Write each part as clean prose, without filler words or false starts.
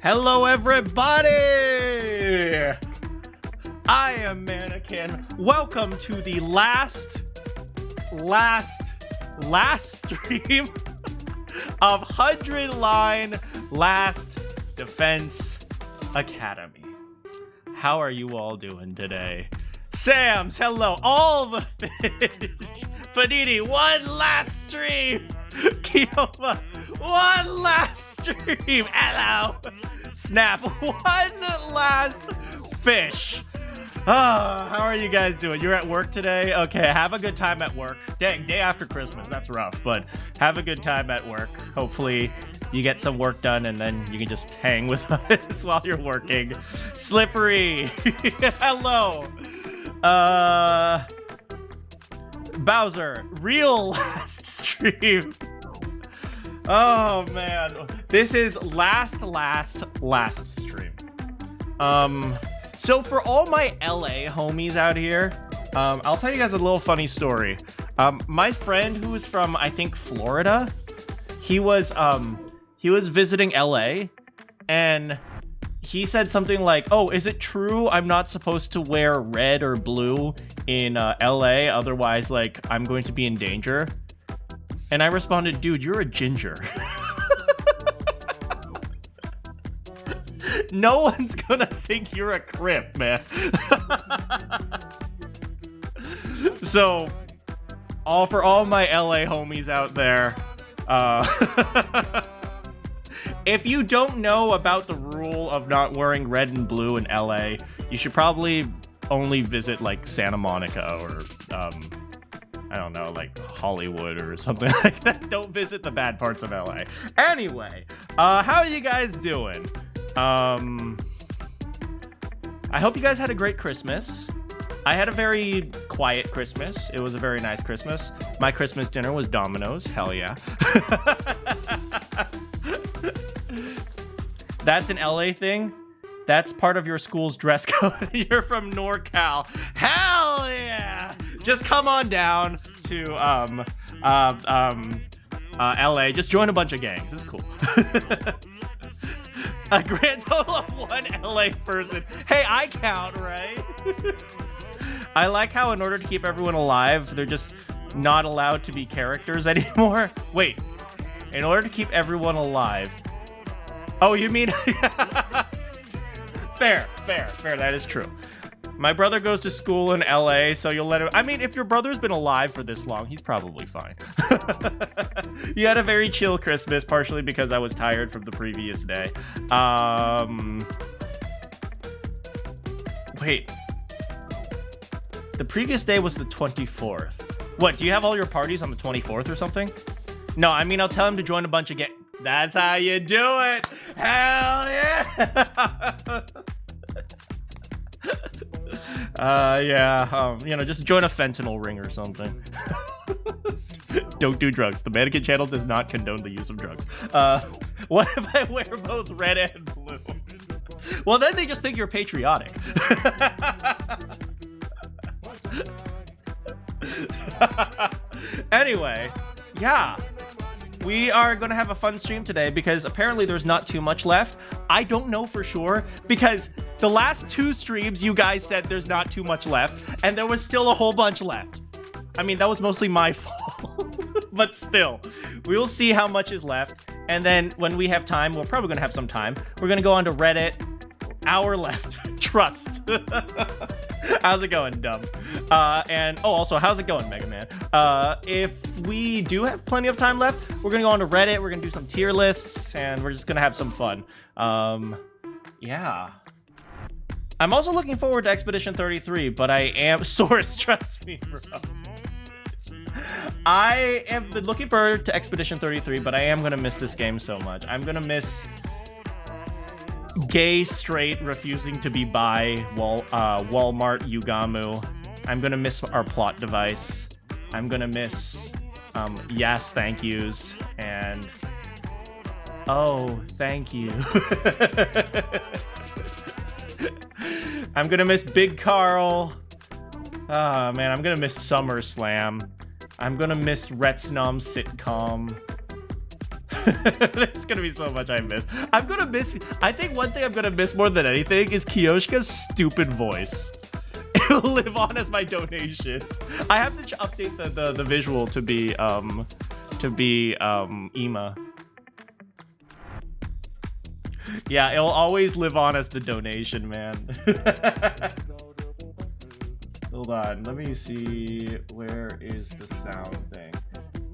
Hello, everybody! I am Manakyn. Welcome to the last stream of 100 Line Last Defense Academy. How are you all doing today? Sam's, hello. All the fish. Panini, one last stream. Kiyoma, one last stream. Hello. Snap, one last fish. Oh, how are you guys doing? You're at work today? Okay, have a good time at work. Dang, day after Christmas, that's rough, but have a good time at work. Hopefully you get some work done and then you can just hang with us while you're working. Slippery, hello. Bowser, real last stream. Oh man, this is last stream. So for all my LA homies out here, I'll tell you guys a little funny story. My friend who was from, I think, Florida, he was visiting LA, and he said something like, "Oh, is it true I'm not supposed to wear red or blue in LA? Otherwise, like, I'm going to be in danger." And I responded, "Dude, you're a ginger." No one's gonna think you're a Crip, man. So, for all my LA homies out there, if you don't know about the rule of not wearing red and blue in LA, you should probably only visit like Santa Monica or I don't know, like Hollywood or something like that. Don't visit the bad parts of LA. Anyway, how are you guys doing? I hope you guys had a great Christmas. I had a very quiet Christmas. It was a very nice Christmas. My Christmas dinner was Domino's. Hell yeah. That's an LA thing. That's part of your school's dress code. You're from NorCal. Hell yeah. Just come on down to LA. Just join a bunch of gangs. It's cool. A grand total of one LA person. Hey, I count, right? I like how in order to keep everyone alive, they're just not allowed to be characters anymore. Wait, in order to keep everyone alive. Oh, you mean... Fair. That is true. My brother goes to school in LA, so you'll let him... I mean, if your brother's been alive for this long, he's probably fine. You had a very chill Christmas, partially because I was tired from the previous day. Wait. The previous day was the 24th. What, do you have all your parties on the 24th or something? No, I mean, I'll tell him to join a bunch of That's how you do it! Hell yeah! Just join a fentanyl ring or something. Don't do drugs. The Manakyn channel does not condone the use of drugs. What if I wear both red and blue? Well, then they just think you're patriotic. Anyway, yeah. We are going to have a fun stream today because apparently there's not too much left. I don't know for sure because the last two streams you guys said there's not too much left and there was still a whole bunch left. I mean, that was mostly my fault, but still, we will see how much is left. And then when we have time, we're probably going to have some time. We're going to go on to Reddit. Hour left. Trust. How's it going, dumb? Also, how's it going, Mega Man? If we do have plenty of time left, we're gonna go on to Reddit, we're gonna do some tier lists, and we're just gonna have some fun. Yeah. I'm also looking forward to Expedition 33, but I am... Source, trust me, bro. I have been looking forward to Expedition 33, but I am gonna miss this game so much. I'm gonna miss... gay straight refusing to be bi Walmart Yugamu. I'm gonna miss our plot device. I'm gonna miss yes thank yous and oh thank you. I'm gonna miss Big Carl. Oh man, I'm gonna miss SummerSlam. I'm gonna miss Retsnom sitcom. There's gonna be so much I miss. I'm gonna miss. I think one thing I'm gonna miss more than anything is Kiyoshika's stupid voice. It'll live on as my donation. I have to update the visual to be Ima. Yeah, it'll always live on as the donation, man. Hold on, let me see, where is the sound thing?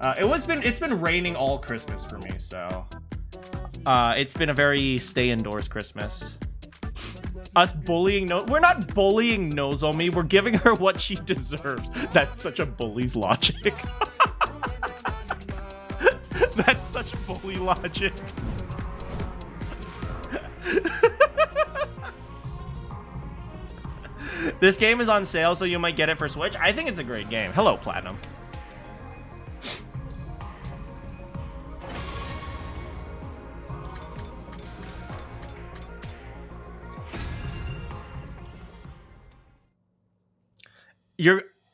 It's been raining all Christmas for me, so it's been a very stay indoors Christmas. Us bullying we're not bullying Nozomi, we're giving her what she deserves. That's such a bully's logic. That's such bully logic. This game is on sale, so you might get it for Switch. I think it's a great game. Hello, Platinum.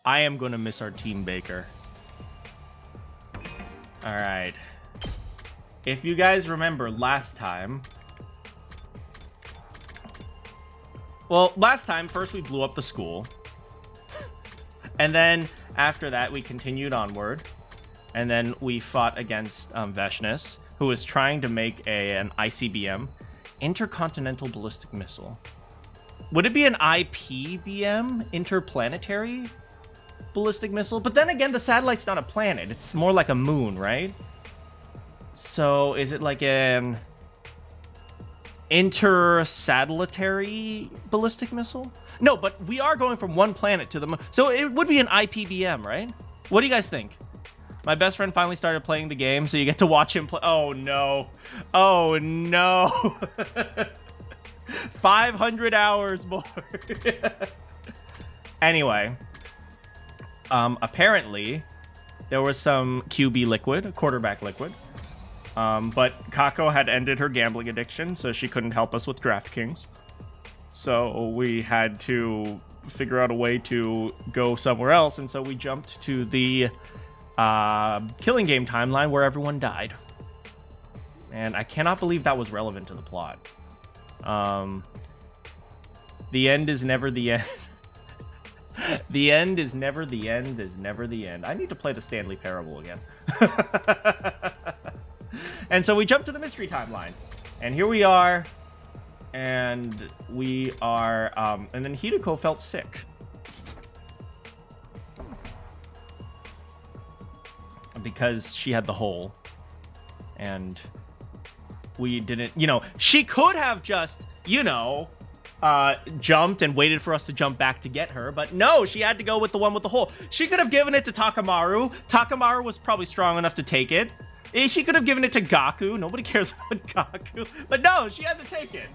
I am gonna miss our team Baker. All right. If you guys remember last time, first we blew up the school. And then after that, we continued onward. And then we fought against Veshness, who was trying to make an ICBM, Intercontinental Ballistic Missile. Would it be an IPBM, Interplanetary Ballistic Missile? But then again, the satellite's not a planet. It's more like a moon, right? So is it like an intersatellitary ballistic missile? No, but we are going from one planet to the moon. So it would be an IPBM, right? What do you guys think? My best friend finally started playing the game, so you get to watch him play. Oh, no. Oh, no. 500 hours more. Anyway, apparently there was some QB liquid, quarterback liquid. But Kako had ended her gambling addiction, so she couldn't help us with DraftKings. So we had to figure out a way to go somewhere else, and so we jumped to the killing game timeline where everyone died. And I cannot believe that was relevant to the plot. The end is never the end. The end is never the end is never the end. I need to play the Stanley Parable again. And so we jump to the mystery timeline. And here we are. And we are... and then Hideko felt sick. Because she had the hole. And we didn't... You know, she could have just, you know... jumped and waited for us to jump back to get her, but no, she had to go with the one with the hole. She could have given it to Takamaru. Takamaru was probably strong enough to take it. She could have given it to Gaku. Nobody cares about Gaku, but no, she had to take it.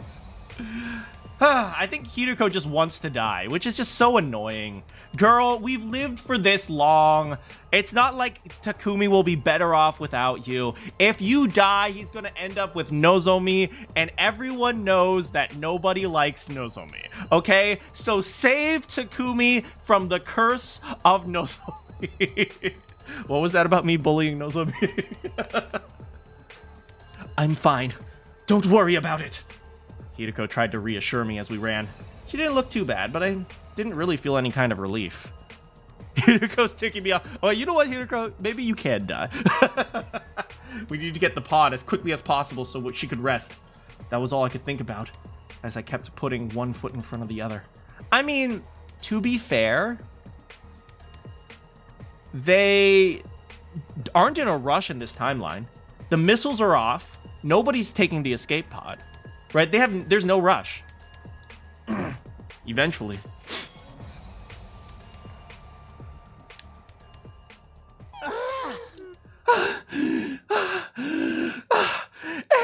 I think Hideko just wants to die, which is just so annoying. Girl, we've lived for this long. It's not like Takumi will be better off without you. If you die, he's going to end up with Nozomi, and everyone knows that nobody likes Nozomi. Okay? So save Takumi from the curse of Nozomi. What was that about me bullying Nozomi? I'm fine. Don't worry about it. Hideko tried to reassure me as we ran. She didn't look too bad, but I didn't really feel any kind of relief. Hideko's ticking me off. Oh, you know what, Hideko? Maybe you can die. We need to get the pod as quickly as possible so she could rest. That was all I could think about as I kept putting one foot in front of the other. I mean, to be fair, they aren't in a rush in this timeline. The missiles are off. Nobody's taking the escape pod. Right? There's no rush. Eventually.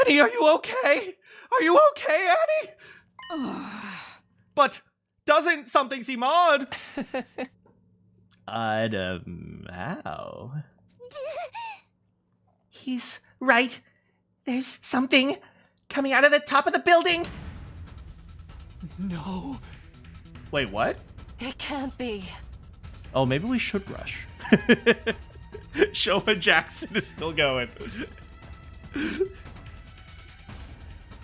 Annie, are you okay? Are you okay, Annie? But doesn't something seem odd? How? He's right. There's something coming out of the top of the building. No. Wait, what? It can't be. Oh, maybe we should rush. Showa Jackson is still going.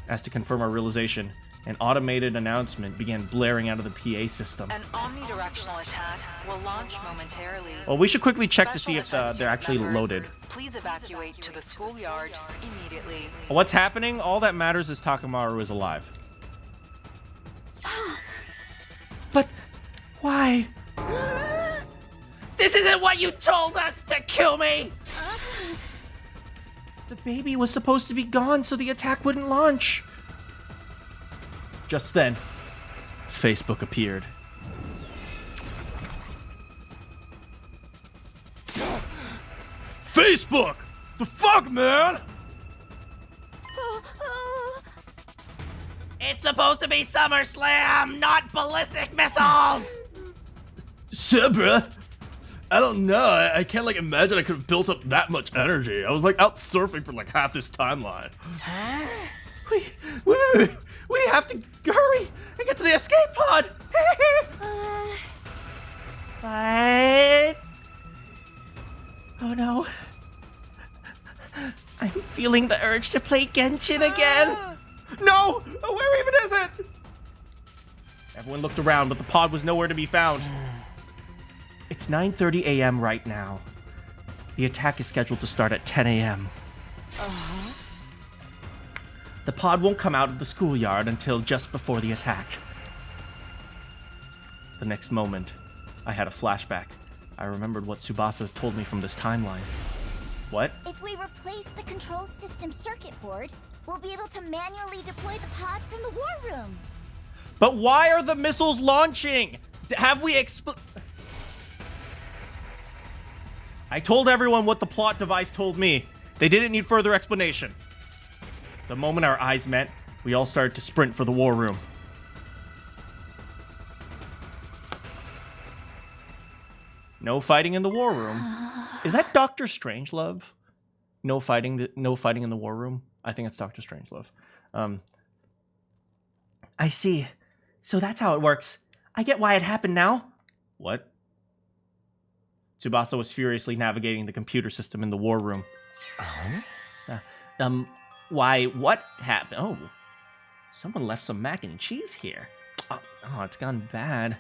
As to confirm our realization, an automated announcement began blaring out of the PA system. An omnidirectional attack will launch momentarily. Well, we should quickly check to see if Special they're actually members, loaded. Please evacuate to the schoolyard immediately. What's happening? All that matters is Takamaru is alive. But why? This isn't what you told us to kill me! The baby was supposed to be gone so the attack wouldn't launch. Just then, Facebook appeared. Facebook! The fuck, man? It's supposed to be SummerSlam, not ballistic missiles! Sebra, I don't know. I can't like imagine I could have built up that much energy. I was like out surfing for like half this timeline. Huh? We have to hurry and get to the escape pod. But... Oh no. I'm feeling the urge to play Genshin again. No! Where even is it? Everyone looked around, but the pod was nowhere to be found. It's 9:30 a.m. right now. The attack is scheduled to start at 10 a.m. The pod won't come out of the schoolyard until just before the attack. The next moment, I had a flashback. I remembered what Tsubasa's told me from this timeline. What? If we replace the control system circuit board, we'll be able to manually deploy the pod from the war room. But why are the missiles launching? Have we I told everyone what the plot device told me. They didn't need further explanation. The moment our eyes met, we all started to sprint for the war room. No fighting in the war room. Is that Dr. Strangelove? No fighting in the war room? I think it's Dr. Strangelove. I see. So that's how it works. I get why it happened now. What? Tsubasa was furiously navigating the computer system in the war room. Why, what happened? Oh, someone left some mac and cheese here. Oh, it's gone bad.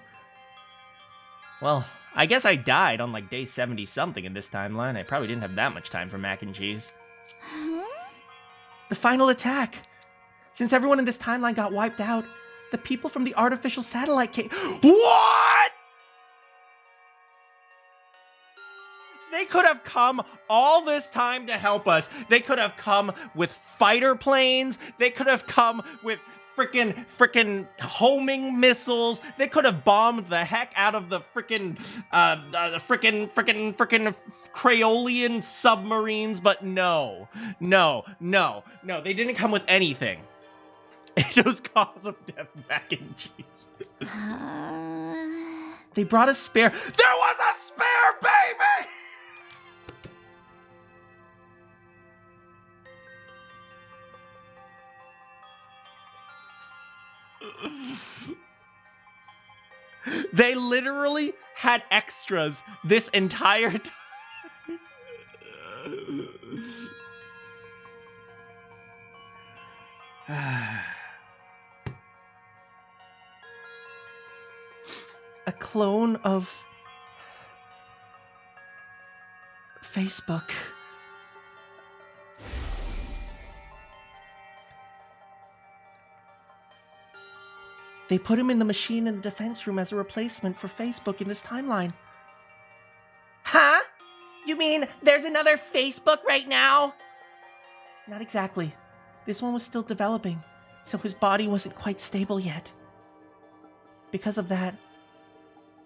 Well, I guess I died on like day 70-something in this timeline. I probably didn't have that much time for mac and cheese. The final attack. Since everyone in this timeline got wiped out, the people from the artificial satellite came. What? They could have come all this time to help us. They could have come with fighter planes. They could have come with frickin' homing missiles. They could have bombed the heck out of the frickin' Crayolean submarines, but no. They didn't come with anything. It was cause of death mac and cheese. They brought a spare. There was a spare, baby! They literally had extras this entire time. A clone of Facebook. They put him in the machine in the defense room as a replacement for Facebook in this timeline. Huh? You mean there's another Facebook right now? Not exactly. This one was still developing, so his body wasn't quite stable yet. Because of that,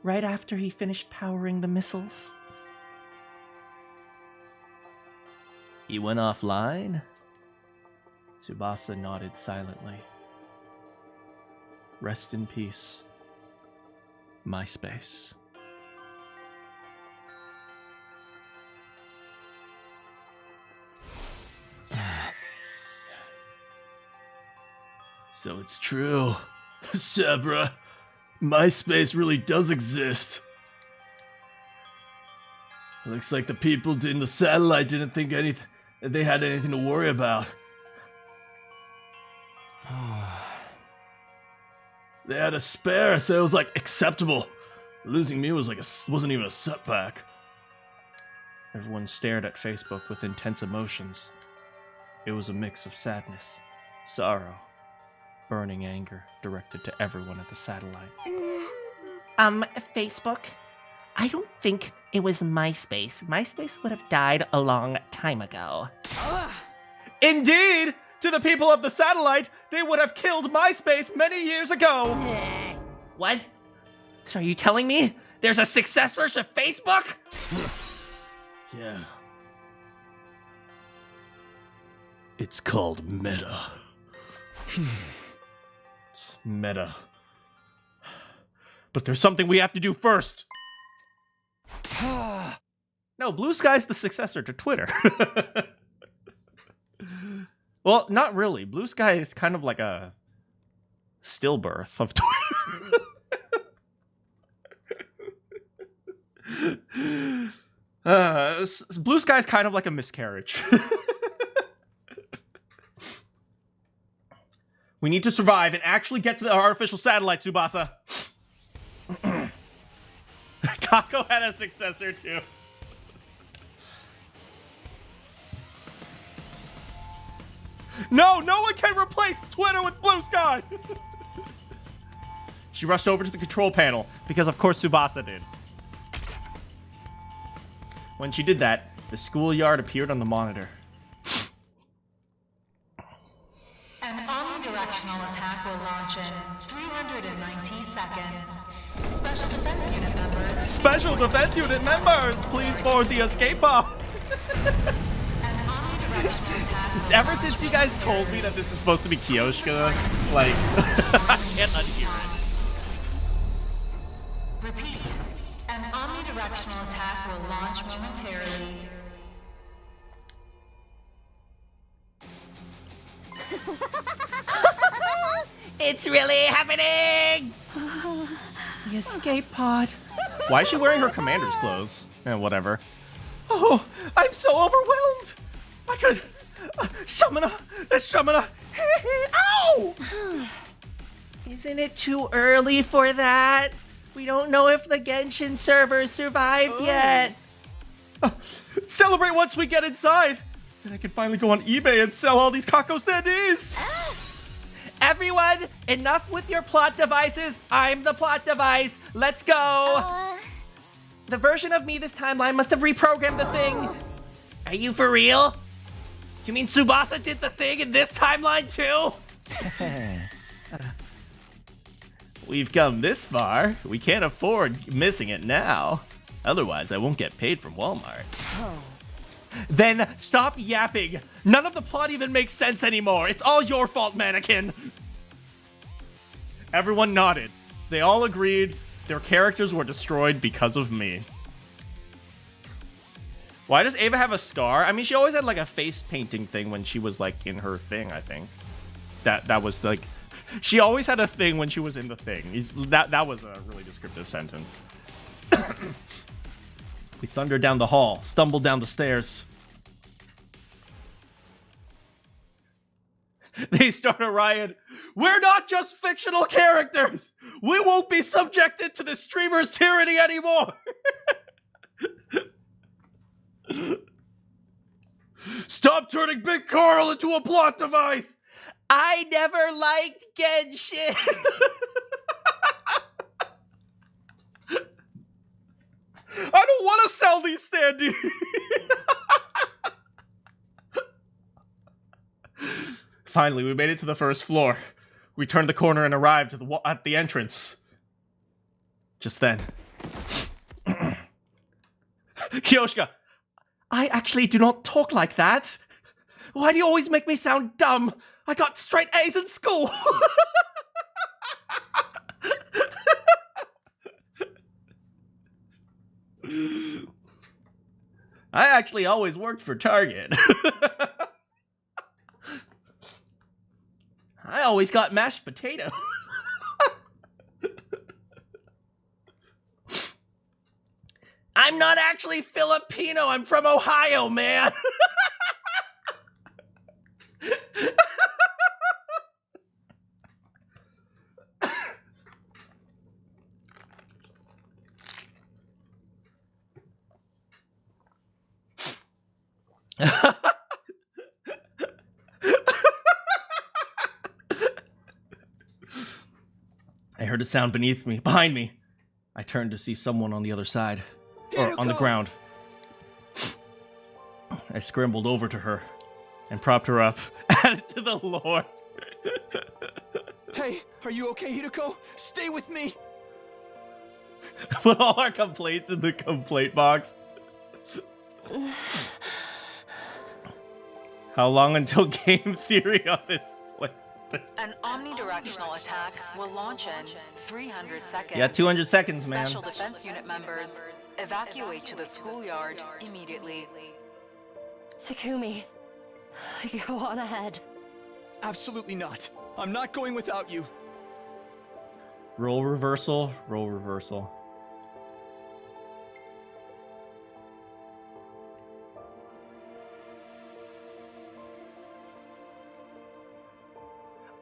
right after he finished powering the missiles, He went offline? Tsubasa nodded silently. Rest in peace. MySpace. So it's true. Sebra, MySpace really does exist. Looks like the people in the satellite didn't think they had anything to worry about. They had a spare, so it was like acceptable. Losing me was wasn't even a setback. Everyone stared at Facebook with intense emotions. It was a mix of sadness, sorrow, burning anger directed to everyone at the satellite. Facebook? I don't think it was MySpace. MySpace would have died a long time ago. Indeed! To the people of the satellite, they would have killed MySpace many years ago! What? So are you telling me there's a successor to Facebook? Yeah. It's called Meta. It's Meta. But there's something we have to do first. No, Blue Sky's the successor to Twitter. Well, not really. Blue Sky is kind of like a stillbirth of Twitter. Blue Sky's kind of like a miscarriage. We need to survive and actually get to our artificial satellite, Tsubasa. Kako had a successor too. No one can replace Twitter with Blue Sky! She rushed over to the control panel, because of course Tsubasa did. When she did that, the schoolyard appeared on the monitor. An omnidirectional attack will launch in 390 seconds. Special Defense Unit members, please board the escape pod! Ever since you guys told me that this is supposed to be Kyoshka, like, I can't unhear it. Repeat. An omnidirectional attack will launch momentarily. It's really happening! The escape pod. Why is she wearing her commander's clothes? Whatever. Oh, I'm so overwhelmed! I could... Shamana! Ow! Isn't it too early for that? We don't know if the Genshin servers survived yet. Celebrate once we get inside! Then I can finally go on eBay and sell all these Kako standees! Everyone, enough with your plot devices. I'm the plot device. Let's go. The version of me this timeline must have reprogrammed the thing. Are you for real? You mean Tsubasa did the thing in this timeline too? We've come this far. We can't afford missing it now. Otherwise, I won't get paid from Walmart. Then stop yapping. None of the plot even makes sense anymore. It's all your fault, Manakyn. Everyone nodded. They all agreed their characters were destroyed because of me. Why does Ava have a scar? I mean, she always had like a face painting thing when she was like in her thing, I think. That was like... She always had a thing when she was in the thing. That was a really descriptive sentence. We thundered down the hall, stumbled down the stairs. They start a riot. We're not just fictional characters! We won't be subjected to the streamer's tyranny anymore! Stop turning Big Carl into a plot device! I never liked Genshin. I don't want to sell these standees. Finally, we made it to the first floor. We turned the corner and arrived at the entrance. Just then. Kyoshka, I actually do not talk like that. Why do you always make me sound dumb? I got straight A's in school. I actually always worked for Target. I always got mashed potato. I'm not actually Filipino. I'm from Ohio, man. I heard a sound behind me. I turned to see someone on the other side, or on the ground. I scrambled over to her and propped her up. Added to the lore. Hey, are you okay, Hideko? Stay with me. Put all our complaints in the complaint box. How long until game theory on this planet? An omnidirectional attack will launch in 300 seconds. Yeah, 200 seconds, man. Special Defense Unit members evacuate to the schoolyard immediately. Takumi, go on ahead. Absolutely not. I'm not going without you. Roll reversal, roll reversal.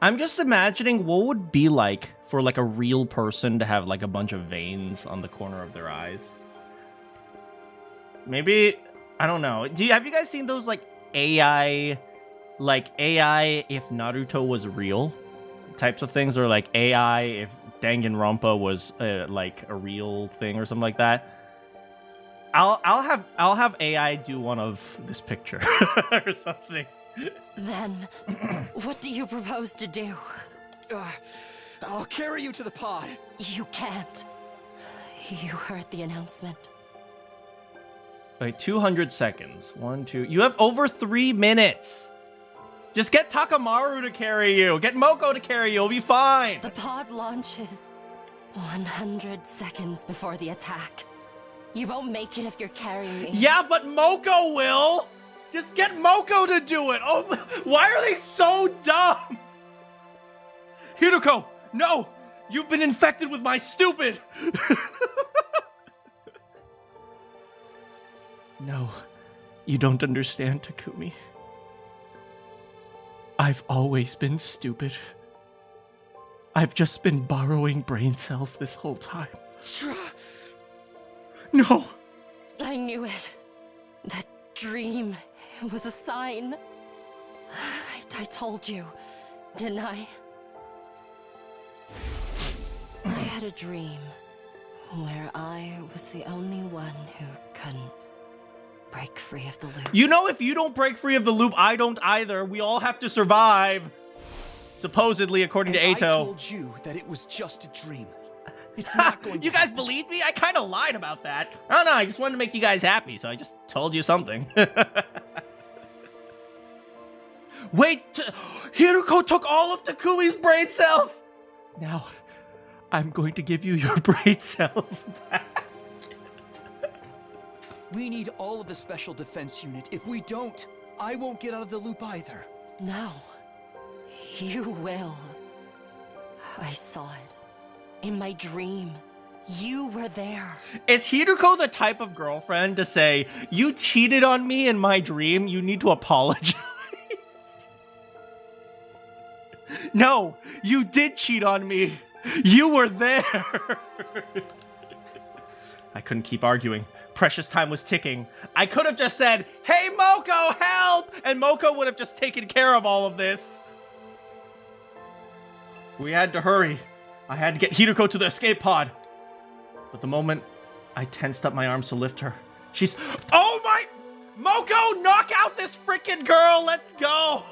I'm just imagining what would be like for like a real person to have like a bunch of veins on the corner of their eyes. Maybe, I don't know. Have you guys seen those like AI if Naruto was real types of things, or like AI if Danganronpa was like a real thing or something like that? I'll have AI do one of this picture or something. Then, what do you propose to do? I'll carry you to the pod. You can't. You heard the announcement. Wait, 200 seconds. 1, 2. You have over 3 minutes. Just get Takamaru to carry you. Get Moko to carry you. You'll be fine. The pod launches 100 seconds before the attack. You won't make it if you're carrying me. Yeah, but Moko will. Just get Moko to do it. Oh, why are they so dumb? Hideko, no. You've been infected with my stupid. No, you don't understand, Takumi. I've always been stupid. I've just been borrowing brain cells this whole time. No. I knew it. That dream, it was a sign. I told you, didn't I? I had a dream where I was the only one who couldn't break free of the loop. You know, if you don't break free of the loop, I don't either. We all have to survive. Supposedly, according to Ato. I told you that it was just a dream. It's not going to You guys happen. believe me? I kind of lied about that. I don't know. I just wanted to make you guys happy, so I just told you something. Wait, Hideko took all of Takumi's brain cells. Now, I'm going to give you your brain cells back. We need all of the Special Defense Unit. If we don't, I won't get out of the loop either. No, you will. I saw it. In my dream, you were there. Is Hideko the type of girlfriend to say, you cheated on me in my dream, you need to apologize? No, you did cheat on me. You were there. I couldn't keep arguing. Precious time was ticking. I could have just said, hey, Moko, help! And Moko would have just taken care of all of this. We had to hurry. I had to get Hideko to the escape pod. But the moment I tensed up my arms to lift her, she's... Oh my... Moko, knock out this freaking girl! Let's go!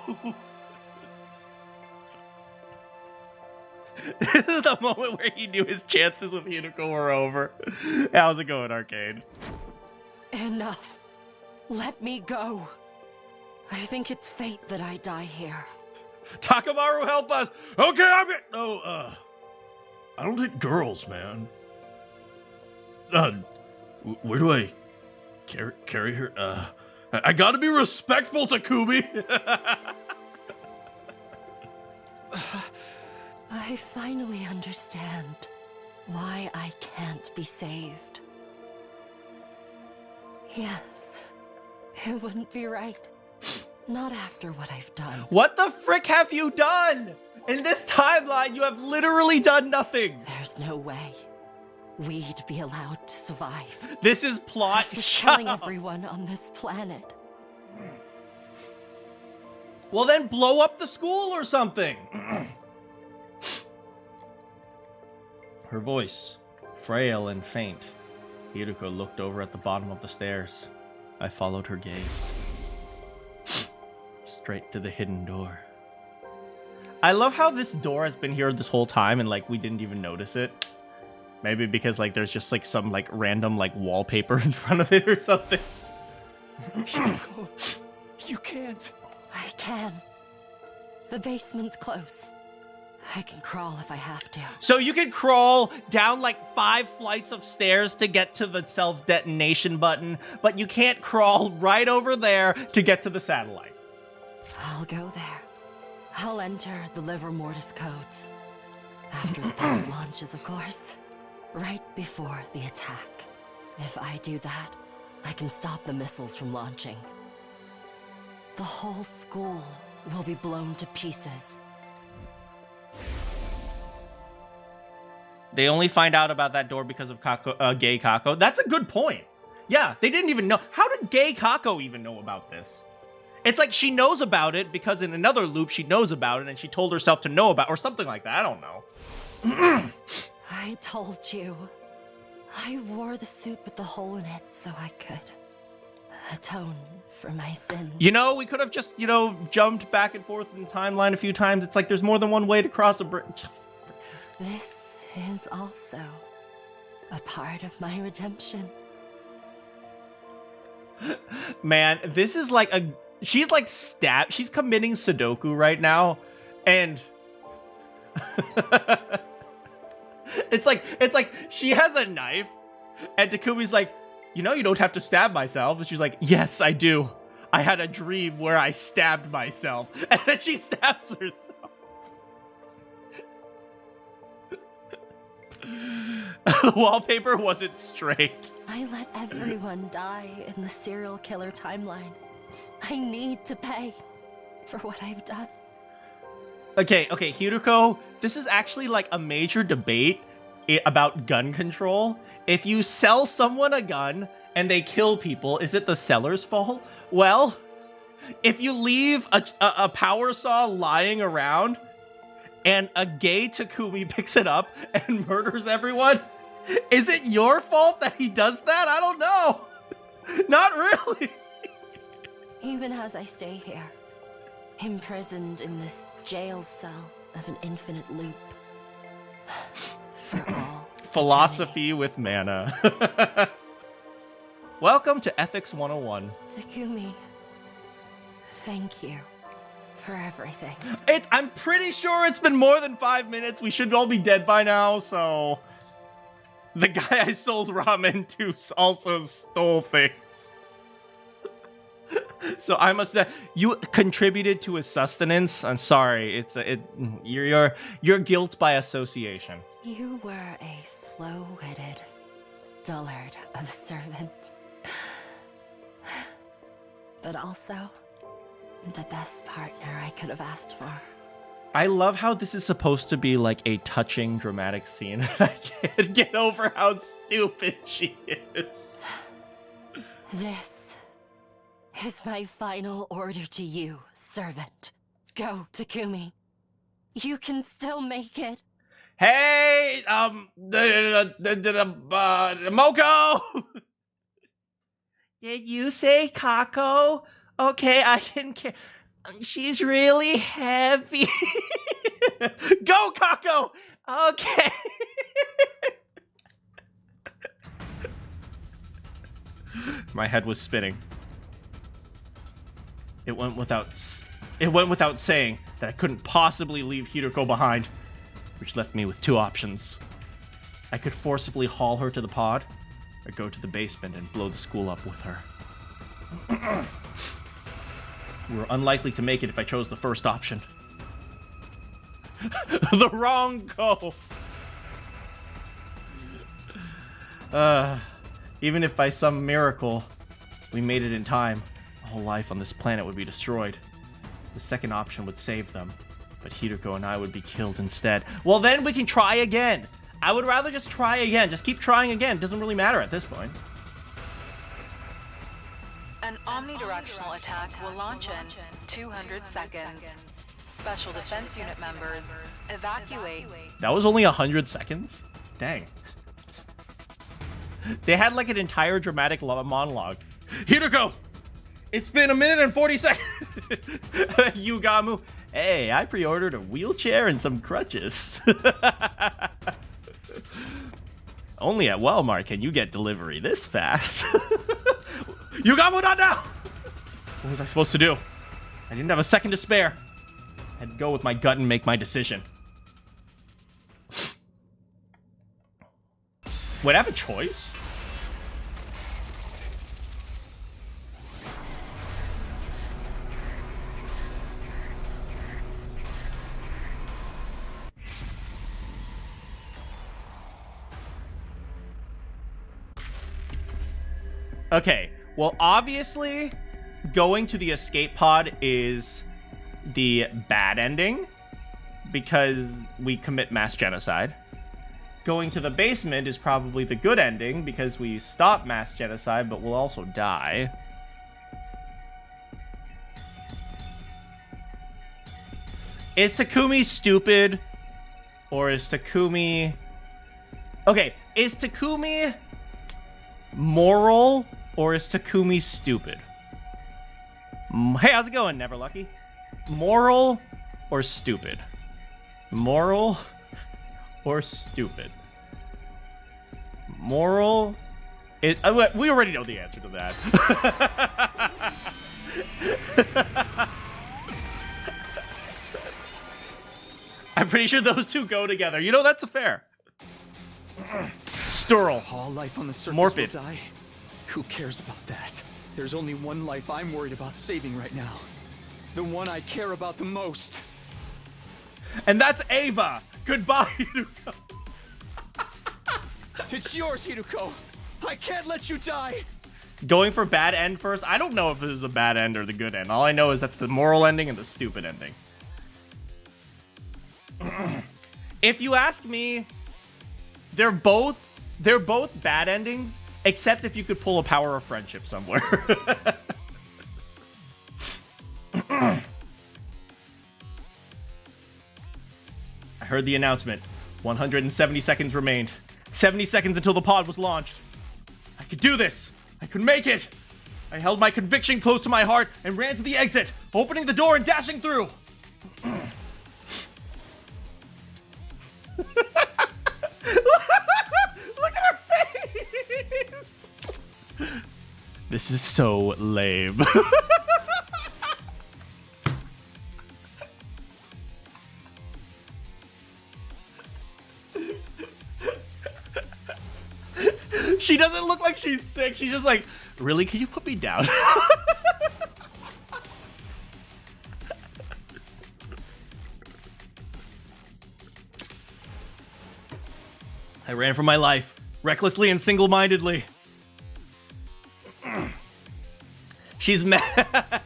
This is the moment where he knew his chances with Hideko were over. How's it going, Arcade? Enough. Let me go. I think it's fate that I die here. Takamaru, help us! Okay, I'm here! No, I don't hit girls, man. Where do I carry her? I gotta be respectful, Takumi! I finally understand why I can't be saved. Yes, it wouldn't be right. Not after what I've done. What the frick have you done? In this timeline, you have literally done nothing. There's no way we'd be allowed to survive. This is plot. After killing everyone on this planet. Well, then blow up the school or something. Her voice, frail and faint. Hiruko looked over at the bottom of the stairs. I followed her gaze. Straight to the hidden door. I love how this door has been here this whole time and like we didn't even notice it. Maybe because like there's just like some like random like wallpaper in front of it or something. Hiruko, you can't. I can. The basement's close. I can crawl if I have to. So you can crawl down like 5 flights of stairs to get to the self-detonation button, but you can't crawl right over there to get to the satellite. I'll go there. I'll enter the liver mortis codes. After the pilot launches, of course. Right before the attack. If I do that, I can stop the missiles from launching. The whole school will be blown to pieces. They only find out about that door because of gay Kako. That's a good point. Yeah, they didn't even know. How did gay Kako even know about this? It's like she knows about it because in another loop she knows about it and she told herself to know about or something like that. I don't know. I told you. I wore the suit with the hole in it so I could atone for my sins. You know, we could have just, you know, jumped back and forth in the timeline a few times. It's like there's more than one way to cross a bridge. This is also a part of my redemption. Man, this is like a... She's like she's committing Sudoku right now. And... It's like she has a knife. And Takumi's like, you know you don't have to stab myself. And she's like, yes, I do. I had a dream where I stabbed myself. And then she stabs herself. The wallpaper wasn't straight. I let everyone die in the serial killer timeline. I need to pay for what I've done. Okay, Hiruko, this is actually like a major debate about gun control. If you sell someone a gun and they kill people, is it the seller's fault? Well, if you leave a power saw lying around and a gay Takumi picks it up and murders everyone, is it your fault that he does that? I don't know. Not really. Even as I stay here, imprisoned in this jail cell of an infinite loop. For all Philosophy with mana. Welcome to Ethics 101. Takumi, thank you for everything. I'm pretty sure it's been more than 5 minutes. We should all be dead by now, so... The guy I sold ramen to also stole things. So I must say, you contributed to his sustenance. I'm sorry. You're guilt by association. You were a slow-witted dullard of a servant. But also, the best partner I could have asked for. I love how this is supposed to be like a touching, dramatic scene. I can't get over how stupid she is. This is my final order to you, servant. Go, Takumi. You can still make it. Hey, Moko! Did you say Kako? Okay, I can care. She's really heavy. Go, Kako! Okay. My head was spinning. It went without saying that I couldn't possibly leave Hiruko behind, which left me with 2 options. I could forcibly haul her to the pod, or go to the basement and blow the school up with her. We were unlikely to make it if I chose the first option. The wrong goal. Even if by some miracle we made it in time, all life on this planet would be destroyed. The second option would save them, but Hiruko and I would be killed instead. Well, then we can try again. I would rather just try again. Just keep trying again. Doesn't really matter at this point. An omnidirectional attack will launch in 200 seconds. Special defense unit members, evacuate. That was only 100 seconds? Dang. They had like an entire dramatic monologue. Hiruko! It's been 1 minute and 40 seconds! Yugamu, hey, I pre-ordered a wheelchair and some crutches. Only at Walmart can you get delivery this fast. Yugamu, not now! What was I supposed to do? I didn't have a second to spare. I had to go with my gut and make my decision. Would I have a choice? Okay, well, obviously, going to the escape pod is the bad ending because we commit mass genocide. Going to the basement is probably the good ending because we stop mass genocide, but we'll also die. Is Takumi stupid? Or is Takumi... Okay, is Takumi moral? Or is Takumi stupid? Hey, how's it going, Never Lucky? Moral or stupid? Moral or stupid? Moral? We already know the answer to that. I'm pretty sure those two go together. You know, that's a fair. Sturl. All life on the surface Morphid. will die. Who cares about that? There's only one life I'm worried about saving right now. The one I care about the most. And that's Ava. Goodbye, Hiruko. It's yours, Hiruko. I can't let you die. Going for bad end first? I don't know if it was a bad end or the good end. All I know is that's the moral ending and the stupid ending. If you ask me, they're both bad endings, except if you could pull a power of friendship somewhere. I heard the announcement. 170 seconds remained. 70 seconds until the pod was launched. I could do this. I could make it. I held my conviction close to my heart and ran to the exit, opening the door and dashing through. Look at her face! This is so lame. She doesn't look like she's sick. She's just like, really? Can you put me down? I ran for my life, recklessly and single-mindedly. She's mad.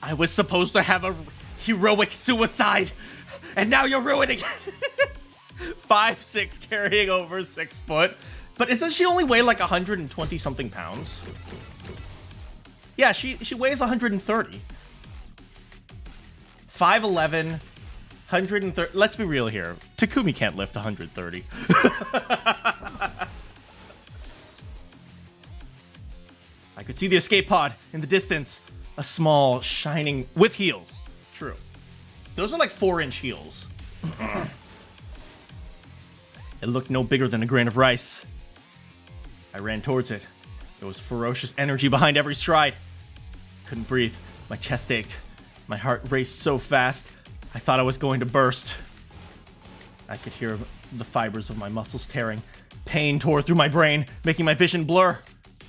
I was supposed to have a heroic suicide, and now you're ruining it. 5'6", carrying over 6 foot. But isn't she only weigh like 120-something pounds? Yeah, she weighs 130. 5'11", 130. Let's be real here. Takumi can't lift 130. I could see the escape pod in the distance. A small, shining... with heels. True. Those are like 4-inch heels. It looked no bigger than a grain of rice. I ran towards it. There was ferocious energy behind every stride. Couldn't breathe. My chest ached. My heart raced so fast, I thought I was going to burst. I could hear the fibers of my muscles tearing. Pain tore through my brain, making my vision blur.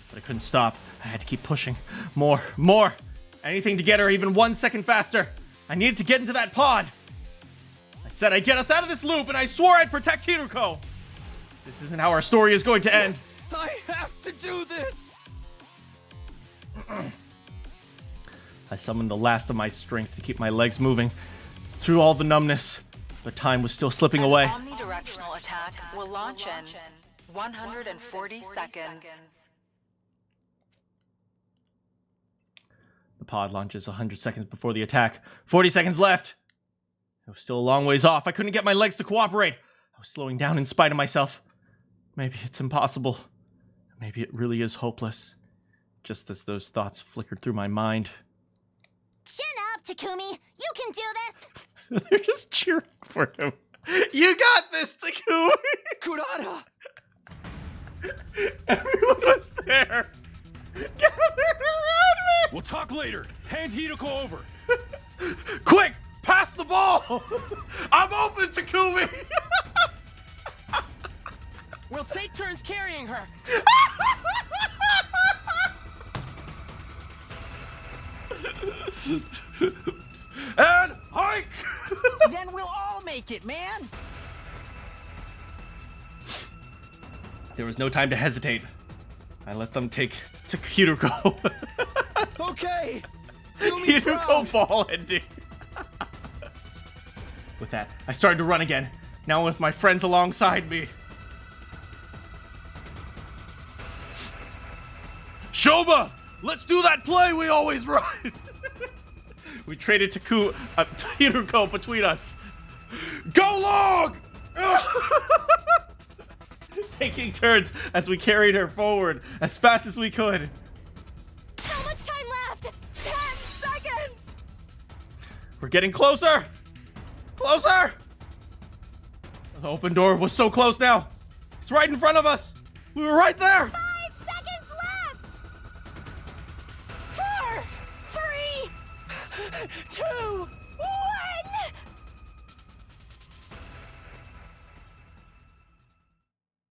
But I couldn't stop. I had to keep pushing. More. Anything to get her even 1 second faster. I needed to get into that pod. I said I'd get us out of this loop, and I swore I'd protect Hiruko. This isn't how our story is going to end. I have to do this! I summoned the last of my strength to keep my legs moving. Through all the numbness, but time was still slipping away. An omnidirectional attack will launch in 140 seconds. pod launches 100 seconds before the attack. 40 seconds left. I was still a long ways off. I couldn't get my legs to cooperate. I was slowing down in spite of myself. Maybe it's impossible. Maybe it really is hopeless. Just as those thoughts flickered through my mind. Chin up, Takumi! You can do this! They're just cheering for him. You got this, Takumi! Kurata! Everyone was there. Gather around me! We'll talk later. Hand Hideko over. Quick! Pass the ball! I'm open, Takumi! We'll take turns carrying her. And hike! Then we'll all make it, man. There was no time to hesitate. I let them take to Hideko. Okay! Do me Hideko proud. ball ending. With that, I started to run again, now with my friends alongside me. Shoba! Let's do that play we always run! We traded Hideko between us. Go long! Taking turns as we carried her forward as fast as we could. How much time left? 10 seconds! We're getting closer! Closer! The open door was so close now. It's right in front of us. We were right there. 5 seconds left! 4, 3, 2, 1!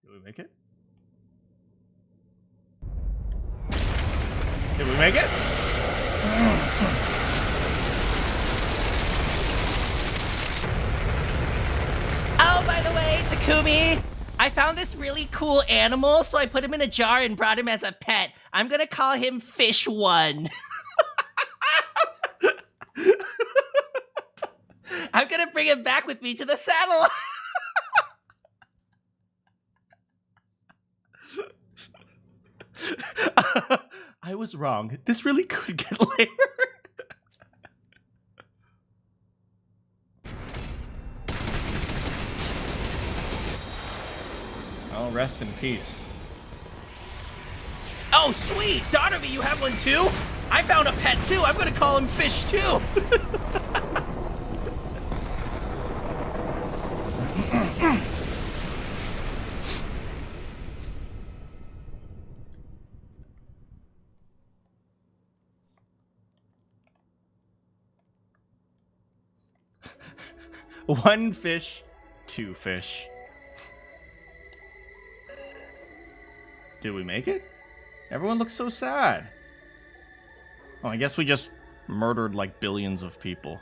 Did we make it? Did we make it? Oh, by the way, Takumi, I found this really cool animal, so I put him in a jar and brought him as a pet. I'm gonna call him Fish One. I'm gonna bring him back with me to the satellite. I was wrong. This really could get later. Oh, rest in peace. Oh, sweet! Daughter-me, you have one too? I found a pet too. I'm gonna call him Fish too. One fish, two fish. Did we make it? Everyone looks so sad. Oh, I guess we just murdered like billions of people.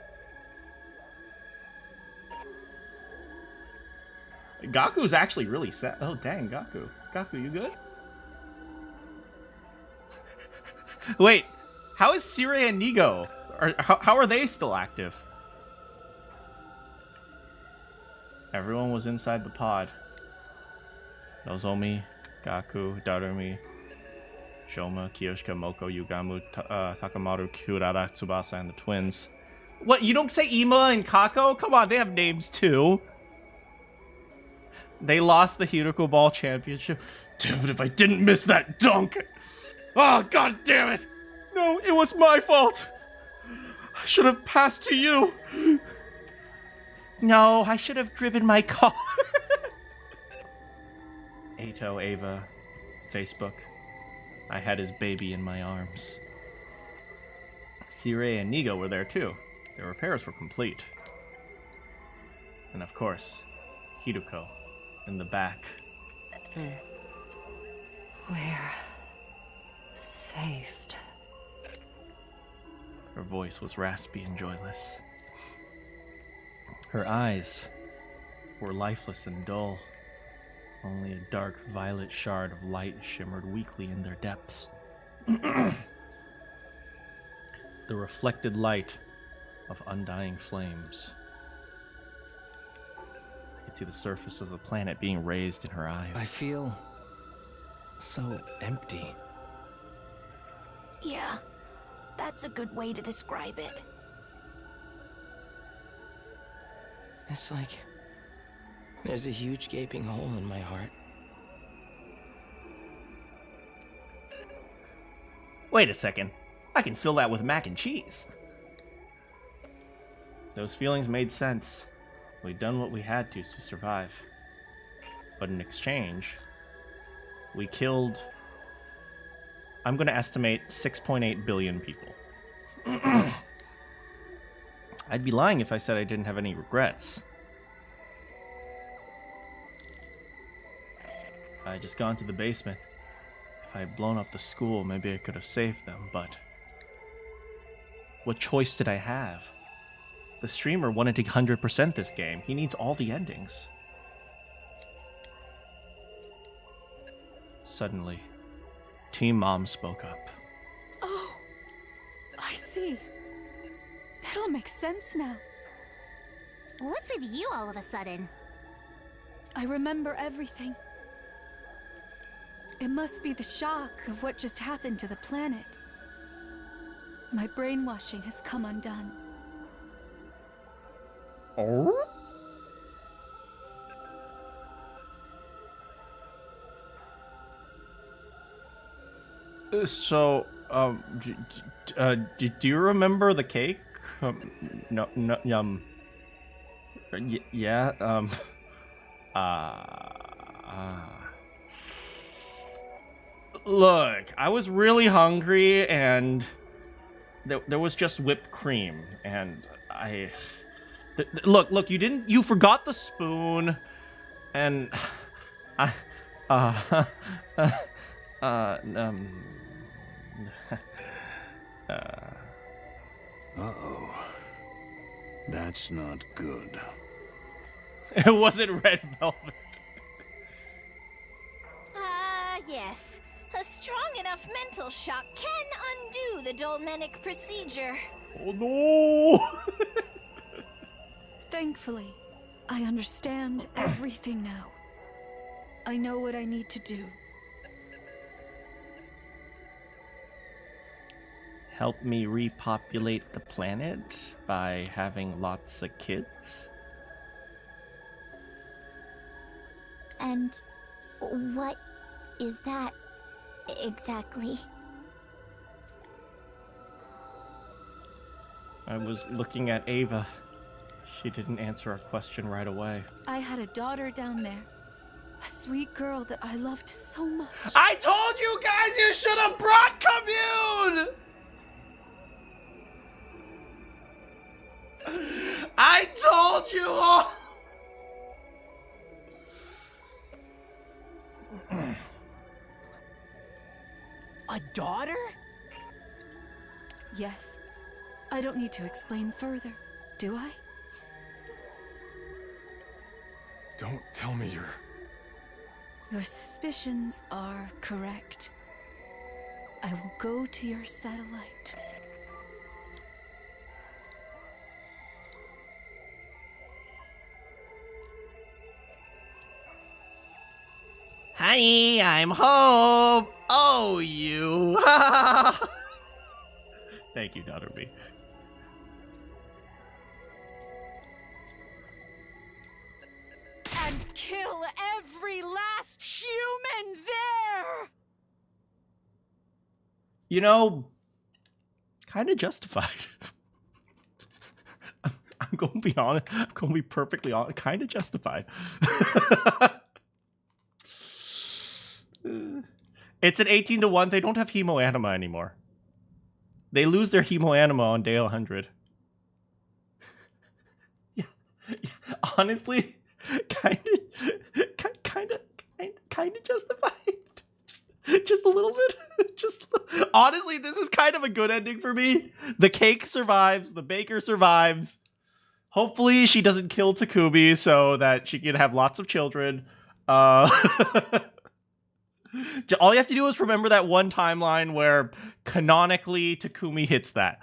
Gaku's actually really sad. Oh, dang, Gaku. Gaku, you good? Wait, how is Sirei and Nigo? How are they still active? Everyone was inside the pod. Nozomi, Gaku, Darumi, Shoma, Kiyoshika, Moko, Yugamu, Takamaru, Kurara, Tsubasa, and the twins. What, you don't say Ima and Kako? Come on, they have names too. They lost the Hideko Ball Championship. Damn it, if I didn't miss that dunk! Oh, god damn it! No, it was my fault! I should have passed to you! No, I should have driven my car. Ato, Ava, Facebook. I had his baby in my arms. Sirei and Nigo were there too. Their repairs were complete. And of course, Hideko in the back. We're saved. Her voice was raspy and joyless. Her eyes were lifeless and dull. Only a dark violet shard of light shimmered weakly in their depths. The reflected light of undying flames. I could see the surface of the planet being raised in her eyes. I feel so empty. Yeah, That's a good way to describe it. It's like there's a huge gaping hole in my heart. Wait a second. I can fill that with mac and cheese. Those feelings made sense. We'd done what we had to survive. But in exchange, we killed, I'm going to estimate 6.8 billion people. I'd be lying if I said I didn't have any regrets. If I had just gone to the basement, if I had blown up the school, maybe I could have saved them, but what choice did I have? The streamer wanted to 100% this game. He needs all the endings. Suddenly, Team Mom spoke up. Oh, I see. It all makes sense now. What's with you all of a sudden? I remember everything. It must be the shock of what just happened to the planet. My brainwashing has come undone. Oh? So, do you remember the cake? No, yeah, look, I was really hungry, and there was just whipped cream, and look, you forgot the spoon, and Uh-oh. That's not good. It wasn't red velvet. Yes. A strong enough mental shock can undo the dolmenic procedure. Oh no! Thankfully, I understand everything now. I know what I need to do. Help me repopulate the planet by having lots of kids? And what is that exactly? I was looking at Ava. She didn't answer our question right away. I had a daughter down there. A sweet girl that I loved so much. I told you guys you should have brought Commune! I told you all! A daughter? Yes. I don't need to explain further, do I? Don't tell me you're... Your suspicions are correct. I will go to your satellite. Honey, I'm home. Oh, you. Thank you, Daughter B. And kill every last human there! You know, kind of justified. I'm going to be honest. I'm going to be perfectly honest. Kind of justified. It's an 18-1. They don't have hemoanima anymore. They lose their hemoanima on day 100. Yeah. Honestly, kind of justified. Just a little bit. Honestly, this is kind of a good ending for me. The cake survives. The baker survives. Hopefully, she doesn't kill Takumi so that she can have lots of children. All you have to do is remember that one timeline where canonically Takumi hits that.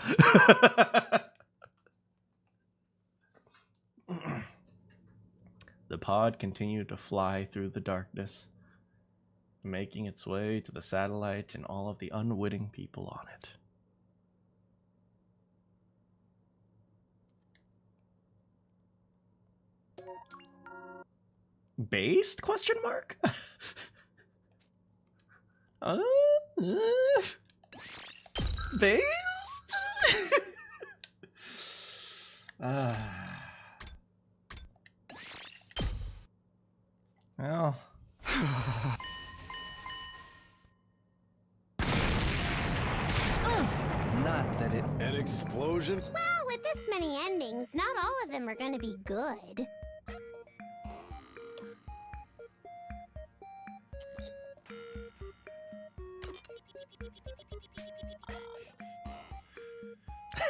The pod continued to fly through the darkness, making its way to the satellite and all of the unwitting people on it. Based? Question mark? Based? Well. Not that it... An explosion? Well, with this many endings, not all of them are gonna be good.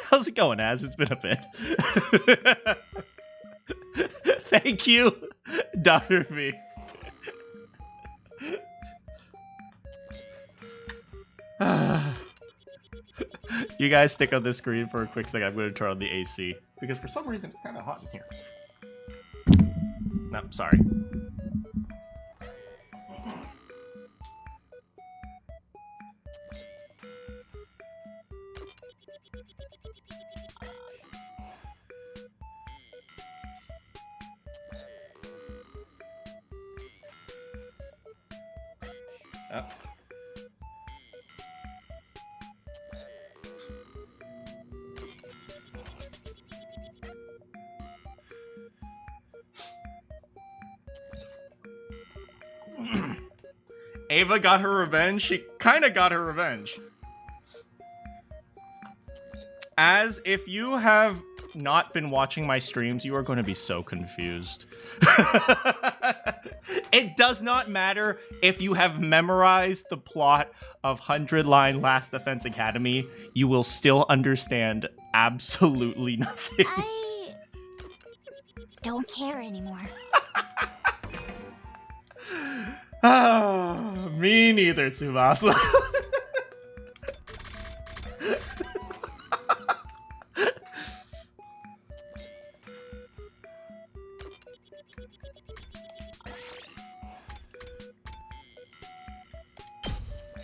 How's it going, Az? It's been a bit. Thank you, Dr. V. You guys stick on this screen for a quick second. I'm going to turn on the AC because for some reason it's kind of hot in here. No, sorry. Oh. Ava got her revenge. She kind of got her revenge. As if you have not been watching my streams, you are going to be so confused. It does not matter if you have memorized the plot of 100-Line Last Defense Academy. You will still understand absolutely nothing. I don't care anymore. Oh, me neither, Tsubasa.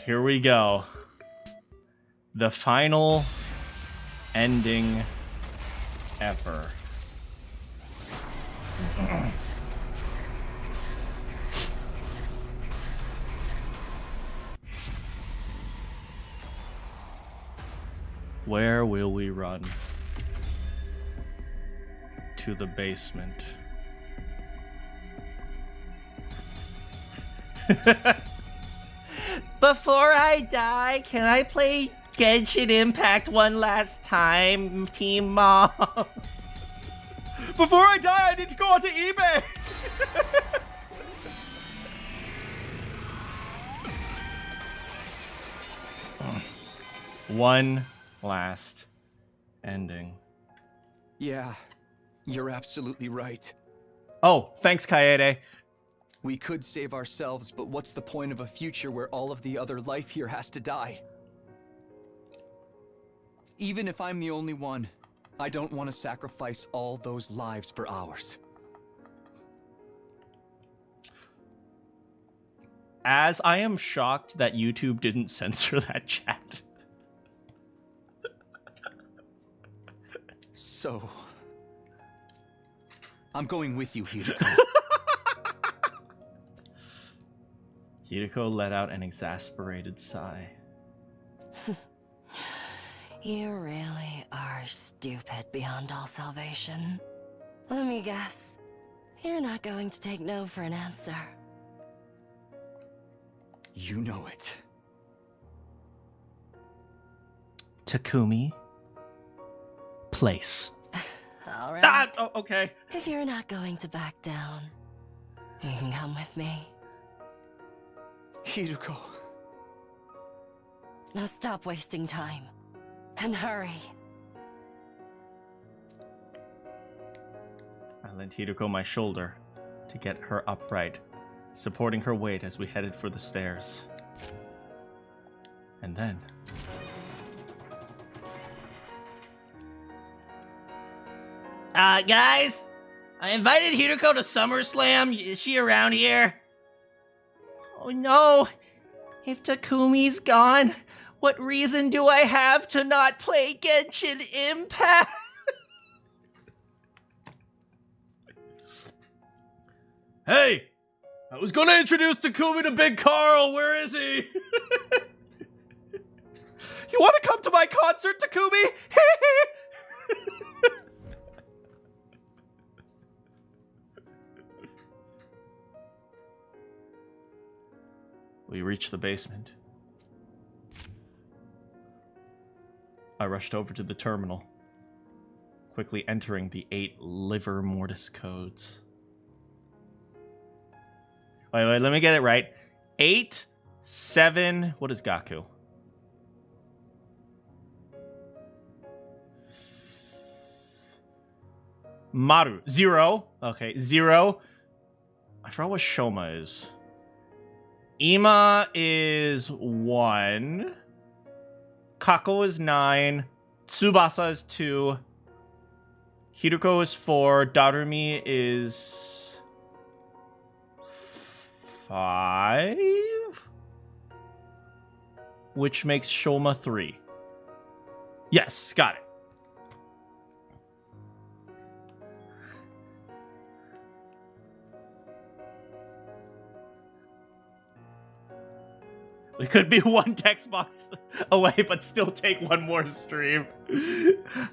Here we go. The final ending ever. Where will we run? To the basement. Before I die, can I play Genshin Impact one last time, Team Mom? Before I die, I need to go onto eBay! One last ending. Yeah, you're absolutely right. Oh, thanks, Kaede. We could save ourselves, but what's the point of a future where all of the other life here has to die? Even if I'm the only one, I don't want to sacrifice all those lives for ours. As I am shocked that YouTube didn't censor that chat. So... I'm going with you, Hideko. Hideko let out an exasperated sigh. You really are stupid beyond all salvation. Let me guess. You're not going to take no for an answer. You know it. Takumi. Place. All right. Ah, oh, okay. If you're not going to back down, you can come with me. Hideko. Now stop wasting time. And hurry. I lent Hideko my shoulder to get her upright, supporting her weight as we headed for the stairs. And then... Guys, I invited Hideko to SummerSlam. Is she around here? Oh no, if Takumi's gone, what reason do I have to not play Genshin Impact? Hey, I was gonna introduce Takumi to Big Carl. Where is he? You want to come to my concert, Takumi? We reached the basement. I rushed over to the terminal, quickly entering the 8 liver mortis codes. Wait, let me get it right. 8, 7, what is Gaku? Maru, 0. Okay, 0. I forgot what Shoma is. Ima is 1. Kako is 9. Tsubasa is 2. Hiruko is 4. Darumi is 5. Which makes Shoma 3. Yes, got it. We could be one text box away, but still take one more stream.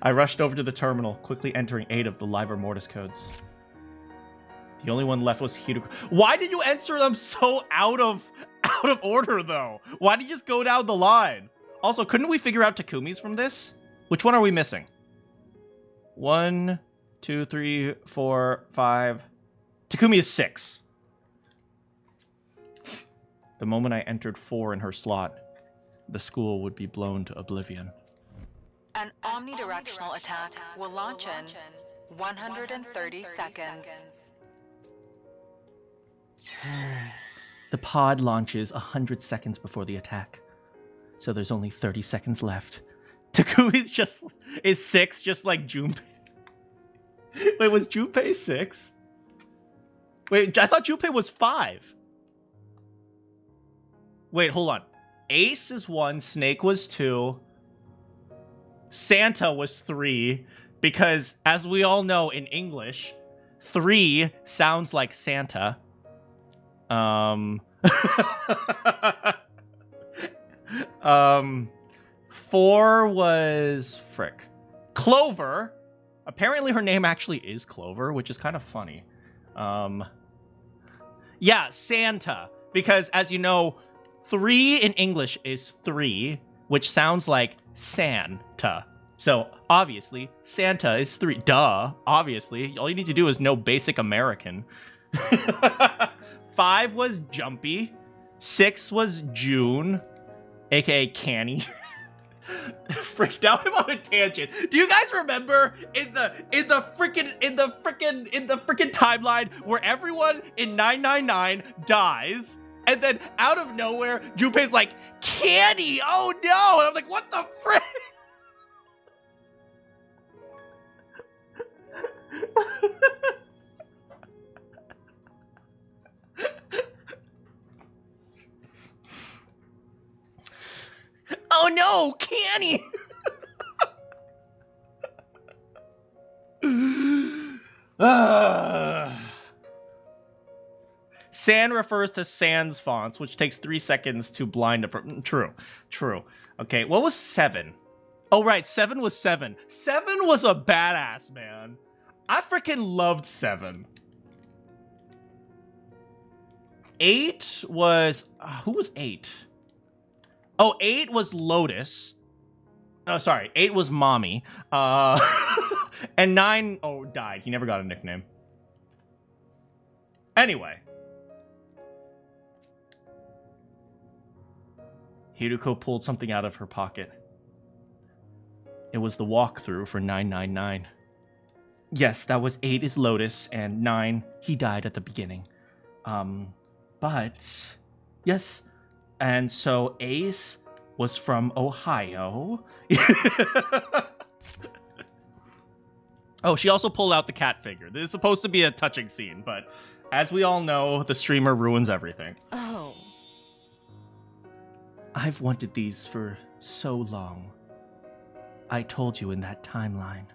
I rushed over to the terminal, quickly entering 8 of the liver mortis codes. The only one left was Hiruko. Why did you enter them so out of order, though? Why did you just go down the line? Also, couldn't we figure out Takumi's from this? Which one are we missing? 1, 2, 3, 4, 5. Takumi is 6. The moment I entered 4 in her slot, the school would be blown to oblivion. An omnidirectional attack will launch in 130 seconds. The pod launches 100 seconds before the attack, so there's only 30 seconds left. Takumi's is 6, just like Junpei. Wait, was Junpei 6? Wait, I thought Junpei was 5. Wait, hold on. Ace is 1, Snake was 2, Santa was 3, because as we all know in English, 3 sounds like Santa. 4 was frick. Clover. Apparently her name actually is Clover, which is kind of funny. Yeah, Santa, because as you know, 3 in English is 3, which sounds like Santa. So, obviously, Santa is 3. Duh, obviously. All you need to do is know basic American. 5 was Jumpy. 6 was June, aka Canny. Freak, now I'm on a tangent. Do you guys remember in the freaking timeline where everyone in 999 dies? And then out of nowhere, Junpei's like, Candy, oh no! And I'm like, what the frick? Oh no, Canny! San refers to sans fonts, which takes 3 seconds to blind a True. Okay, what was 7? Oh, right, 7 was 7. 7 was a badass, man. I freaking loved 7. 8 was... who was 8? Oh, 8 was Lotus. Oh, sorry, 8 was Mommy. And 9... Oh, died. He never got a nickname. Anyway. Hiruko pulled something out of her pocket. It was the walkthrough for 999. Yes, that was 8 is Lotus, and 9, he died at the beginning. But... Yes, and so Ace was from Ohio. Oh, she also pulled out the cat figure. This is supposed to be a touching scene, but as we all know, the streamer ruins everything. Oh. I've wanted these for so long. I told you in that timeline.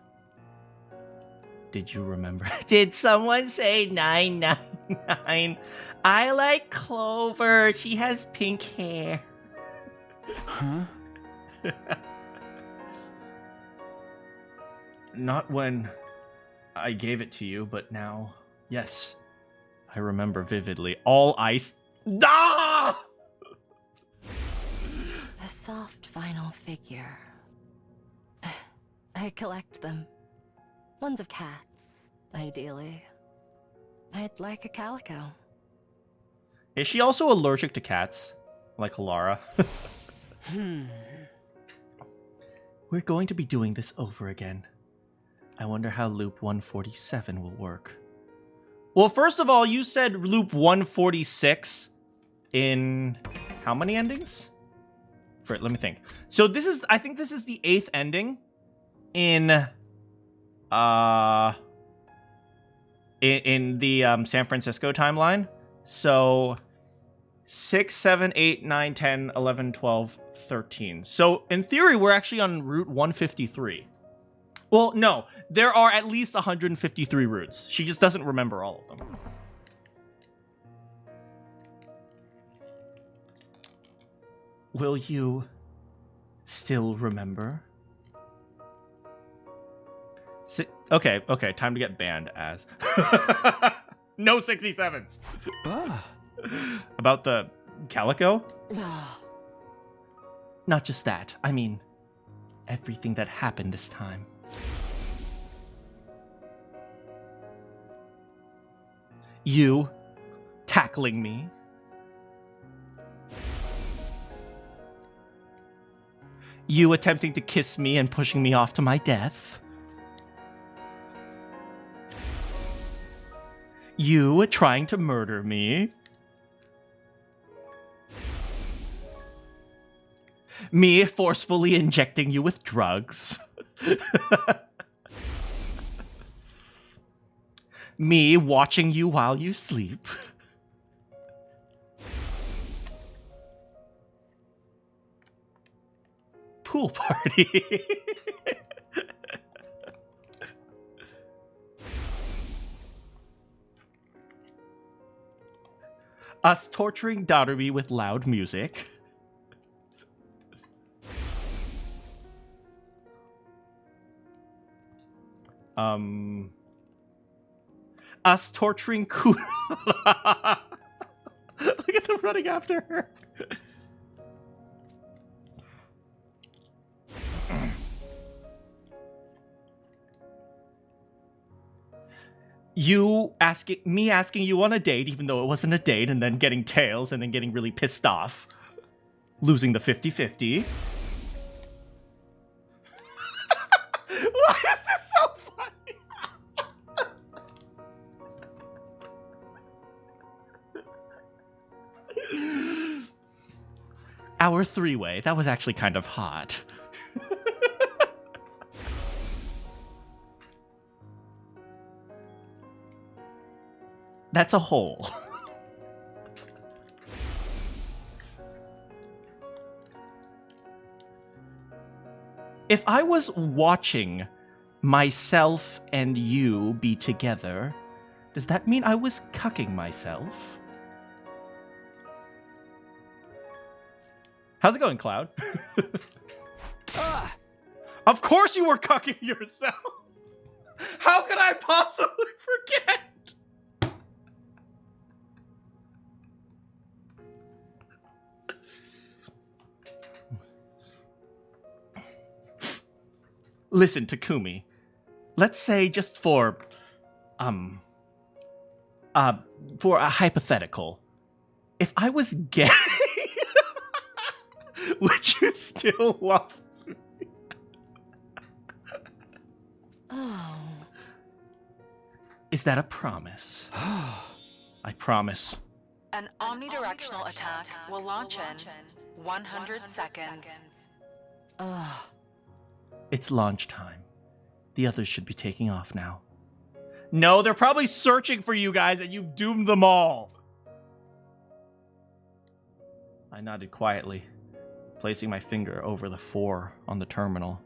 Did you remember? Did someone say 999? I like Clover. She has pink hair. Huh? Not when I gave it to you, but now, yes, I remember vividly. All ice. Ah! A soft vinyl figure. I collect them. Ones of cats, ideally. I'd like a calico. Is she also allergic to cats? Like Lara? We're going to be doing this over again. I wonder how loop 147 will work. Well, first of all, you said loop 146 in how many endings? Let me think. So this is, I think this is the 8th ending in the San Francisco timeline. So 6, 7, 8, 9, 10, 11, 12, 13. So in theory, we're actually on route 153. Well, no, there are at least 153 routes. She just doesn't remember all of them. Will you still remember? Okay, time to get banned as. No 67s. About the calico? Not just that. I mean, everything that happened this time. You tackling me. You attempting to kiss me and pushing me off to my death. You trying to murder me. Me forcefully injecting you with drugs. Me watching you while you sleep. Pool party. Us torturing Darubi with loud music. Us torturing Kuro. Look at them running after her. Me asking you on a date, even though it wasn't a date, and then getting tails, and then getting really pissed off. Losing the 50-50. Why is this so funny? Our three-way, that was actually kind of hot. That's a hole. If I was watching myself and you be together, does that mean I was cucking myself? How's it going, Cloud? Of course you were cucking yourself! How could I possibly forget? Listen, Takumi. Let's say just for a hypothetical. If I was gay, would you still love me? Oh. Is that a promise? I promise. An omnidirectional attack will launch in 100 seconds. Ugh. It's launch time. The others should be taking off now. No, they're probably searching for you guys and you've doomed them all. I nodded quietly, placing my finger over the 4 on the terminal.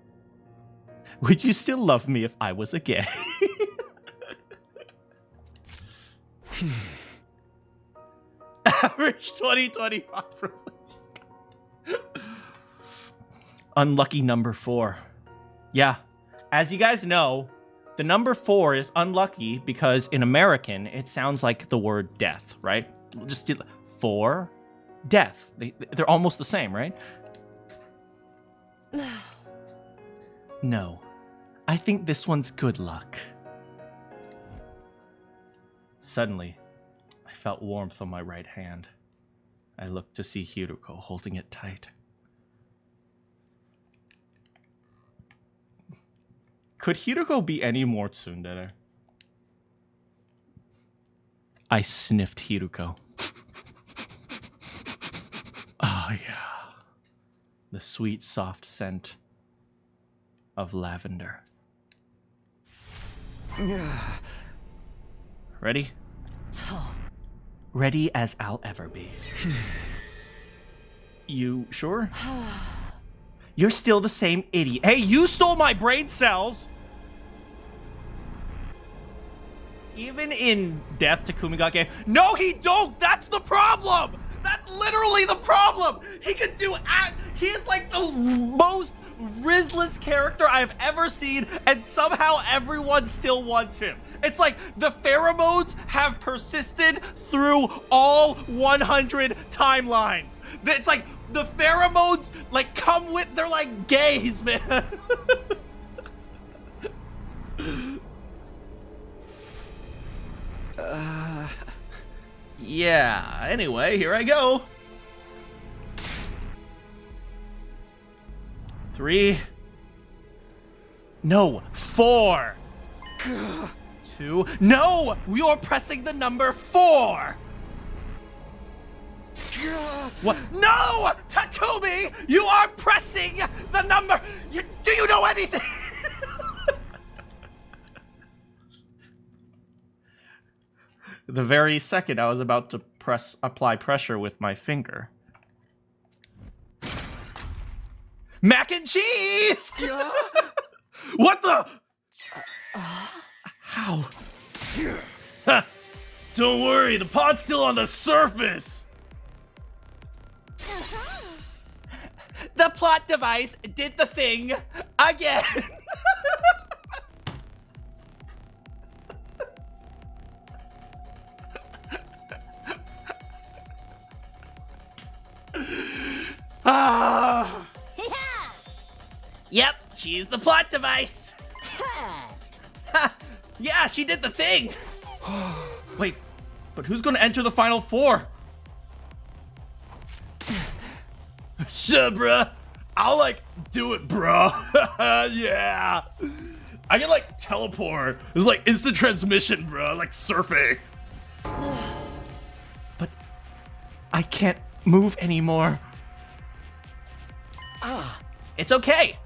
Would you still love me if I was a gay? Average 2025. Unlucky number 4. Yeah, as you guys know, the number 4 is unlucky because in American, it sounds like the word death, right? Just 4, death. They're almost the same, right? No, I think this one's good luck. Suddenly, I felt warmth on my right hand. I looked to see Hiruko holding it tight. Could Hiruko be any more tsundere? I sniffed Hiruko. Oh yeah. The sweet, soft scent of lavender. Ready? Ready as I'll ever be. You sure? You're still the same idiot. Hey, you stole my brain cells! Even in death, Takumi got game. No, he don't! That's the problem! That's literally the problem! He could do... He is like the most Rizless character I've ever seen, and somehow everyone still wants him. It's like the pheromones have persisted through all 100 timelines. It's like the pheromones like come with, they're like gays, man. Yeah, anyway, here I go. 3. No, 4. 2. No, you're pressing the number 4. What? No, Takumi, you are pressing the number. Do you know anything? The very second I was about to apply pressure with my finger. Mac and cheese! What the? How? Don't worry, the pod's still on the surface. The plot device did the thing again. Yep, she's the plot device. Yeah, she did the thing. Wait, but who's gonna enter the final 4? Sure, bruh. I'll like do it, bro. Yeah. I can like teleport. It's like instant transmission, bro. Like surfing. But I can't move anymore. It's okay.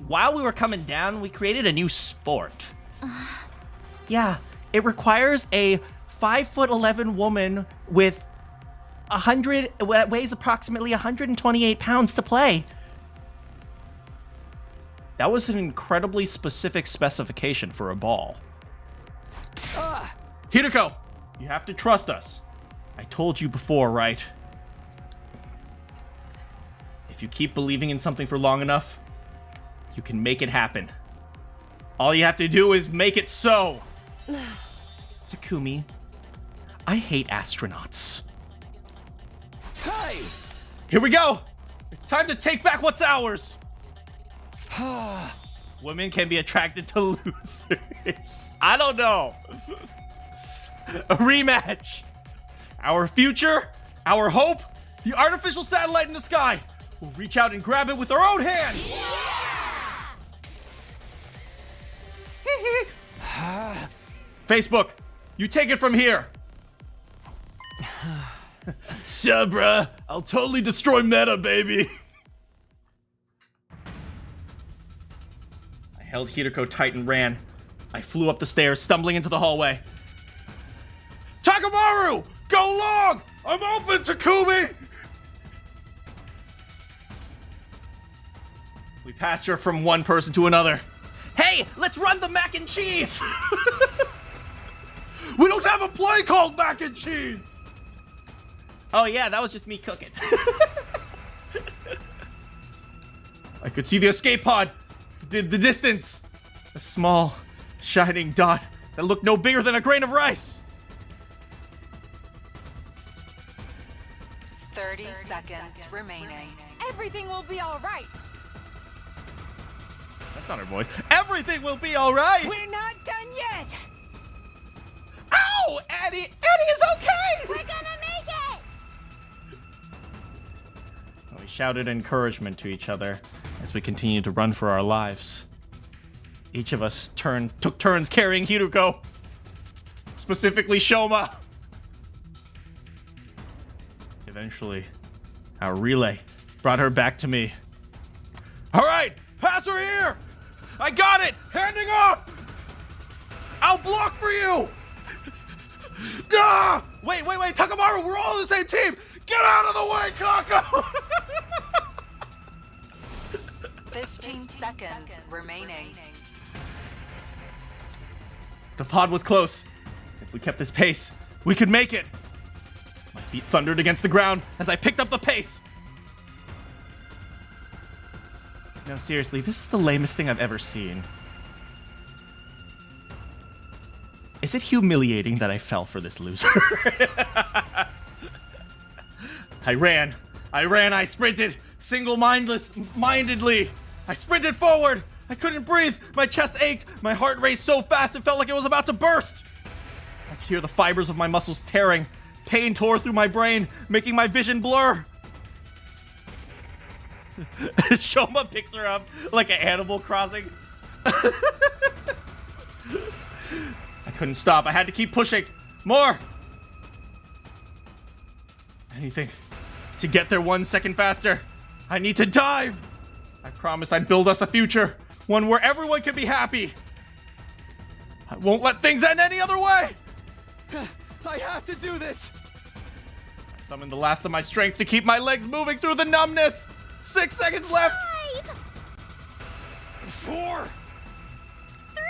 While we were coming down, we created a new sport. Yeah, it requires a 5'11" woman with weighs approximately 128 pounds to play. That was an incredibly specific specification for a ball. Hideko, you have to trust us. I told you before, right? If you keep believing in something for long enough, you can make it happen. All you have to do is make it so. Takumi, I hate astronauts. Hey! Here we go! It's time to take back what's ours! Women can be attracted to losers. I don't know. A rematch. Our future, our hope, the artificial satellite in the sky. We'll reach out and grab it with our own hands. Yeah! Facebook, you take it from here. Sure, bruh. I'll totally destroy meta, baby. I held Hideko tight and ran. I flew up the stairs, stumbling into the hallway. Takamaru! Go long! I'm open, Takumi! We passed her from one person to another. Hey, let's run the mac and cheese! We don't have a play called mac and cheese! Oh yeah, that was just me cooking. I could see the escape pod. The distance. A small, shining dot that looked no bigger than a grain of rice. 30 seconds remaining. Everything will be all right. That's not her voice. Everything will be all right. We're not done yet. Ow! Eddie is okay! We're gonna make it! We shouted encouragement to each other as we continued to run for our lives. Each of us took turns carrying Hiruko. Specifically Shoma. Eventually, our relay brought her back to me. All right, pass her here. I got it. Handing off. I'll block for you. Ah! Wait, Takamaru, we're all on the same team! Get out of the way, Kako! 15 seconds remaining. The pod was close. If we kept this pace, we could make it. My feet thundered against the ground as I picked up the pace. No, seriously, this is the lamest thing I've ever seen. Is it humiliating that I fell for this loser? I ran, I sprinted, single-mindedly. I sprinted forward. I couldn't breathe. My chest ached. My heart raced so fast it felt like it was about to burst. I could hear the fibers of my muscles tearing. Pain tore through my brain, making my vision blur. Shoma picks her up like an Animal Crossing. I couldn't stop. I had to keep pushing. More. Anything to get there 1 second faster. I need to dive. I promised I'd build us a future. One where everyone can be happy. I won't let things end any other way. I have to do this. I summoned the last of my strength to keep my legs moving through the numbness. 6 seconds left. 4. 3.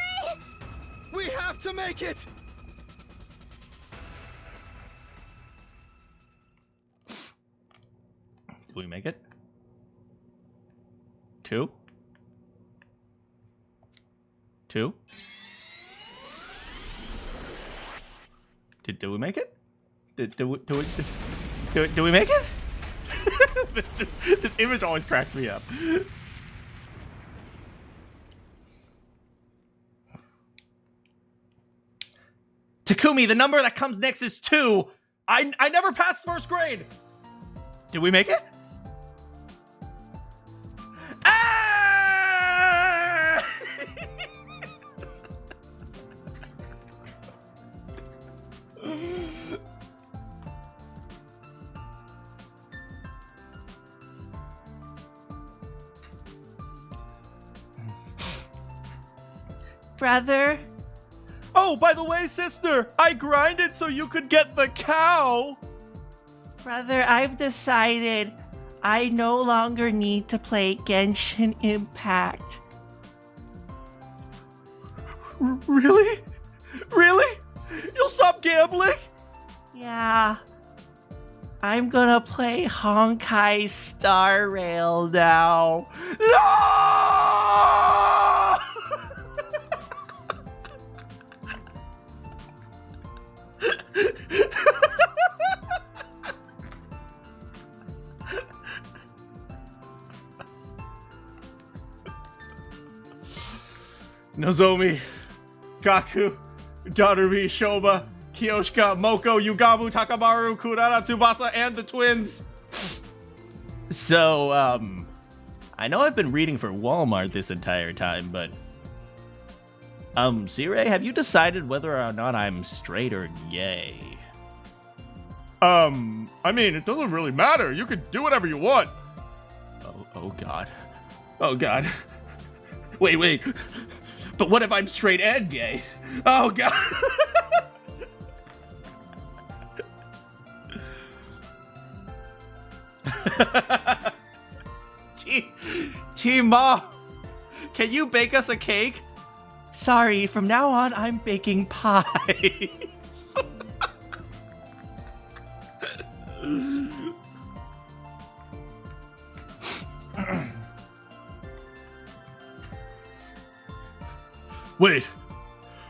We have to make it. Did we make it? 2. 2. Did we make it? Did we make it? This image always cracks me up. Takumi, the number that comes next is 2. I never passed first grade. Did we make it? Ah! Brother? Oh, by the way, sister, I grinded so you could get the cow. Brother, I've decided I no longer need to play Genshin Impact. Really? Really? You'll stop gambling? Yeah. I'm gonna play Honkai Star Rail now. No! Nozomi, Gaku, Darubi, Shoba, Kiyoshika, Moko, Yugamu, Takamaru, Kurara, Tsubasa, and the twins. So, I know I've been reading for Walmart this entire time, but Sirei, have you decided whether or not I'm straight or gay? I mean, it doesn't really matter. You can do whatever you want. Oh God. Oh God. Wait. But what if I'm straight and gay? Oh God. Team Ma, can you bake us a cake? Sorry, from now on, I'm baking pies. Wait,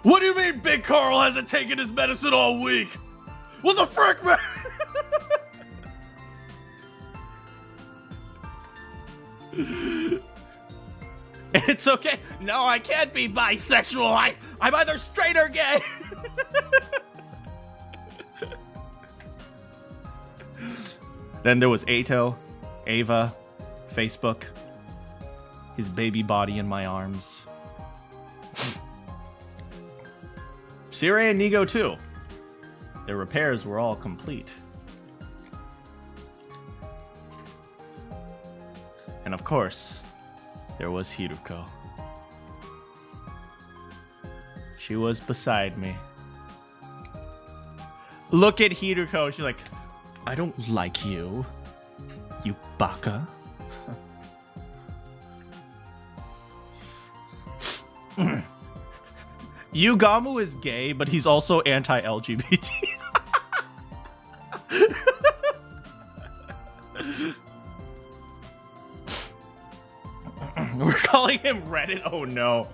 what do you mean Big Carl hasn't taken his medicine all week? What the frick, man? It's okay. No, I can't be bisexual. I'm either straight or gay. Then there was Ato, Ava, Facebook, his baby body in my arms. Sirei and Nigo too. Their repairs were all complete. And of course, there was Hiruko. She was beside me. Look at Hiruko. She's like, I don't like you, you baka. Yugamu is gay, but he's also anti-LGBT. We're calling him Reddit. Oh no.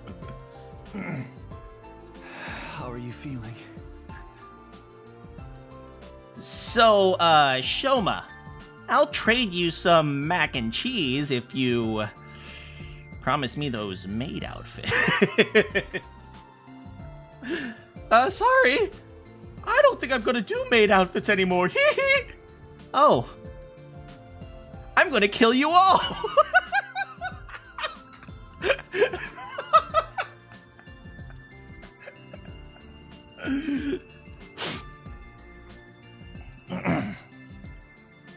How are you feeling? So, Shoma, I'll trade you some mac and cheese if you promise me those maid outfits. Sorry. I don't think I'm gonna do maid outfits anymore. Hee hee. Oh. I'm gonna kill you all.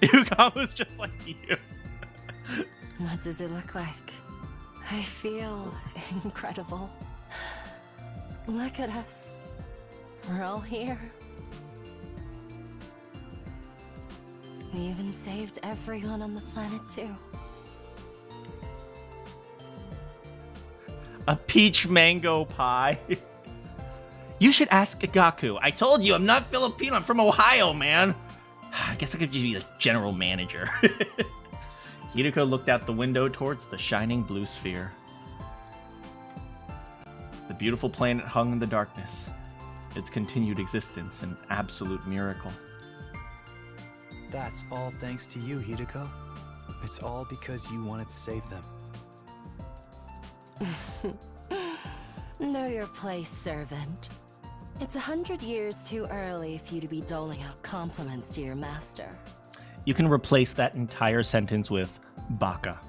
Yugamu's just like you. What does it look like? I feel incredible. Look at us. We're all here. We even saved everyone on the planet too. A peach mango pie. You should ask Gaku. I told you I'm not Filipino. I'm from Ohio, man. I guess I could just be the general manager. Hiruko looked out the window towards the shining blue sphere. The beautiful planet hung in the darkness, its continued existence an absolute miracle. That's all thanks to you, Hiruko. It's all because you wanted to save them. Know your place, servant. It's 100 years too early for you to be doling out compliments to your master. You can replace that entire sentence with baka.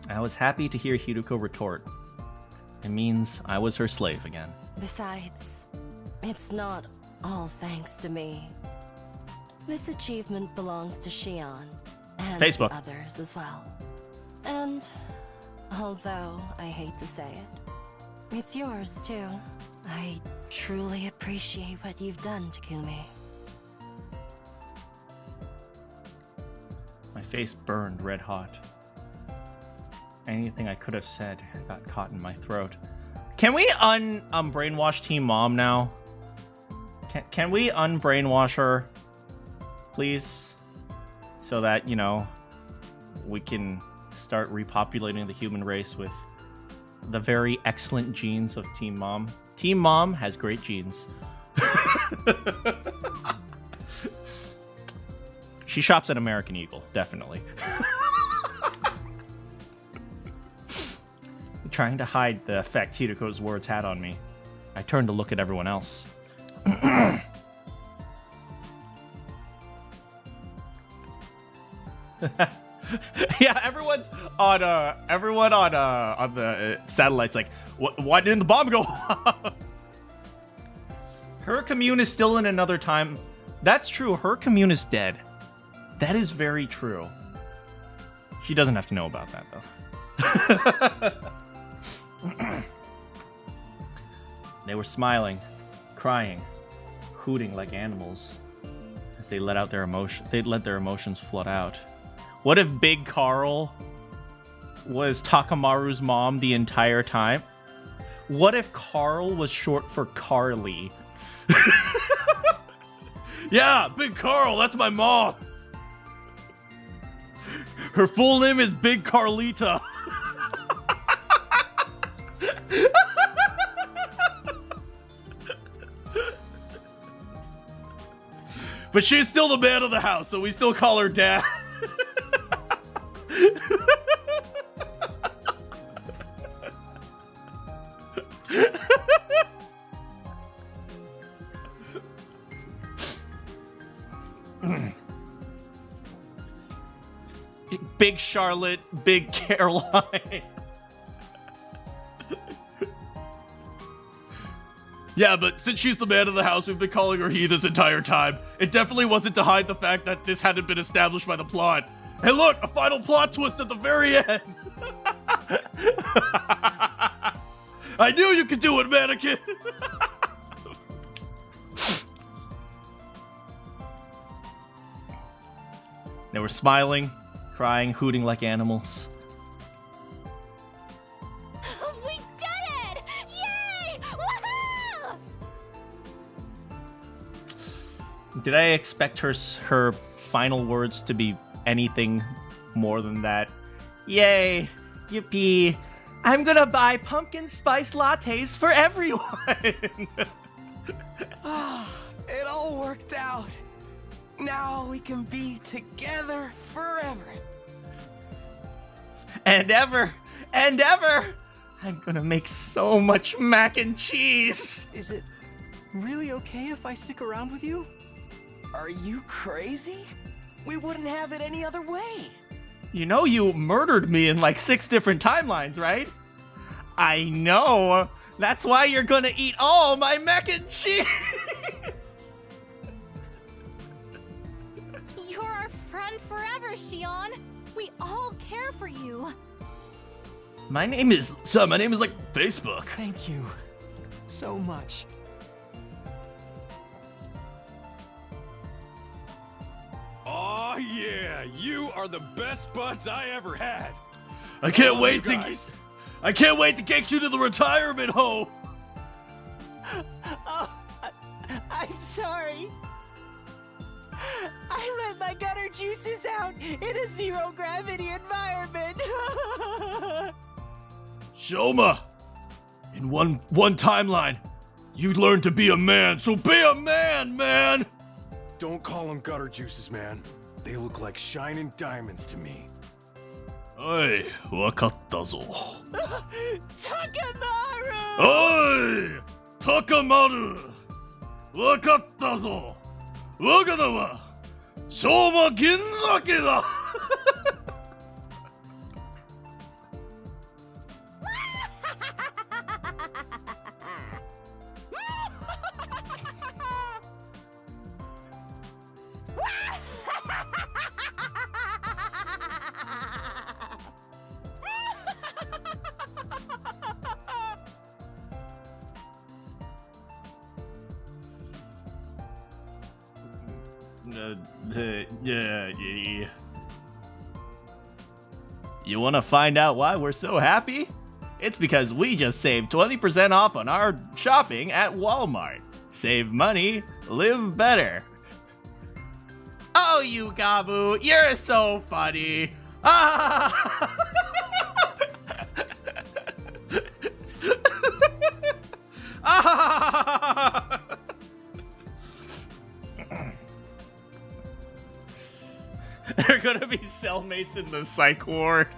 I was happy to hear Hiruko retort. It means I was her slave again. Besides, it's not all thanks to me. This achievement belongs to Shion and Facebook. the others as well. And although I hate to say it, it's yours too. I truly appreciate what you've done, Takumi. My face burned red hot. Anything I could have said got caught in my throat. Can we brainwash Team Mom now? Can we unbrainwash her, please? So that, you know, we can start repopulating the human race with the very excellent genes of Team Mom. Team Mom has great genes. She shops at American Eagle, definitely. Trying to hide the effect Hiruko's words had on me, I turned to look at everyone else. Yeah, everyone on the satellite's like, why didn't the bomb go off? Her commune is still in another time. That's true. Her commune is dead. That is very true. She doesn't have to know about that, though. They were smiling, crying, hooting like animals as they let their emotions flood out. What if Big Carl was Takamaru's mom the entire time? What if Carl was short for Carly? Yeah, Big Carl, that's my mom. Her full name is Big Carlita. But she's still the man of the house, so we still call her Dad. Big Charlotte, Big Caroline. Yeah, but since she's the man of the house, we've been calling her he this entire time. It definitely wasn't to hide the fact that this hadn't been established by the plot. Hey look, a final plot twist at the very end. I knew you could do it, Manakyn. They were smiling, crying, hooting like animals. We did it! Yay! Woohoo! Did I expect her final words to be anything more than that? Yay! Yippee! I'm gonna buy pumpkin spice lattes for everyone! It all worked out. Now we can be together forever. And ever! And ever! I'm gonna make so much mac and cheese! Is it really okay if I stick around with you? Are you crazy? We wouldn't have it any other way. You know you murdered me in like 6 different timelines, right? I know! That's why you're gonna eat all my mac and cheese! You're our friend forever, Shion. We all care for you. My name is like Facebook. Thank you so much. Oh yeah, you are the best buds I ever had. I can't Love wait you to guys. I can't wait to get you to the retirement home. Oh, I'm sorry. I let my gutter juices out in a zero-gravity environment. Shoma, in one timeline, you learned to be a man, so be a man, man! Don't call them gutter juices, man. They look like shining diamonds to me. Oi, wakatta zo. Takamaru! Oi, Takamaru! Wakatta zo. Waga wa Shoma Ginzake da! Yeah. You want to find out why we're so happy? It's because we just saved 20% off on our shopping at Walmart. Save money, live better. Oh, you Gabu, you're so funny. Ah! Ah! They're gonna be cellmates in the psych ward.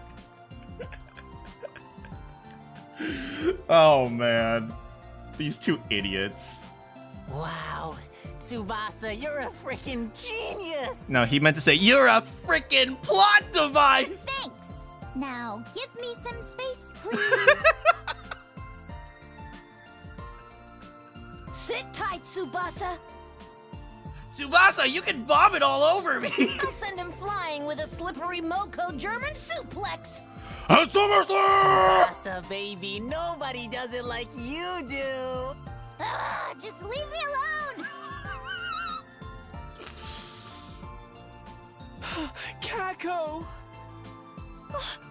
Oh man, these two idiots. Wow, Tsubasa, you're a freaking genius! No, he meant to say, you're a freaking plot device! Thanks. Now, give me some space, please. Sit tight, Tsubasa! Tsubasa, you can vomit all over me! I'll send him flying with a slippery Moko German suplex! And SummerSlam! Tsubasa, baby, nobody does it like you do! Ah, just leave me alone. Kako!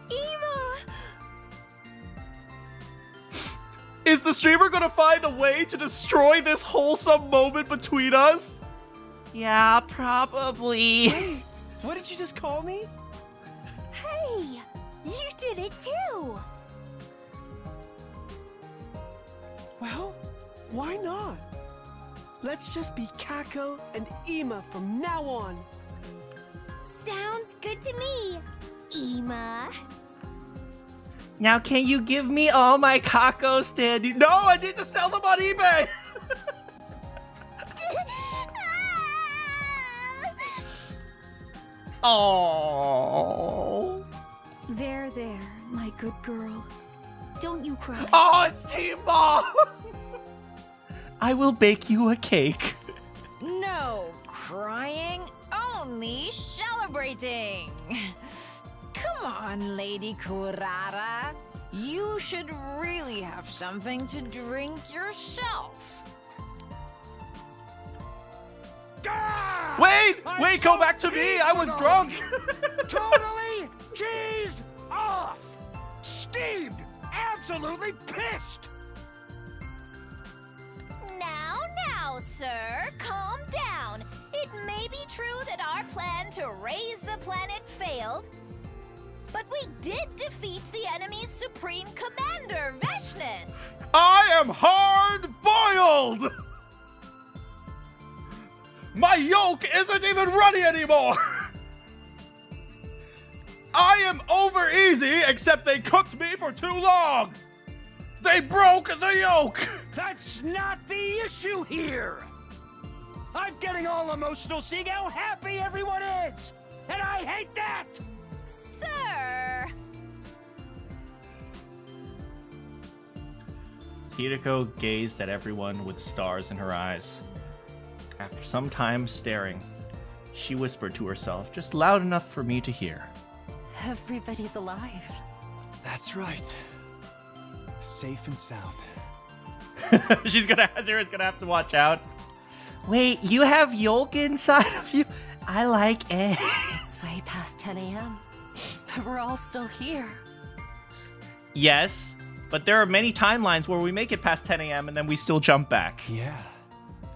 Eva! Is the streamer gonna find a way to destroy this wholesome moment between us? Yeah, probably. Hey, what did you just call me? Hey, you did it too. Well, why not? Let's just be Kako and Ima from now on. Sounds good to me, Ima. Now, can you give me all my Kako standy? No, I need to sell them on eBay. Oh. There, my good girl. Don't you cry. Oh, it's Team Ball. I will bake you a cake. No crying, only celebrating. Come on, Lady Kurara. You should really have something to drink yourself. Wait, go back to me. I was drunk. Totally cheesed off! Steamed! Absolutely pissed! Now, sir, calm down. It may be true that our plan to raise the planet failed, but we did defeat the enemy's supreme commander, Veshness. I am hard-boiled! My yolk isn't even runny anymore! I am over easy, except they cooked me for too long! They broke the yolk! That's not the issue here! I'm getting all emotional seeing how happy everyone is! And I hate that! Sir! Hiriko gazed at everyone with stars in her eyes. After some time staring, she whispered to herself, just loud enough for me to hear. Everybody's alive. That's right. Safe and sound. Zera's gonna have to watch out. Wait, you have yolk inside of you? I like it. It's way past 10 a.m. But we're all still here. Yes, but there are many timelines where we make it past 10 a.m. and then we still jump back. Yeah.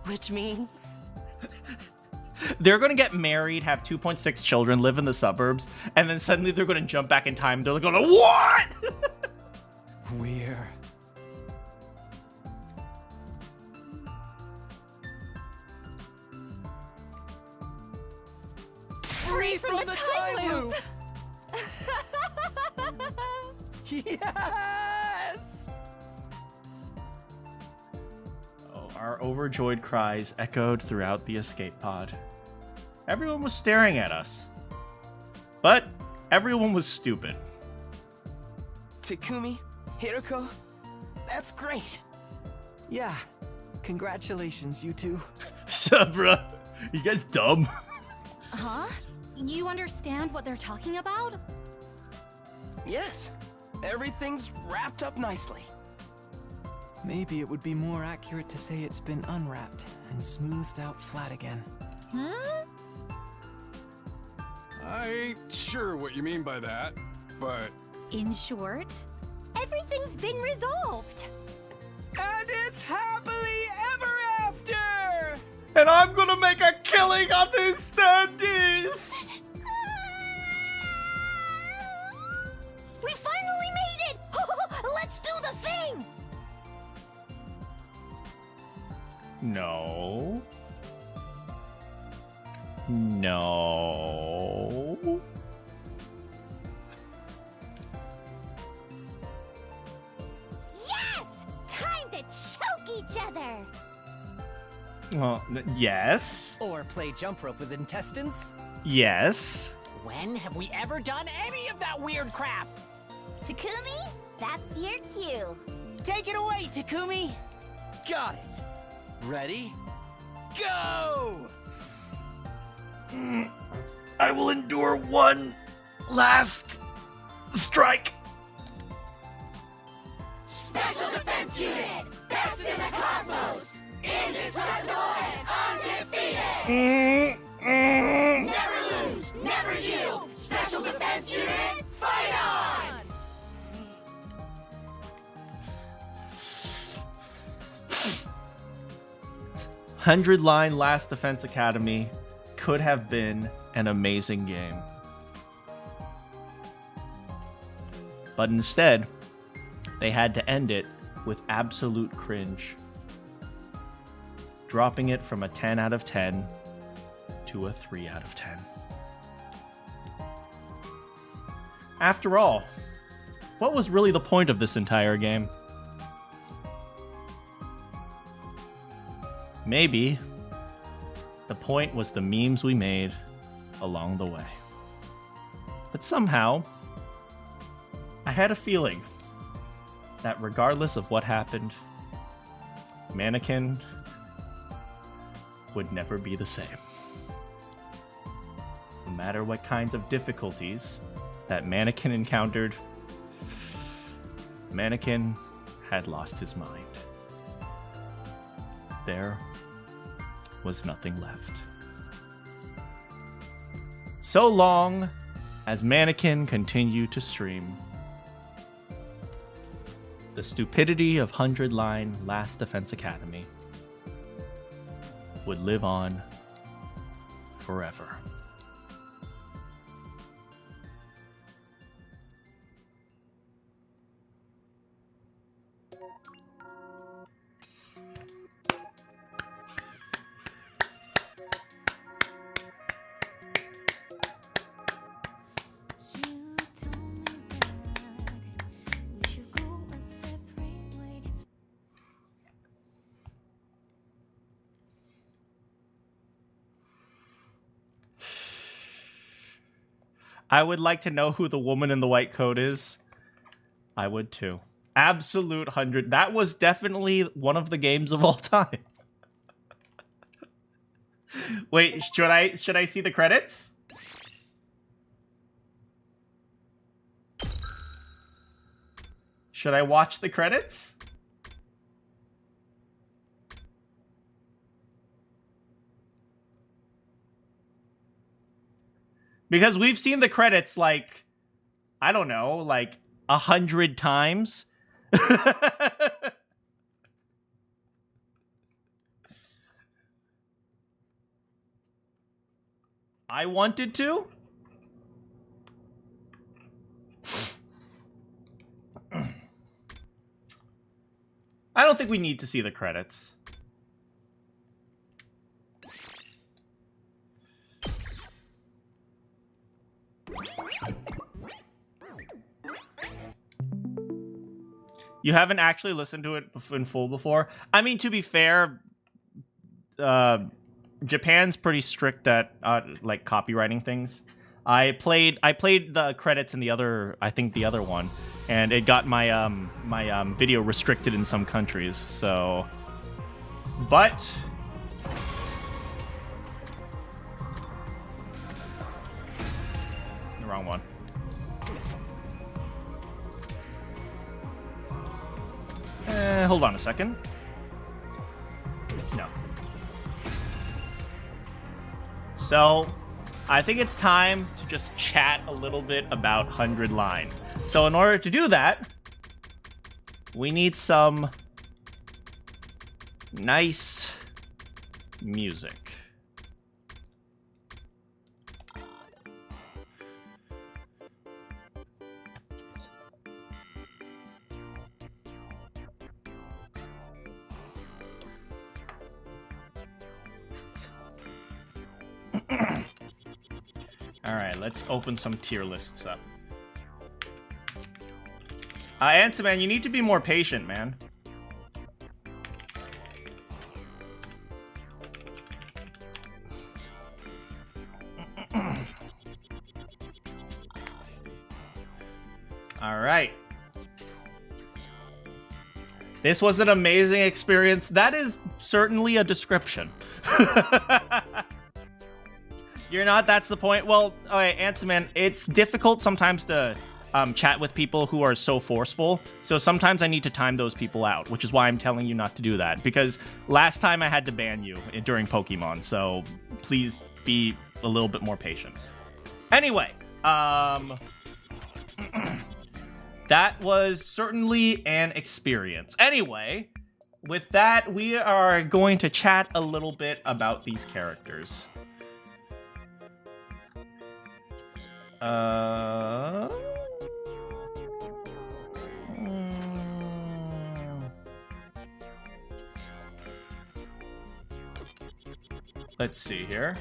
Which means... They're gonna get married, have 2.6 children, live in the suburbs, and then suddenly they're gonna jump back in time. They're gonna, what? We're... free from the time loop! Yes! Oh, our overjoyed cries echoed throughout the escape pod. Everyone was staring at us. But everyone was stupid. Takumi, Hiroko, that's great. Yeah, congratulations, you two. Sabra, you guys dumb? Huh? You understand what they're talking about? Yes, everything's wrapped up nicely. Maybe it would be more accurate to say it's been unwrapped and smoothed out flat again. I ain't sure what you mean by that, but... In short, Everything's been resolved. And it's happily ever after! And I'm gonna make a killing on these standees! We finally made it! Let's do the thing! No. No. Yes! Time to choke each other! Well, yes. Or play jump rope with intestines? Yes. When have we ever done any of that weird crap? Takumi, that's your cue. Take it away, Takumi! Got it. Ready? Go! I will endure one last strike. Special Defense Unit! Best in the cosmos! Indestructible and undefeated! Never lose! Never yield! Special Defense Unit, fight on! 100 Line Last Defense Academy could have been an amazing game. But instead, they had to end it with absolute cringe, dropping it from a 10 out of 10 to a 3 out of 10. After all, what was really the point of this entire game? Maybe the point was the memes we made along the way. But somehow, I had a feeling that regardless of what happened, Manakyn would never be the same. No matter what kinds of difficulties that Manakyn encountered, Manakyn had lost his mind. There was nothing left. So long as Manakyn continued to stream, the stupidity of 100 Line Last Defense Academy would live on forever. I would like to know who the woman in the white coat is. I would too. Absolute 100. That was definitely one of the games of all time. Wait, should I see the credits? Should I watch the credits? Because we've seen the credits, like, I don't know, like 100 times. I wanted to. I don't think we need to see the credits. You haven't actually listened to it in full before? I mean, to be fair, Japan's pretty strict at like copywriting things. I played the credits in the other, I think the other one, and it got my my video restricted in some countries. So, but the wrong one. Hold on a second. No. So, I think it's time to just chat a little bit about 100 Line. So in order to do that, we need some nice music. Alright, let's open some tier lists up. Answer, man, you need to be more patient, man. Alright. This was an amazing experience. That is certainly a description. You're not, that's the point. Well, alright, Answer, man, it's difficult sometimes to chat with people who are so forceful. So sometimes I need to time those people out, which is why I'm telling you not to do that. Because last time I had to ban you during Pokemon, so please be a little bit more patient. Anyway, that was certainly an experience. Anyway, with that, we are going to chat a little bit about these characters. Let's see here.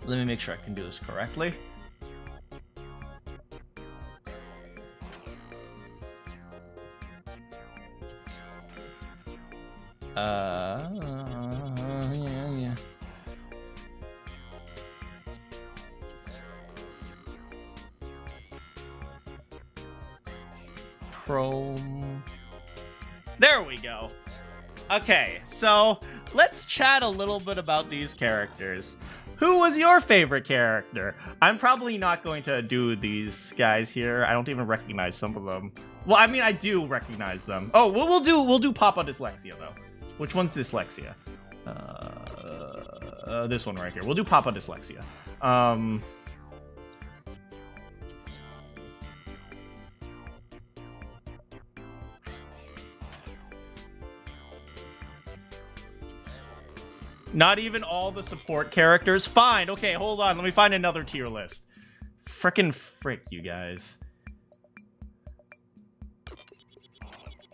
Let me make sure I can do this correctly. Yeah. Chrome. There we go. Okay, so let's chat a little bit about these characters. Who was your favorite character? I'm probably not going to do these guys here. I don't even recognize some of them. Well, I mean, I do recognize them. Oh, we'll do Papa Dyslexia though. Which one's Dyslexia? This one right here. We'll do Papa Dyslexia. Not even all the support characters? Fine, okay, hold on. Let me find another tier list. Frickin' frick, you guys.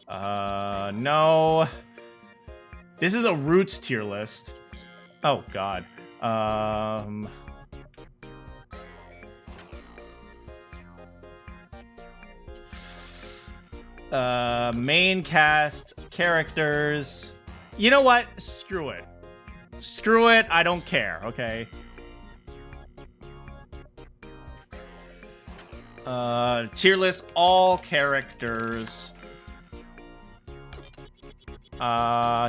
No. This is a Roots tier list. Oh, God. Main cast, characters. You know what? Screw it. Screw it, I don't care, okay? Tier list, all characters.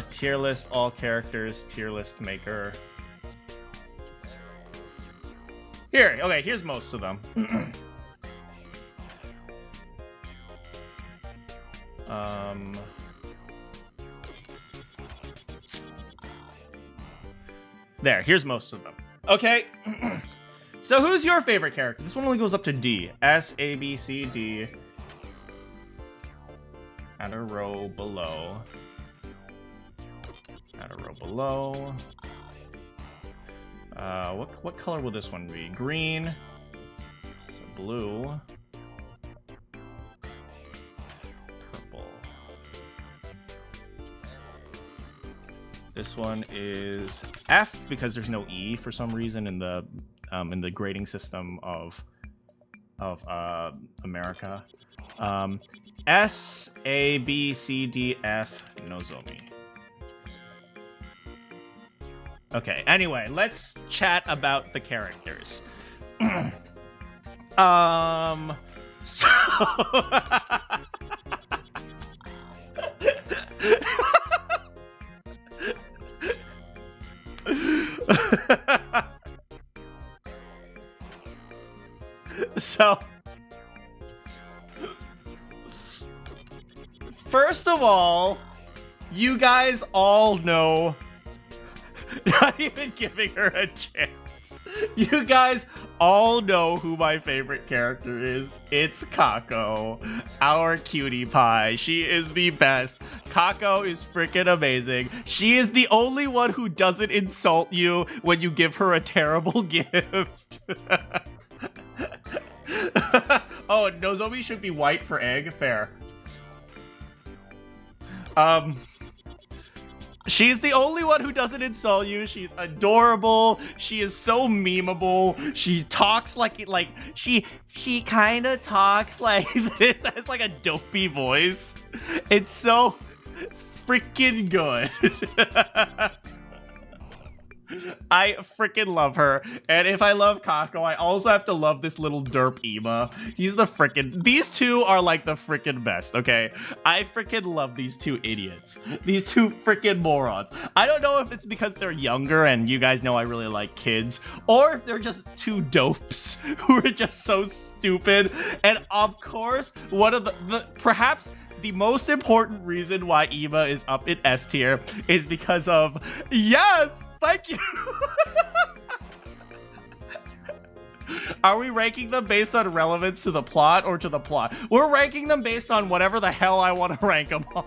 Tier list, all characters, tier list maker. Here, okay, here's most of them. There, here's most of them. Okay, so who's your favorite character? This one only goes up to D. S, A, B, C, D. Add a row below. Add a row below. What color will this one be? Green. So blue. Purple. This one is F because there's no E for some reason in the grading system of America. S, A, B, C, D, F, Nozomi. Okay, anyway, let's chat about the characters. So... So... First of all, you guys all know... Not even giving her a chance. You guys all know who my favorite character is. It's Kako, our cutie pie. She is the best. Kako is freaking amazing. She is the only one who doesn't insult you when you give her a terrible gift. Oh, Nozomi should be white for egg. Fair. She's the only one who doesn't insult you. She's adorable. She is so memeable. She talks like she kind of talks like this, has like a dopey voice. It's so freaking good. I freaking love her. And if I love Kako, I also have to love this little derp Ema. He's the freaking... These two are like the freaking best, okay? I freaking love these two idiots. These two freaking morons. I don't know if it's because they're younger and you guys know I really like kids, or if they're just two dopes who are just so stupid. And of course, one of the perhaps... the most important reason why Ema is up in S tier is because of... Yes! Thank you! Are we ranking them based on relevance to the plot or to the plot? We're ranking them based on whatever the hell I want to rank them on.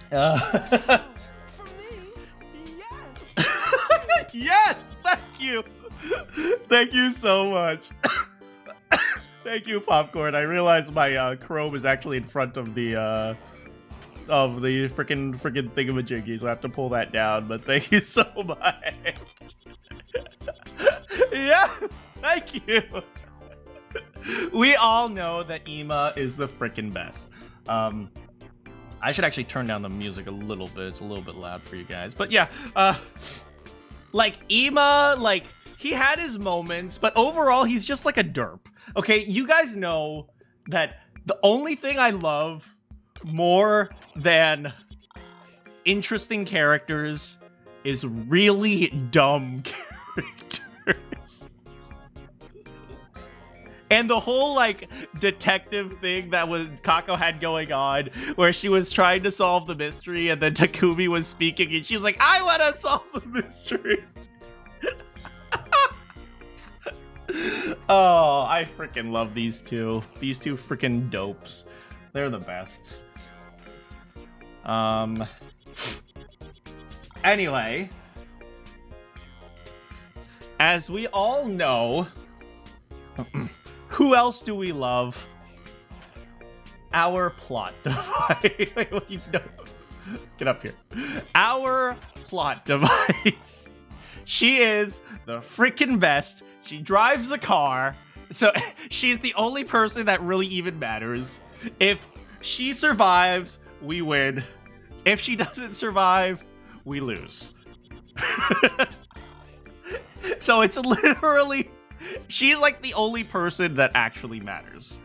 For me, yes. Yes, thank you. Thank you so much. Thank you, Popcorn. I realized my Chrome is actually in front of the freaking thingamajiggy, so I have to pull that down. But thank you so much. Yes, thank you. We all know that Ema is the freaking best. I should actually turn down the music a little bit. It's a little bit loud for you guys. But yeah, like Ema, like he had his moments, but overall he's just like a derp. Okay, you guys know that the only thing I love more than interesting characters is really dumb characters. And the whole, like, detective thing that Kako had going on, where she was trying to solve the mystery, and then Takumi was speaking, and she was like, I want to solve the mystery. Oh, I freaking love these two. These two freaking dopes. They're the best. Anyway, as we all know, who else do we love? Our plot device. Get up here. Our plot device. She is the freaking best. She drives a car. So she's the only person that really even matters. If she survives, we win. If she doesn't survive, we lose. So it's literally... She's like the only person that actually matters.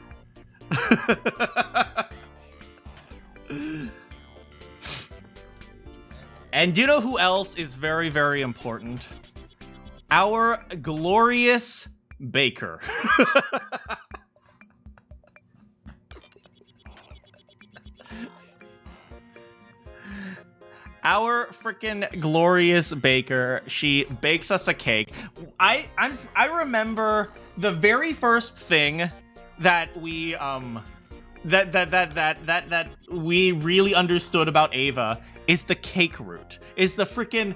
And do you know who else is very, very important? Our glorious baker. Our freaking glorious baker. She bakes us a cake. I remember the very first thing that we that we really understood about Ava is the cake route. Is the freaking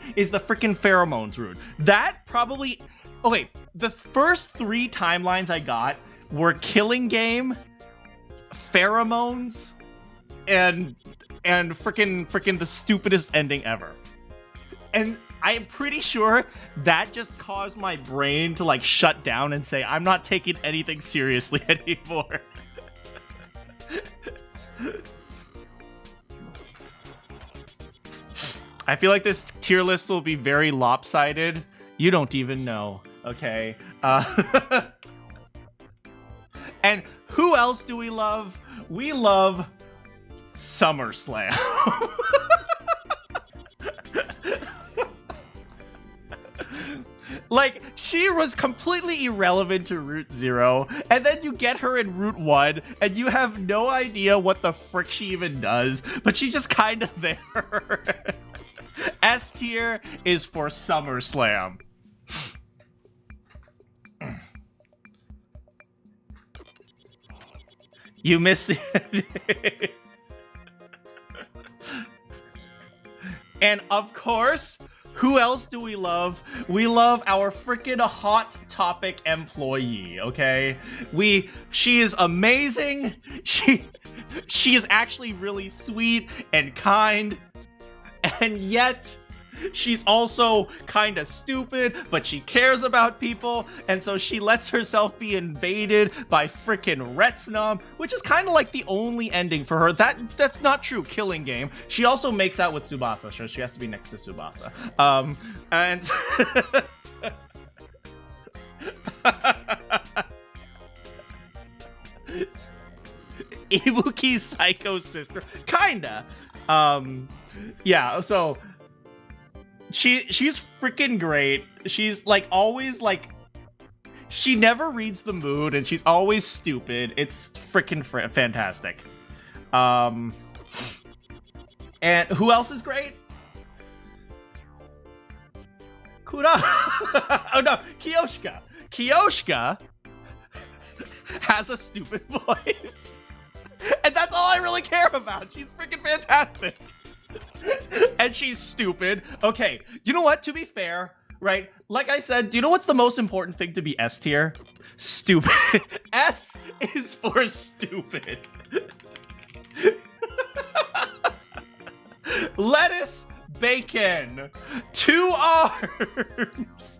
pheromones route. That probably... Oh wait, the first 3 timelines I got were Killing Game, pheromones, and freaking the stupidest ending ever. And I'm pretty sure that just caused my brain to like shut down and say, I'm not taking anything seriously anymore. I feel like this tier list will be very lopsided. You don't even know, okay? And who else do we love? We love SummerSlam. Like, she was completely irrelevant to Route 0, and then you get her in Route 1, and you have no idea what the frick she even does, but she's just kind of there. S tier is for SummerSlam. You missed it. And of course, who else do we love? We love our freaking Hot Topic employee, okay? She is amazing. She is actually really sweet and kind. And yet, she's also kind of stupid, but she cares about people, and so she lets herself be invaded by frickin' Retsnam, which is kind of like the only ending for her. That's not true. Killing Game. She also makes out with Tsubasa, so she has to be next to Tsubasa. And Ibuki's psycho sister, kinda. Yeah, so she's freaking great. She's like always like, she never reads the mood, and she's always stupid. It's freaking fantastic. And who else is great? Kurata. Oh no, Kyoshka. Kyoshka has a stupid voice. And that's all I really care about. She's freaking fantastic. And she's stupid. Okay, you know what? To be fair, right? Like I said, do you know what's the most important thing to be S tier? Stupid. S is for stupid. Lettuce, bacon, 2 arms.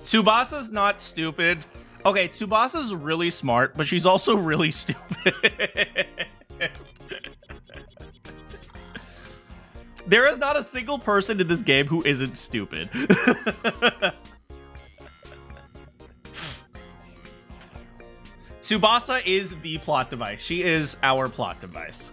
Tsubasa's not stupid. Okay, Tsubasa's really smart, but she's also really stupid. There is not a single person in this game who isn't stupid. Tsubasa is the plot device. She is our plot device.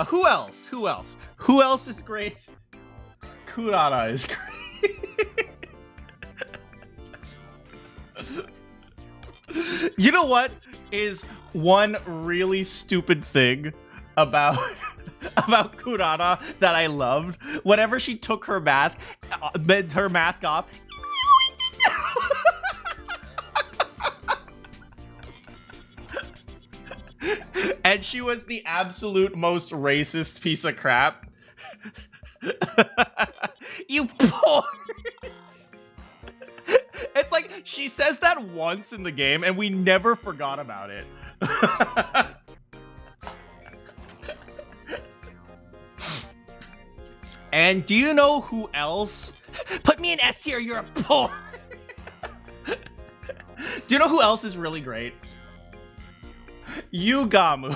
Who else? Who else? Who else is great? Kurata is great. You know what is one really stupid thing about Kurata that I loved? Whenever she took her mask off. And she was the absolute most racist piece of crap. You poor. It's like she says that once in the game and we never forgot about it. And do you know who else? Put me in S tier, you're a poor. Do you know who else is really great? Yugamu.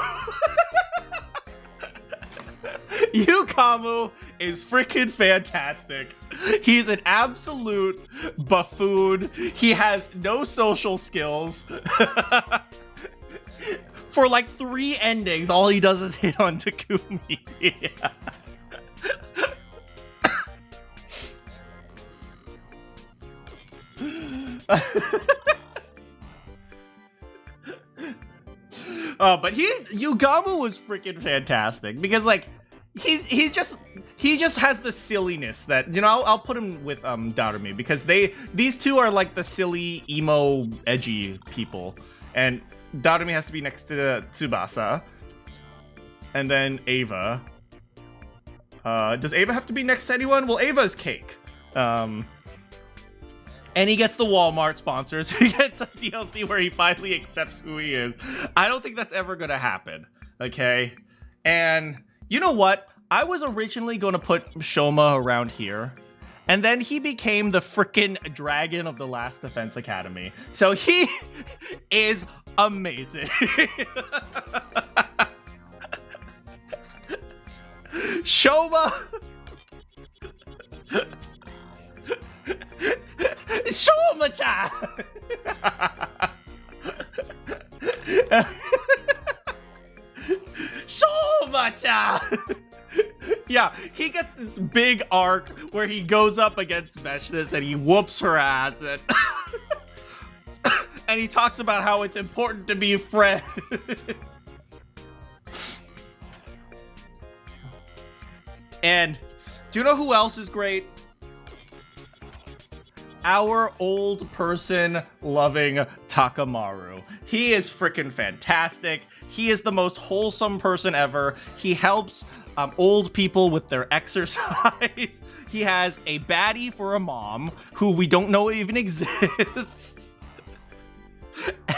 Yugamu is freaking fantastic. He's an absolute buffoon. He has no social skills. For like 3 endings, all he does is hit on Takumi. But Yugamu was freaking fantastic because like he just has the silliness that, you know, I'll put him with Darumi because these two are like the silly emo edgy people, and Darumi has to be next to Tsubasa, and then Ava. Does Ava have to be next to anyone? Well, Ava's cake. And he gets the Walmart sponsors. He gets a DLC where he finally accepts who he is. I don't think that's ever gonna happen, okay? And you know what? I was originally gonna put Shoma around here, and then he became the frickin' dragon of the Last Defense Academy. So he is amazing. Shoma! Shoma-chan! Shoma-chan! Yeah, he gets this big arc where he goes up against Veshnis and he whoops her ass, and he talks about how it's important to be friends. And do you know who else is great? Our old person loving Takamaru. He is freaking fantastic. He is the most wholesome person ever. He helps old people with their exercise. He has a baddie for a mom who we don't know even exists.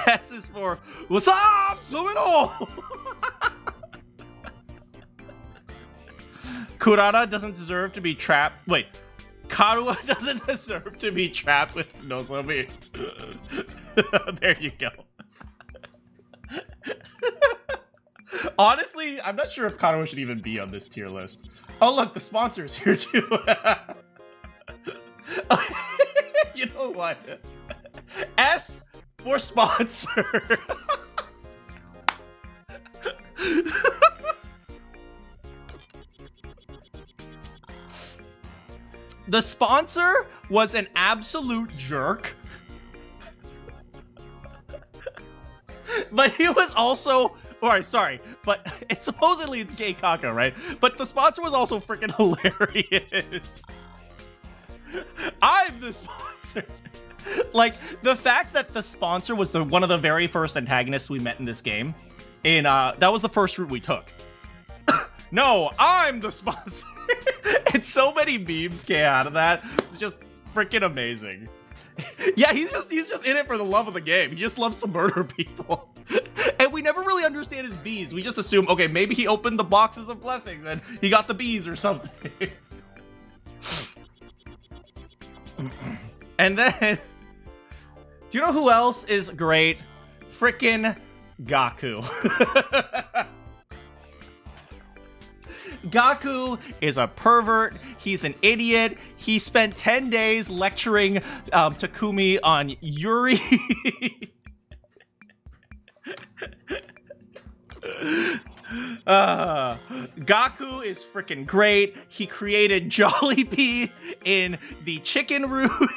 S is for what's up, Sumino? Kurata doesn't deserve to be trapped. Wait. Karuha doesn't deserve to be trapped with Nozomi. There you go. Honestly, I'm not sure if Karuha should even be on this tier list. Oh, look, the sponsor's here too. You know what? S for sponsor. The sponsor was an absolute jerk. But he was also, but it's supposedly it's gay caca, right? But the sponsor was also freaking hilarious. I'm the sponsor. Like, the fact that the sponsor was one of the very first antagonists we met in this game, and that was the first route we took. No, I'm the sponsor. And so many memes came out of that. It's just freaking amazing. Yeah, he's just in it for the love of the game. He just loves to murder people. And we never really understand his bees. We just assume, okay, maybe he opened the boxes of blessings and he got the bees or something. And then, do you know who else is great? Frickin' Gaku. Gaku is a pervert. He's an idiot. He spent 10 days lecturing Takumi on Yuri. Gaku is freaking great. He created Jollibee in the chicken room.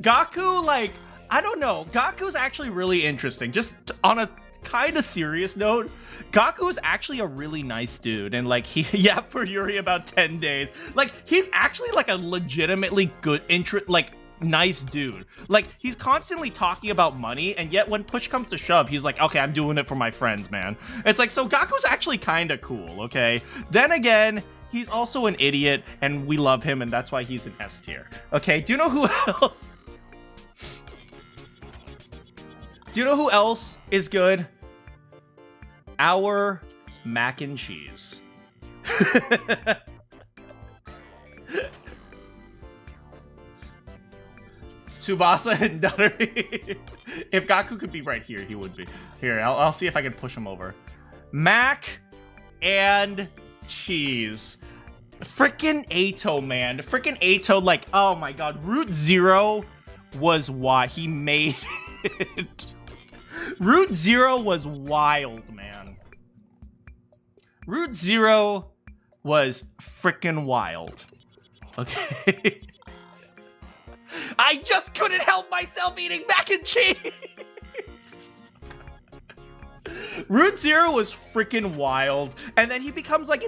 Gaku, like, I don't know. Gaku's actually really interesting. Just on a kind of serious note, Gaku is actually a really nice dude. And, like, he yapped for Yuri about 10 days. Like, he's actually, like, a legitimately good, nice dude. Like, he's constantly talking about money, and yet when push comes to shove, he's like, okay, I'm doing it for my friends, man. It's like, so Gaku's actually kind of cool, okay? Then again, he's also an idiot, and we love him, and that's why he's an S tier. Okay, do you know who else? Do you know who else is good? Our mac and cheese. Tsubasa and Duttery. If Gaku could be right here, he would be. Here, I'll see if I can push him over. Mac and cheese. Frickin' Ato, man. Frickin' Ato, like, oh my god. Route Zero was why he made it. Route Zero was wild, man. Route Zero was frickin' wild. Okay. I just couldn't help myself eating mac and cheese. Route Zero was freaking wild, and then he becomes like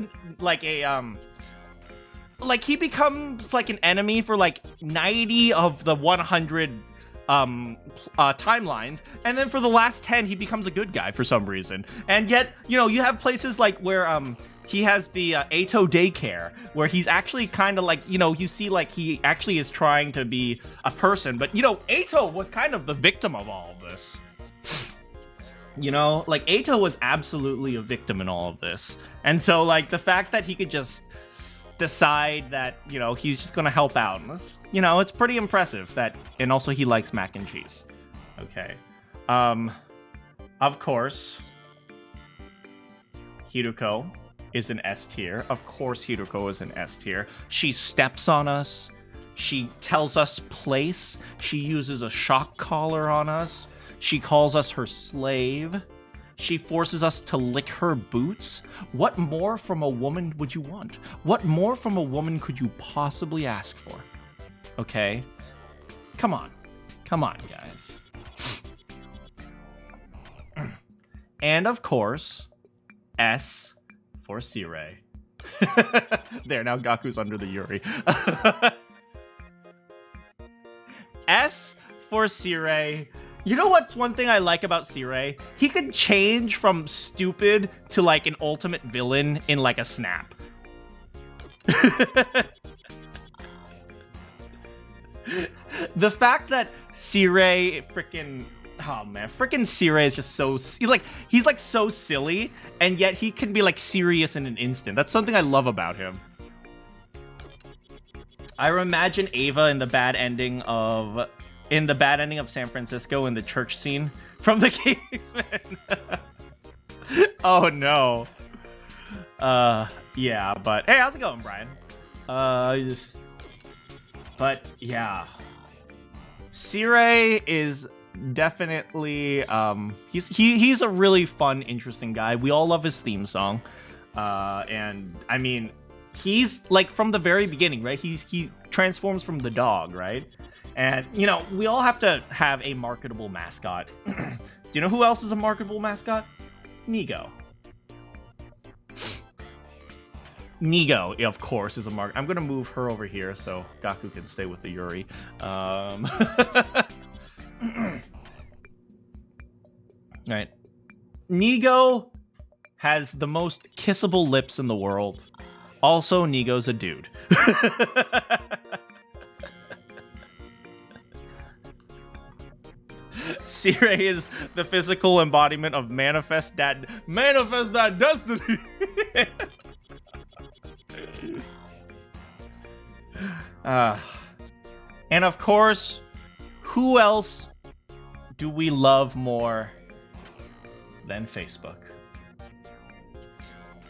he becomes like an enemy for like 90 of the 100 timelines, and then for the last 10 he becomes a good guy for some reason. And yet, you know, you have places like where he has the Ato daycare, where he's actually kind of like, you know, you see like he actually is trying to be a person, but you know, Ato was kind of the victim of all of this. You know, like Ato was absolutely a victim in all of this. And so like the fact that he could just decide that, you know, he's just gonna help out, you know, it's pretty impressive. That, and also he likes mac and cheese. Okay. Of course, Hiruko is an S tier. Of course Hiruko is an S tier. She steps on us. She tells us place. She uses a shock collar on us. She calls us her slave. She forces us to lick her boots. What more from a woman would you want? What more from a woman could you possibly ask for? Okay? Come on. Come on, guys. And of course, S for Sirei. There, now Gaku's under the Yuri. S for Sirei. You know what's one thing I like about Sirei? He could change from stupid to like an ultimate villain in like a snap. The fact that Sirei freaking, oh man, freaking Sirei is just so, he's like so silly, and yet he can be like serious in an instant. That's something I love about him. I imagine Ava in the bad ending of San Francisco in the church scene from the Kingsman. Oh no. Yeah, but hey, how's it going, Brian? But yeah, Sirei is definitely, he's a really fun, interesting guy. We all love his theme song. And I mean, he's like from the very beginning, right? He transforms from the dog, right? And you know, we all have to have a marketable mascot. Do you know who else is a marketable mascot? Nigo. Nigo, of course, is a mark. I'm gonna move her over here so Gaku can stay with the Yuri. Right. Nigo has the most kissable lips in the world. Also, Nigo's a dude. Sirei is the physical embodiment of manifest that destiny. And of course, who else do we love more than Facebook?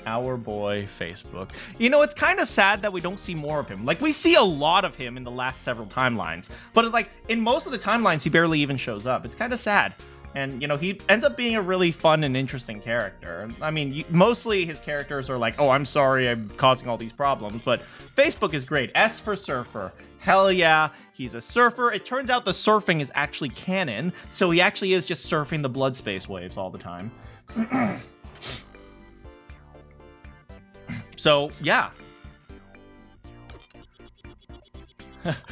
Our boy Facebook. You know, it's kind of sad that we don't see more of him. Like, we see a lot of him in the last several timelines, but like in most of the timelines, he barely even shows up. It's kind of sad. And, you know, he ends up being a really fun and interesting character. I mean, mostly his characters are like, oh, I'm sorry, I'm causing all these problems. But Facebook is great. S for surfer. Hell yeah, he's a surfer. It turns out the surfing is actually canon. So he actually is just surfing the blood space waves all the time. So, yeah.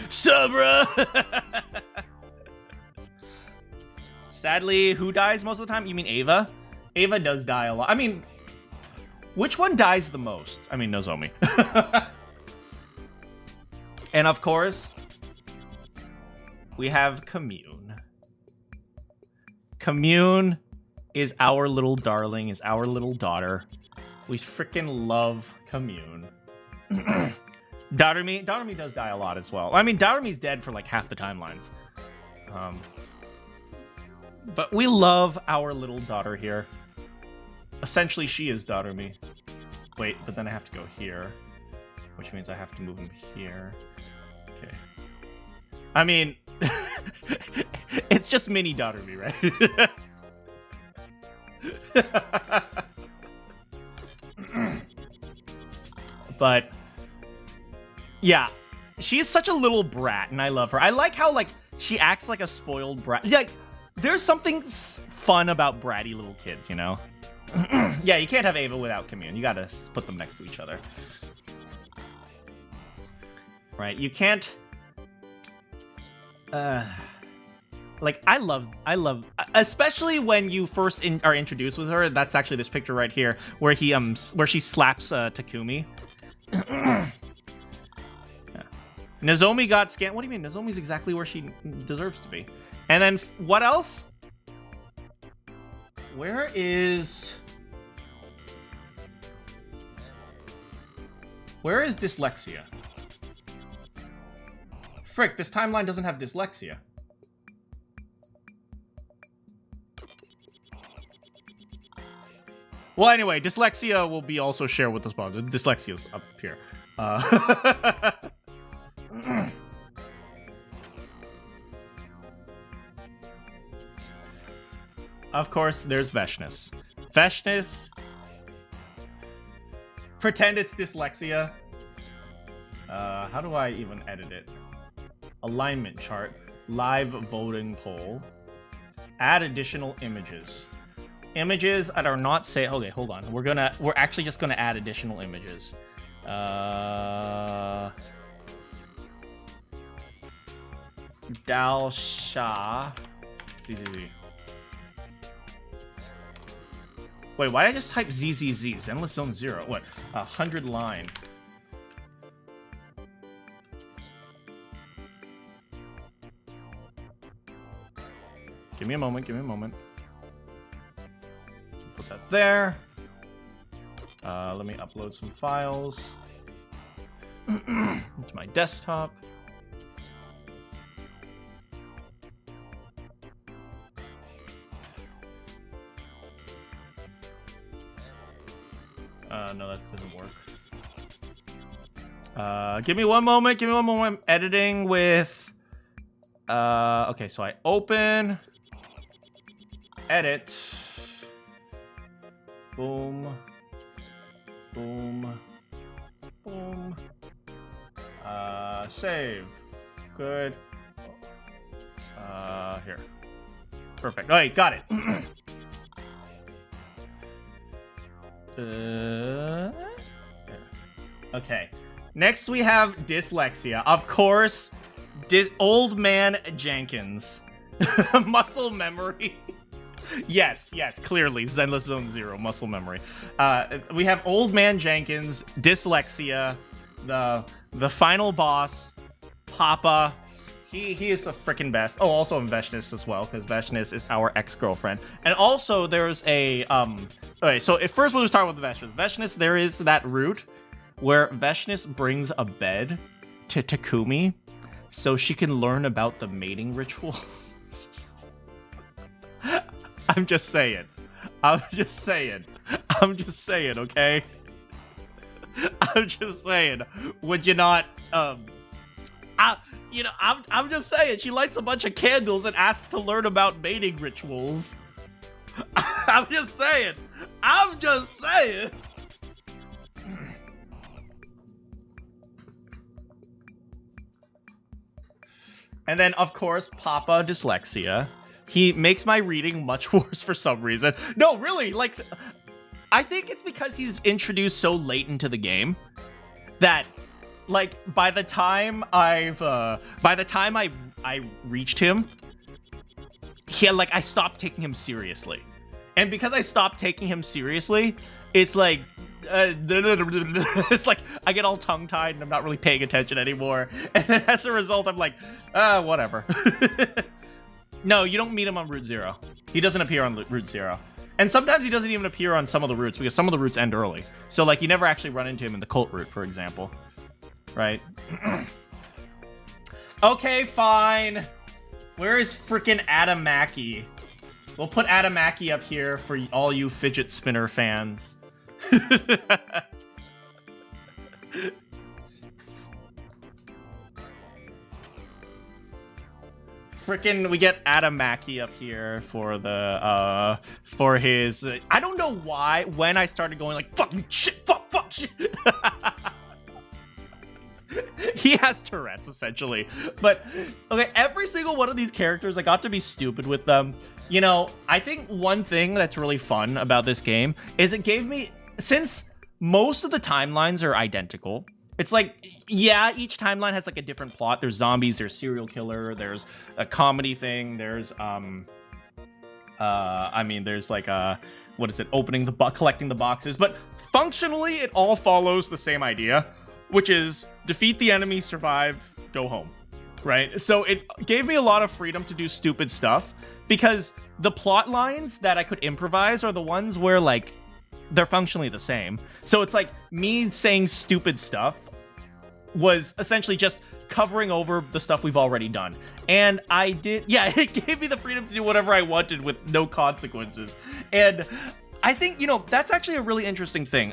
Sabra! Sadly, who dies most of the time? You mean Ava? Ava does die a lot. I mean, which one dies the most? I mean, Nozomi. And of course, we have Commune. Commune is our little darling, is our little daughter. We freaking love Commune. Darumi does die a lot as well. I mean, Darumi's dead for like half the timelines. But we love our little daughter here. Essentially, she is Darumi. Wait, but then I have to go here, which means I have to move him here. Okay. I mean, it's just mini Darumi, right? But yeah, she's such a little brat, and I love her. I like how like she acts like a spoiled brat. Like, there's something fun about bratty little kids, you know? Yeah, you can't have Ava without Commune. You gotta put them next to each other. Right, you can't... like, I love... Especially when you first are introduced with her. That's actually this picture right here, where she slaps Takumi. Yeah. Nozomi got scanned. What do you mean? Nozomi's exactly where she deserves to be. And then what else? Where is dyslexia? Frick, this timeline doesn't have dyslexia. Well, anyway, dyslexia will be also shared with the sponsor. Dyslexia's up here. Of course, there's Veshness. Veshness. Pretend it's dyslexia. How do I even edit it? Alignment chart. Live voting poll. Add additional images. Images that are not saved. Okay, hold on. We're actually just gonna add additional images. Dal Shah. ZZZ. Wait, why did I just type ZZZ? Zenless Zone 0. What? 100 line. Give me a moment, give me a moment. Put that there. Let me upload some files. To my desktop. No, that doesn't work. Give me one moment. Give me one moment. I'm editing with... okay, so I open edit. Boom. Boom. Boom. Save. Good. Here. Perfect. All right, got it. Okay. Next we have dyslexia. Of course, old man Jenkins. Muscle memory. Yes, clearly. Zenless Zone 0, muscle memory. We have old man Jenkins, dyslexia, the final boss, Papa. He is the freaking best. Oh, also Veshnis as well, because Veshnis is our ex-girlfriend. And also there's a okay, so at first we'll start with Veshnis. Veshnis, there is that route where Veshnis brings a bed to Takumi so she can learn about the mating ritual. I'm just saying, okay? I'm just saying, would you not, I'm just saying, she lights a bunch of candles and asks to learn about mating rituals. I'm just saying. And then, of course, Papa dyslexia. He makes my reading much worse for some reason. No, really, like, I think it's because he's introduced so late into the game that, like, by the time I reached him, I stopped taking him seriously. And because I stopped taking him seriously, it's like, it's like I get all tongue-tied and I'm not really paying attention anymore. And then as a result, I'm like, whatever. No, you don't meet him on Route 0. He doesn't appear on Route 0. And sometimes he doesn't even appear on some of the routes because some of the routes end early. So, like, you never actually run into him in the cult route, for example. Right? Okay, fine. Where is freaking Adamaki? We'll put Adamaki up here for all you fidget spinner fans. Frickin', we get Adamaki up here for the, for his, I don't know why, when I started going like, fucking shit, fuck shit. He has Tourette's, essentially. But, okay, every single one of these characters, I got to be stupid with them. You know, I think one thing that's really fun about this game is it gave me, since most of the timelines are identical, it's like, yeah, each timeline has like a different plot. There's zombies, there's serial killer, there's a comedy thing, there's there's like what is it, collecting the boxes, but functionally it all follows the same idea, which is defeat the enemy, survive, go home, right? So it gave me a lot of freedom to do stupid stuff because the plot lines that I could improvise are the ones where like they're functionally the same. So it's like me saying stupid stuff was essentially just covering over the stuff we've already done. And I did, yeah, it gave me the freedom to do whatever I wanted with no consequences. And I think, you know, that's actually a really interesting thing.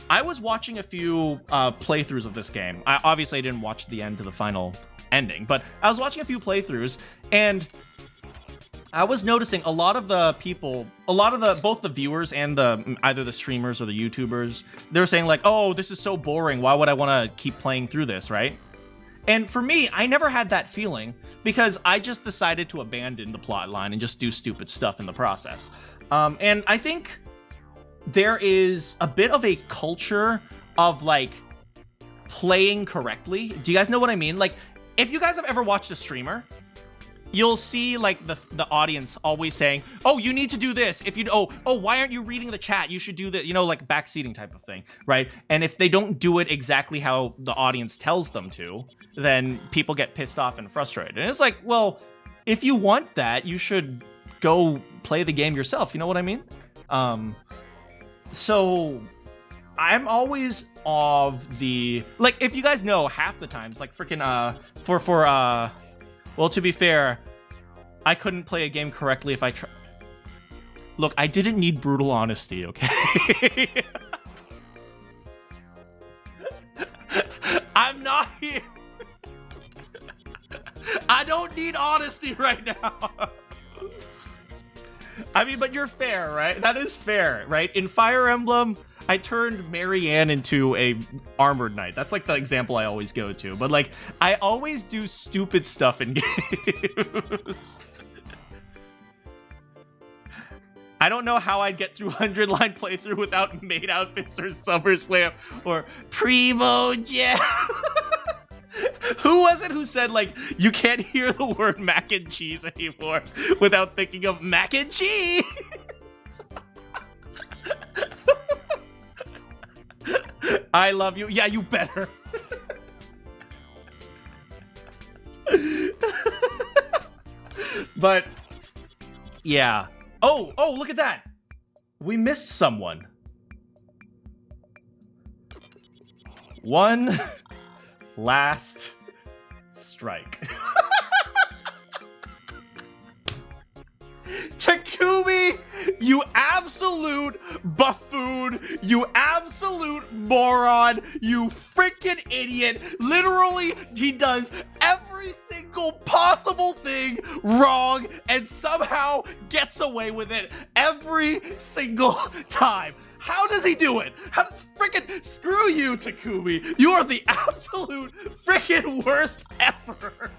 I was watching a few playthroughs of this game. Obviously, I didn't watch the end to the final ending, but I was watching a few playthroughs, and I was noticing a lot of the people, both the viewers and either the streamers or the YouTubers, they're saying like, oh, this is so boring. Why would I want to keep playing through this, right? And for me, I never had that feeling because I just decided to abandon the plot line and just do stupid stuff in the process. And I think there is a bit of a culture of like playing correctly. Do you guys know what I mean? Like, if you guys have ever watched a streamer, you'll see like the audience always saying, oh, you need to do this. If you, oh, why aren't you reading the chat? You should do that, you know, like backseating type of thing, right? And if they don't do it exactly how the audience tells them to, then people get pissed off and frustrated. And it's like, well, if you want that, you should go play the game yourself. You know what I mean? So I'm always of the, like, if you guys know, half the times, like freaking, well, to be fair, I couldn't play a game correctly if I tried. Look, I didn't need brutal honesty, okay? I'm not here. I don't need honesty right now. I mean, but you're fair, right? That is fair, right? In Fire Emblem, I turned Marianne into a armored knight. That's like the example I always go to. But like, I always do stupid stuff in games. I don't know how I'd get through 100-line playthrough without maid outfits or SummerSlam or Primo Jam. Who was it who said, like, you can't hear the word mac and cheese anymore without thinking of mac and cheese? I love you. Yeah, you better. But, yeah. Oh, look at that. We missed someone. One last strike. Takumi, you absolute buffoon, you absolute moron, you freaking idiot. Literally, he does every single possible thing wrong and somehow gets away with it every single time. How does he do it? How does freaking screw you, Takumi? You are the absolute freaking worst ever.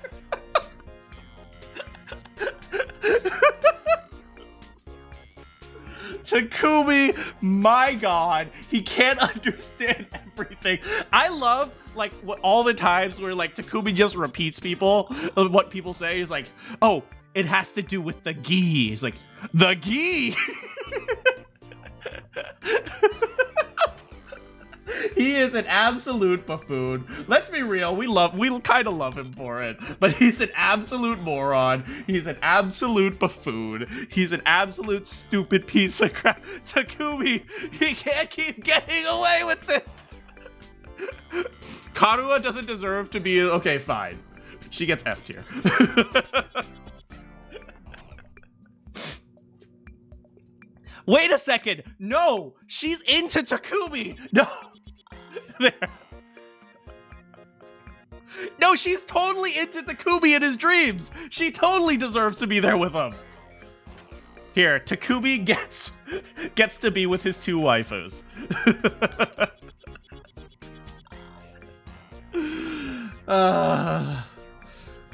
Takumi, my god, he can't understand everything. I love like all the times where like Takumi just repeats what people say. He's like, oh, it has to do with the gi. He's like, the gi. He is an absolute buffoon. Let's be real, we kind of love him for it, but he's an absolute moron. He's an absolute buffoon. He's an absolute stupid piece of crap. Takumi, he can't keep getting away with this. Karua doesn't deserve to be, okay, fine. She gets F tier. Wait a second. No, she's into Takumi. No. There. No, she's totally into Takumi in his dreams. She totally deserves to be there with him. Here, Takumi gets to be with his two waifus.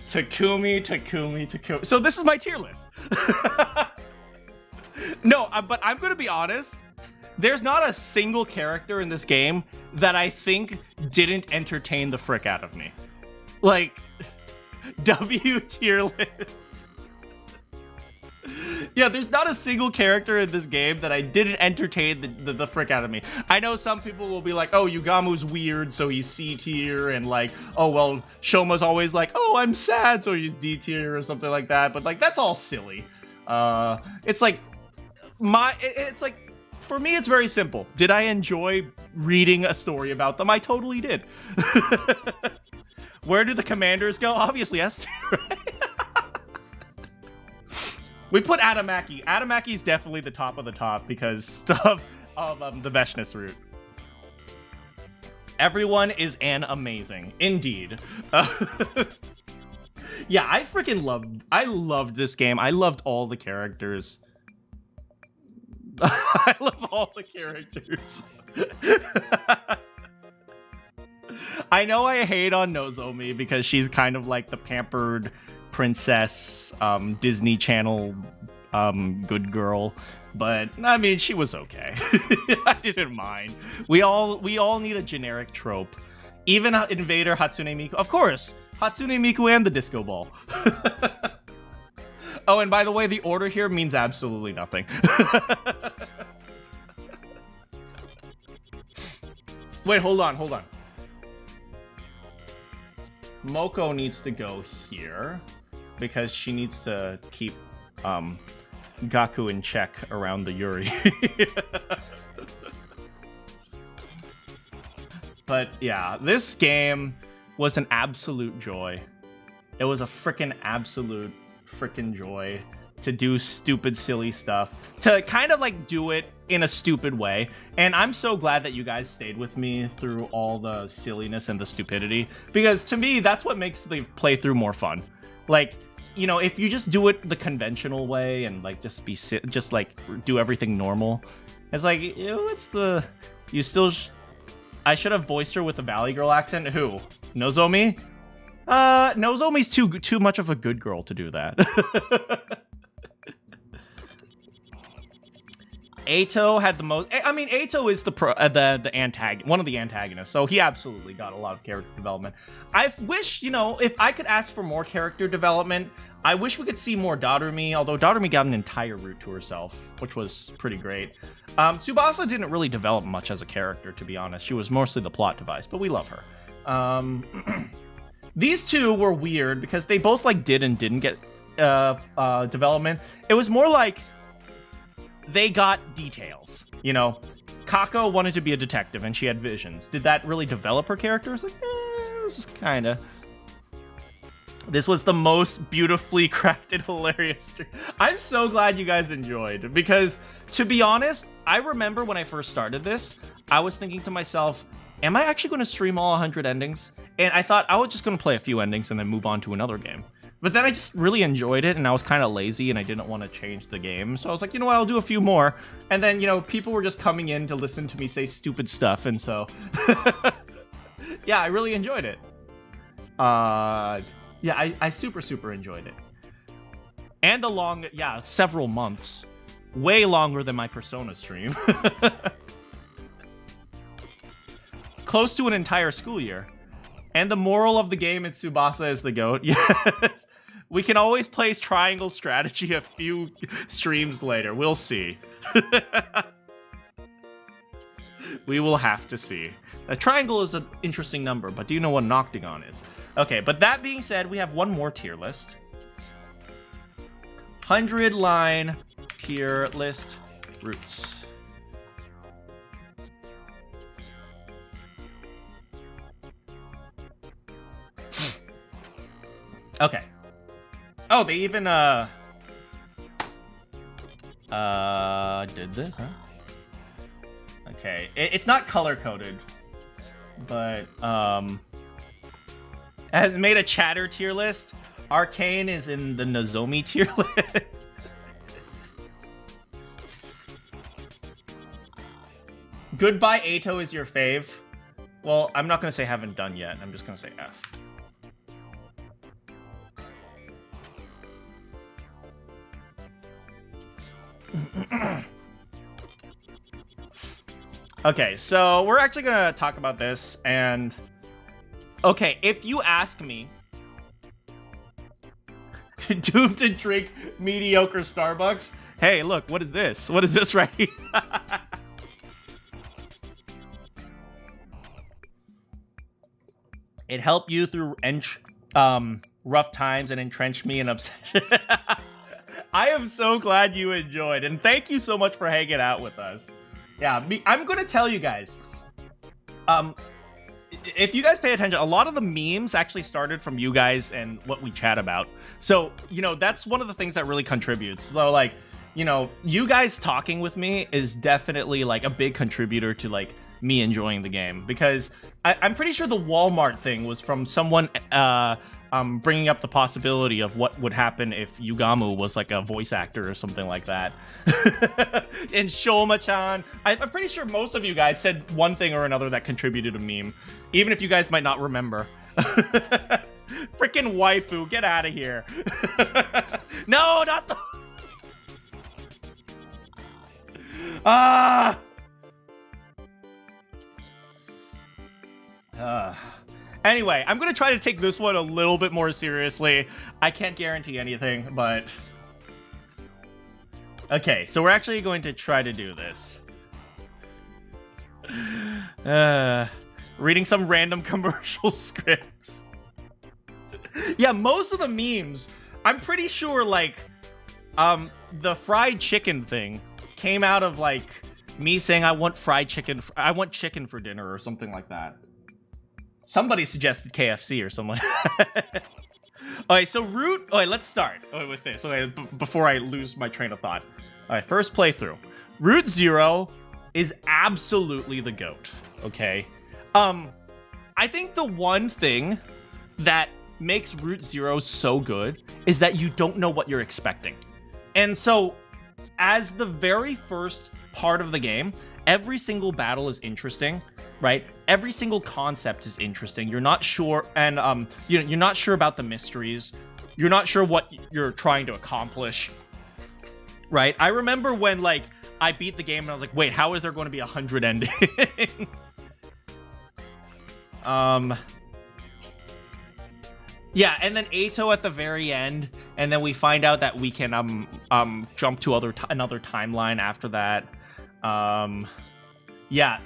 Takumi. So this is my tier list. No, but I'm gonna be honest. There's not a single character in this game that I think didn't entertain the frick out of me. Like, W tier list. Yeah, there's not a single character in this game that I didn't entertain the frick out of me. I know some people will be like, oh, Yugamu's weird, so he's C tier, and like, oh, well, Shoma's always like, oh, I'm sad, so he's D tier or something like that. But like, that's all silly. It's like, for me, it's very simple. Did I enjoy reading a story about them? I totally did. Where do the commanders go? Obviously, S tier, right? We put Adamaki. Adamaki's definitely the top of the top because of the Veshness route. Everyone is an amazing. Indeed. Yeah, I loved this game. I loved all the characters. I love all the characters. I know I hate on Nozomi because she's kind of like the pampered princess, Disney Channel, good girl. But I mean, she was okay. I didn't mind. We all need a generic trope. Even Invader Hatsune Miku. Of course, Hatsune Miku and the disco ball. Oh, and by the way, the order here means absolutely nothing. Wait, hold on. Moko needs to go here because she needs to keep Gaku in check around the Yuri. But yeah, this game was an absolute joy. It was a freaking absolute joy to do stupid, silly stuff, to kind of like do it in a stupid way. And I'm so glad that you guys stayed with me through all the silliness and the stupidity, because to me, that's what makes the playthrough more fun. Like, you know, if you just do it the conventional way and like just like do everything normal, it's like, you know, what's the, you still, I should have voiced her with a Valley Girl accent. Who? Nozomi? Nozomi's too much of a good girl to do that. Eito had the most. I mean, Eito is the antagonist, one of the antagonists, so he absolutely got a lot of character development. I wish, you know, if I could ask for more character development, I wish we could see more Darumi, although Darumi got an entire route to herself, which was pretty great. Tsubasa didn't really develop much as a character, to be honest. She was mostly the plot device, but we love her. These two were weird because they both like did and didn't get development. It was more like they got details, you know. Kako wanted to be a detective and she had visions. Did that really develop her character? It's like, this is kind of... This was the most beautifully crafted, hilarious stream. I'm so glad you guys enjoyed, because to be honest, I remember when I first started this, I was thinking to myself, am I actually going to stream all 100 endings? And I thought I was just going to play a few endings and then move on to another game. But then I just really enjoyed it, and I was kind of lazy, and I didn't want to change the game. So I was like, you know what, I'll do a few more. And then, you know, people were just coming in to listen to me say stupid stuff, and so... yeah, I really enjoyed it. Yeah, I super enjoyed it. And the long, yeah, several months. Way longer than my Persona stream. Close to an entire school year. And the moral of the game in Tsubasa is the GOAT. Yes. We can always play triangle strategy a few streams later. We'll see. We will have to see. A triangle is an interesting number, but do you know what an octagon is? Okay, but that being said, we have one more tier list. 100-line tier list routes. Okay. Oh, they even did this, huh? Okay, it's not color coded, but it made a chatter tier list. Arcane is in the Nozomi tier list. Goodbye Eito is your fave. Well, I'm not gonna say haven't done yet. I'm just gonna say F. Okay, so we're actually gonna talk about this, and okay, if you ask me, doomed to drink mediocre Starbucks. Hey, look, what is this? What is this right here? It helped you through rough times and entrenched me in obsession. I am so glad you enjoyed, and thank you so much for hanging out with us. Yeah, I'm gonna tell you guys, if you guys pay attention, a lot of the memes actually started from you guys and what we chat about. So, you know, that's one of the things that really contributes. So, like, you know, you guys talking with me is definitely, like, a big contributor to, like, me enjoying the game. Because I'm pretty sure the Walmart thing was from someone bringing up the possibility of what would happen if Yugamu was, like, a voice actor or something like that. And Shoma-chan, I'm pretty sure most of you guys said one thing or another that contributed a meme, even if you guys might not remember. Freaking waifu, get out of here. No, not the... Anyway, I'm gonna try to take this one a little bit more seriously. I can't guarantee anything, but... Okay, so we're actually going to try to do this. Reading some random commercial scripts. Yeah, most of the memes, I'm pretty sure, like, the fried chicken thing came out of, like, me saying I want fried chicken, I want chicken for dinner or something like that. Somebody suggested KFC or something. Okay, so route... Okay, let's start with this. Okay, before I lose my train of thought. All right, first playthrough. Route 0 is absolutely the GOAT, okay? I think the one thing that makes Route 0 so good is that you don't know what you're expecting. And so as the very first part of the game, every single battle is interesting, right? Every single concept is interesting. You're not sure, and you're not sure about the mysteries. You're not sure what you're trying to accomplish, right? I remember when like I beat the game and I was like, wait, how is there going to be 100 endings? Yeah, and then Ato at the very end, and then we find out that we can jump to another timeline after that. Yeah,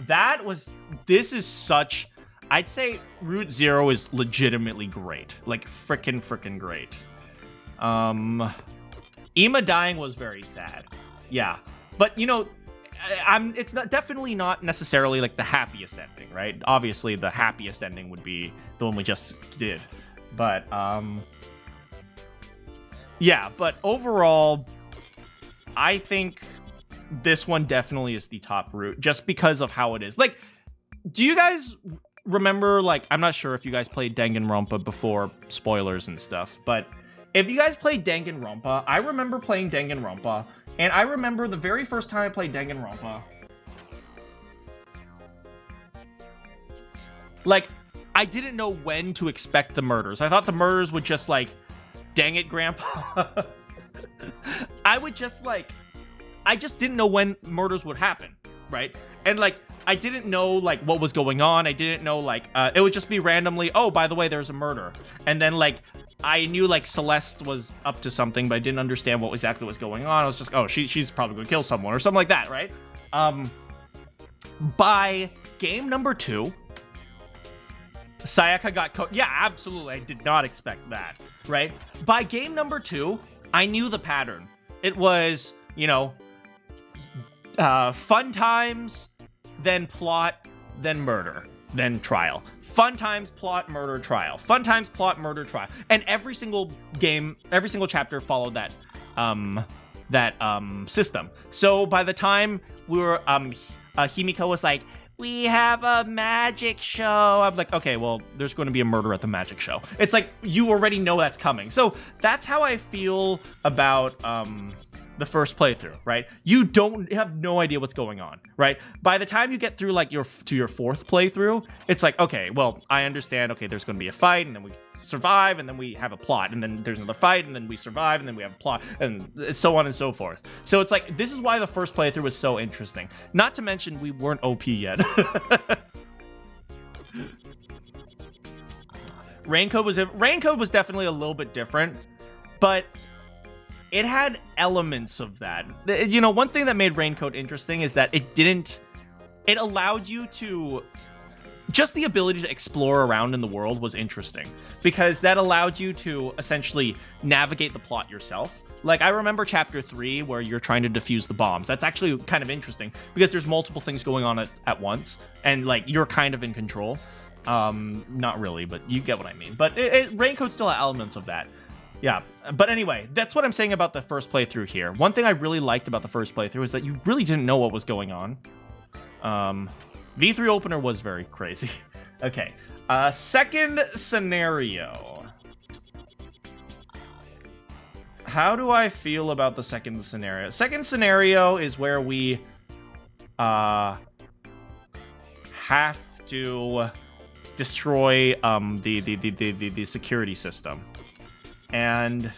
this is such, I'd say Route Zero is legitimately great. Like frickin' great. Ima dying was very sad. Yeah. But you know, it's definitely not necessarily like the happiest ending, right? Obviously the happiest ending would be the one we just did. But yeah, but overall I think this one definitely is the top route just because of how it is. Like, do you guys remember, like, I'm not sure if you guys played Danganronpa before spoilers and stuff, but if you guys played Danganronpa, I remember playing Danganronpa, and I remember the very first time I played Danganronpa, like, I didn't know when to expect the murders. I thought the murders would just like, dang it, Grandpa. I just didn't know when murders would happen, right? And like, I didn't know like what was going on. I didn't know like, it would just be randomly, oh, by the way, there's a murder. And then like, I knew like Celeste was up to something, but I didn't understand what exactly was going on. I was just, oh, she's probably gonna kill someone or something like that, right? By game number 2, Sayaka got yeah, absolutely. I did not expect that, right? By game number 2, I knew the pattern. It was, you know, fun times, then plot, then murder, then trial. Fun times, plot, murder, trial. Fun times, plot, murder, trial. And every single game, every single chapter followed that system. So by the time we were, Himiko was like, we have a magic show. I'm like, okay, well, there's going to be a murder at the magic show. It's like, you already know that's coming. So that's how I feel about the first playthrough, right? You have no idea what's going on, right? By the time you get through like your 4th playthrough, it's like, okay, well, I understand, okay, there's going to be a fight, and then we survive, and then we have a plot, and then there's another fight, and then we survive, and then we have a plot, and so on and so forth. So it's like, this is why the first playthrough was so interesting. Not to mention, we weren't OP yet. Raincoat was definitely a little bit different, but it had elements of that. You know, one thing that made Raincoat interesting is that it allowed you to, just the ability to explore around in the world was interesting, because that allowed you to essentially navigate the plot yourself. Like, I remember chapter 3 where you're trying to defuse the bombs. That's actually kind of interesting because there's multiple things going on at once, and like, you're kind of in control. Not really, but you get what I mean. But Raincoat still had elements of that. Yeah, but anyway, that's what I'm saying about the first playthrough here. One thing I really liked about the first playthrough is that you really didn't know what was going on. V3 opener was very crazy. Okay, second scenario. How do I feel about the second scenario? Second scenario is where we have to destroy the security system. And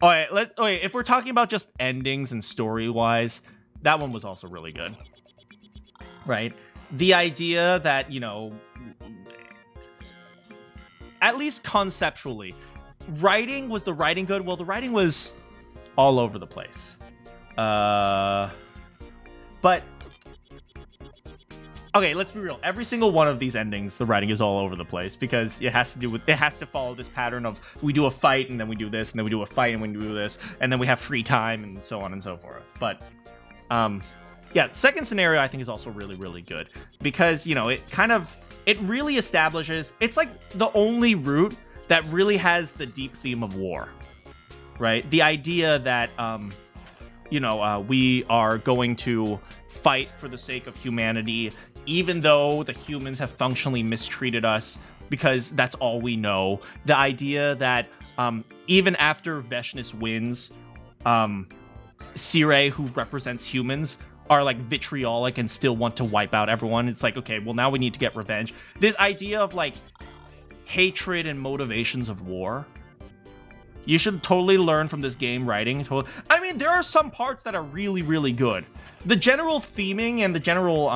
if we're talking about just endings and story-wise, that one was also really good, right? The idea that, you know, at least conceptually, was the writing good? Well, the writing was all over the place. But okay, let's be real. Every single one of these endings, the writing is all over the place because it has to follow this pattern of we do a fight and then we do this and then we do a fight and we do this and then we have free time and so on and so forth. But yeah, second scenario I think is also really, really good because, you know, it really establishes, it's like the only route that really has the deep theme of war, right? The idea that, you know, we are going to fight for the sake of humanity, even though the humans have functionally mistreated us because that's all we know. The idea that even after Veshness wins, Sirei, who represents humans, are like vitriolic and still want to wipe out everyone. It's like, okay, well, now we need to get revenge. This idea of like hatred and motivations of war, you should totally learn from this game writing. I mean, there are some parts that are really, really good. The general theming and the general,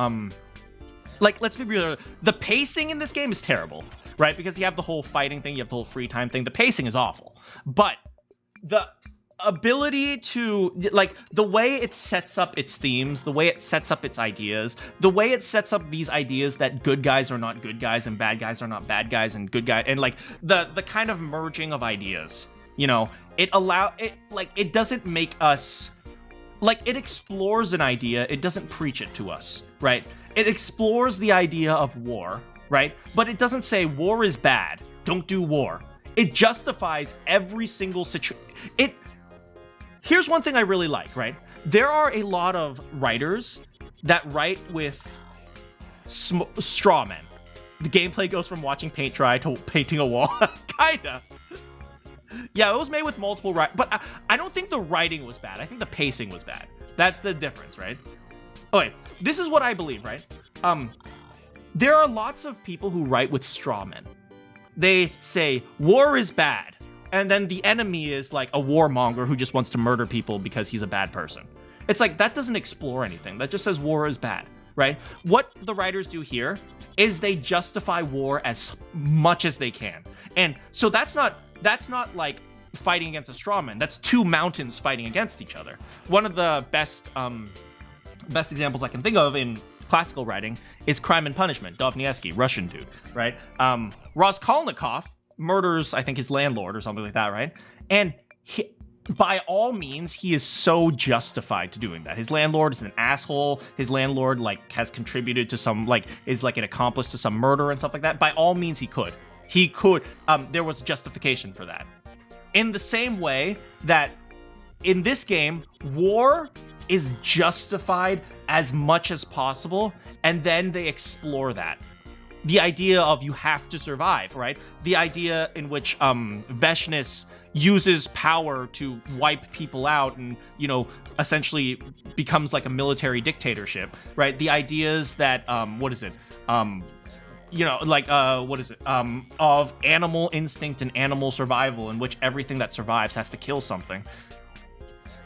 like, let's be real, the pacing in this game is terrible, right? Because you have the whole fighting thing, you have the whole free time thing. The pacing is awful. But the ability to, like, the way it sets up its themes, the way it sets up its ideas, the way it sets up these ideas that good guys are not good guys and bad guys are not bad guys and good guys, and like the kind of merging of ideas, you know, it doesn't make us, like, it explores an idea, it doesn't preach it to us, right? It explores the idea of war, right? But it doesn't say war is bad, don't do war. It justifies every single situation. Here's one thing I really like, right? There are a lot of writers that write with straw men. The gameplay goes from watching paint dry to painting a wall. Kinda. Yeah, it was made with multiple but I don't think the writing was bad. I think the pacing was bad. That's the difference, right? Okay, this is what I believe, right? There are lots of people who write with straw men. They say, war is bad. And then the enemy is like a warmonger who just wants to murder people because he's a bad person. It's like, that doesn't explore anything. That just says war is bad, right? What the writers do here is they justify war as much as they can. And so that's not like fighting against a straw man. That's two mountains fighting against each other. One of the best examples I can think of in classical writing is Crime and Punishment, Dostoevsky, Russian dude, right? Raskolnikov murders, I think, his landlord or something like that, right? And by all means, he is so justified to doing that. His landlord is an asshole. His landlord, like, has contributed to some, like, is like an accomplice to some murder and stuff like that. By all means, he could. There was justification for that. In the same way that in this game, war is justified as much as possible, and then they explore that. The idea of you have to survive, right? The idea in which Veshness uses power to wipe people out and, you know, essentially becomes like a military dictatorship, right? The ideas that, of animal instinct and animal survival, in which everything that survives has to kill something.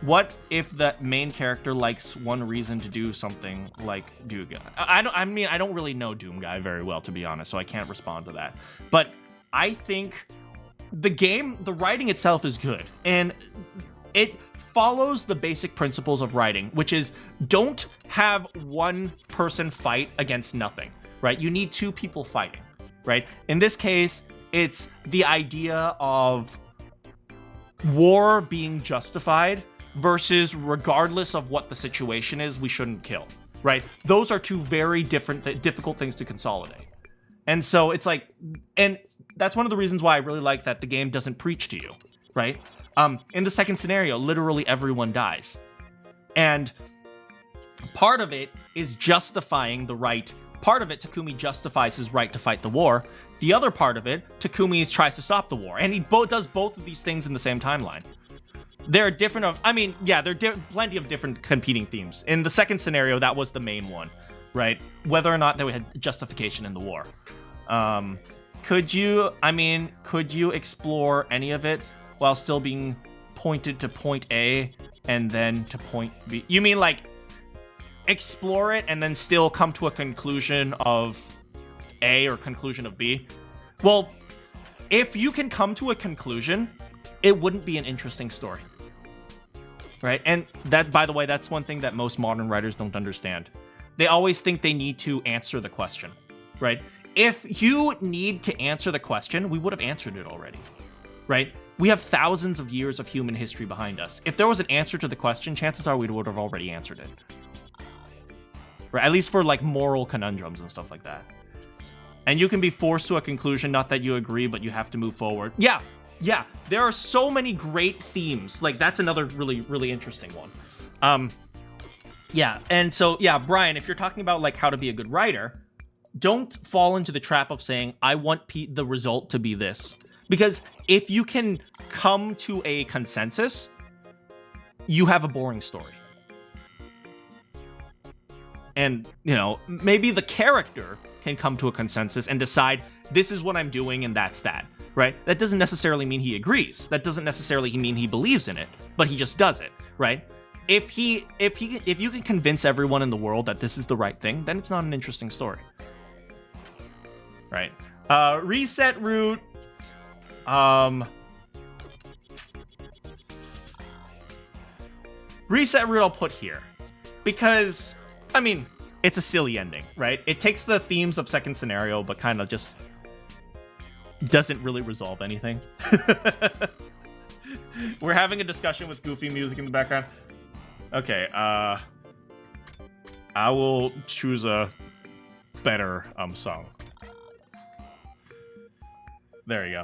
What if the main character likes one reason to do something like Doom Guy? I don't really know Doom Guy very well, to be honest, so I can't respond to that. But I think the writing itself is good, and it follows the basic principles of writing, which is don't have one person fight against nothing, right? You need two people fighting, right? In this case, it's the idea of war being justified versus regardless of what the situation is, we shouldn't kill, right? Those are two very difficult things to consolidate. And so it's like, and that's one of the reasons why I really like that the game doesn't preach to you, right? In the second scenario, literally everyone dies. And part of it is justifying the right. Part of it, Takumi justifies his right to fight the war. The other part of it, Takumi tries to stop the war. And he does both of these things in the same timeline. There are there are plenty of different competing themes. In the second scenario, that was the main one, right? Whether or not they had justification in the war. Could you explore any of it while still being pointed to point A and then to point B? You mean like explore it and then still come to a conclusion of A or conclusion of B? Well, if you can come to a conclusion, it wouldn't be an interesting story. Right? And that, by the way, that's one thing that most modern writers don't understand. They always think they need to answer the question, right? If you need to answer the question, we would have answered it already, right? We have thousands of years of human history behind us. If there was an answer to the question, chances are we would have already answered it. Right? At least for like moral conundrums and stuff like that. And you can be forced to a conclusion, not that you agree, but you have to move forward. Yeah, there are so many great themes. Like, that's another really, really interesting one. And so, Brian, if you're talking about like how to be a good writer, don't fall into the trap of saying, I want the result to be this. Because if you can come to a consensus, you have a boring story. And, you know, maybe the character can come to a consensus and decide, this is what I'm doing and that's that, right? That doesn't necessarily mean he agrees. That doesn't necessarily mean he believes in it, but he just does it, right? If you can convince everyone in the world that this is the right thing, then it's not an interesting story. Right. Reset route. Reset route I'll put here. Because, I mean, it's a silly ending, right? It takes the themes of second scenario, but kind of just doesn't really resolve anything. We're having a discussion with goofy music in the background. Okay, I will choose a better song. There you go.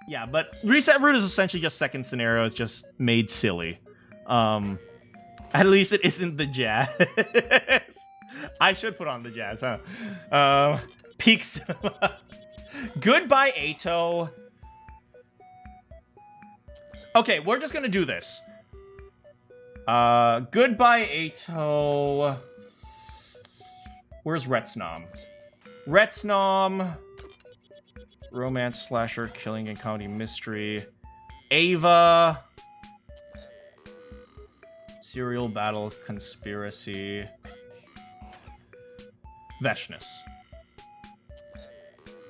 Yeah, but reset route is essentially just second scenario. It's just made silly. At least it isn't the jazz. I should put on the jazz, huh? Peak cinema. Goodbye, Ato. Okay, we're just gonna do this. Goodbye, Ato. Where's Retsnom? Retsnom. Romance, slasher, killing, and comedy mystery. Ava. Serial battle, conspiracy. Veshness.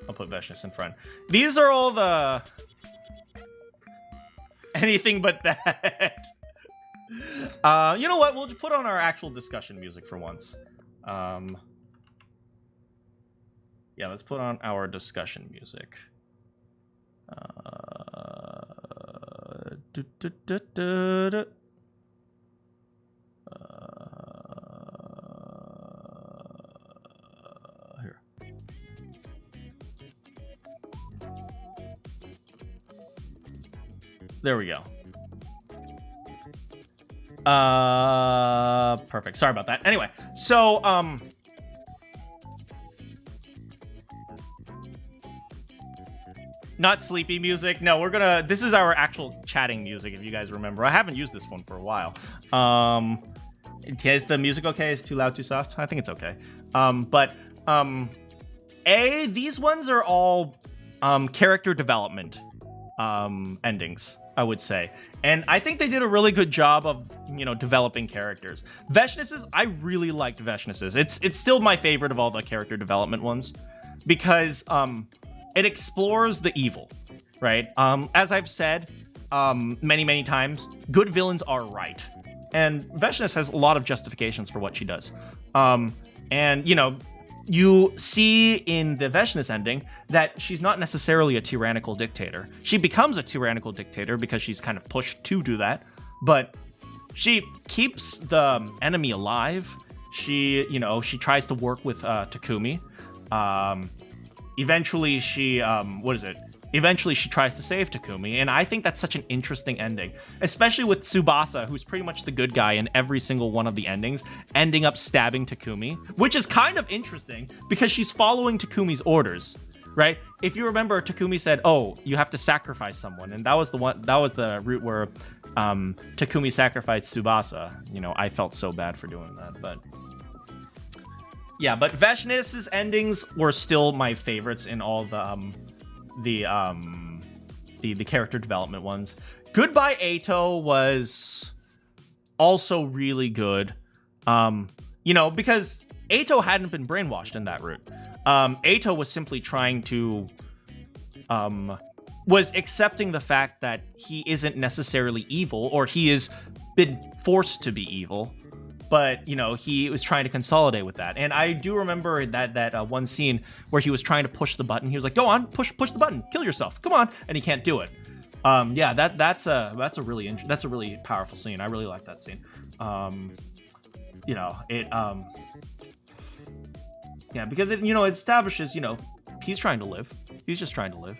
I'll put Veshness in front. These are all the... anything but that. You know what? We'll just put on our actual discussion music for once. Yeah, let's put on our discussion music. Here. There we go. Perfect. Sorry about that. Anyway, so, not sleepy music. No, we're gonna... this is our actual chatting music, if you guys remember. I haven't used this one for a while. Is the music okay? Is it too loud, too soft? I think it's okay. These ones are all character development endings, I would say. And I think they did a really good job of, you know, developing characters. Veshnesses, I really liked Veshnesses. It's still my favorite of all the character development ones. Because, it explores the evil, right? As I've said many times, good villains are right. And Veshness has a lot of justifications for what she does. And, you know, you see in the Veshness ending that she's not necessarily a tyrannical dictator. She becomes a tyrannical dictator because she's kind of pushed to do that. But she keeps the enemy alive. She, you know, she tries to work with Takumi. Eventually, she, Eventually, she tries to save Takumi, and I think that's such an interesting ending. Especially with Tsubasa, who's pretty much the good guy in every single one of the endings, ending up stabbing Takumi, which is kind of interesting, because she's following Takumi's orders, right? If you remember, Takumi said, oh, you have to sacrifice someone, and that was the route where Takumi sacrificed Tsubasa. You know, I felt so bad for doing that, but... yeah, but Veshness's endings were still my favorites in all the character development ones. Goodbye Ato was also really good. You know, because Ato hadn't been brainwashed in that route. Ato was simply trying to was accepting the fact that he isn't necessarily evil, or he has been forced to be evil. But, you know, he was trying to consolidate with that. And I do remember that one scene where he was trying to push the button. He was like, go on, push the button, kill yourself, come on. And he can't do it. Yeah, that's a really powerful scene. I really like that scene. You know, it, Yeah, because it, it establishes, he's trying to live. He's just trying to live.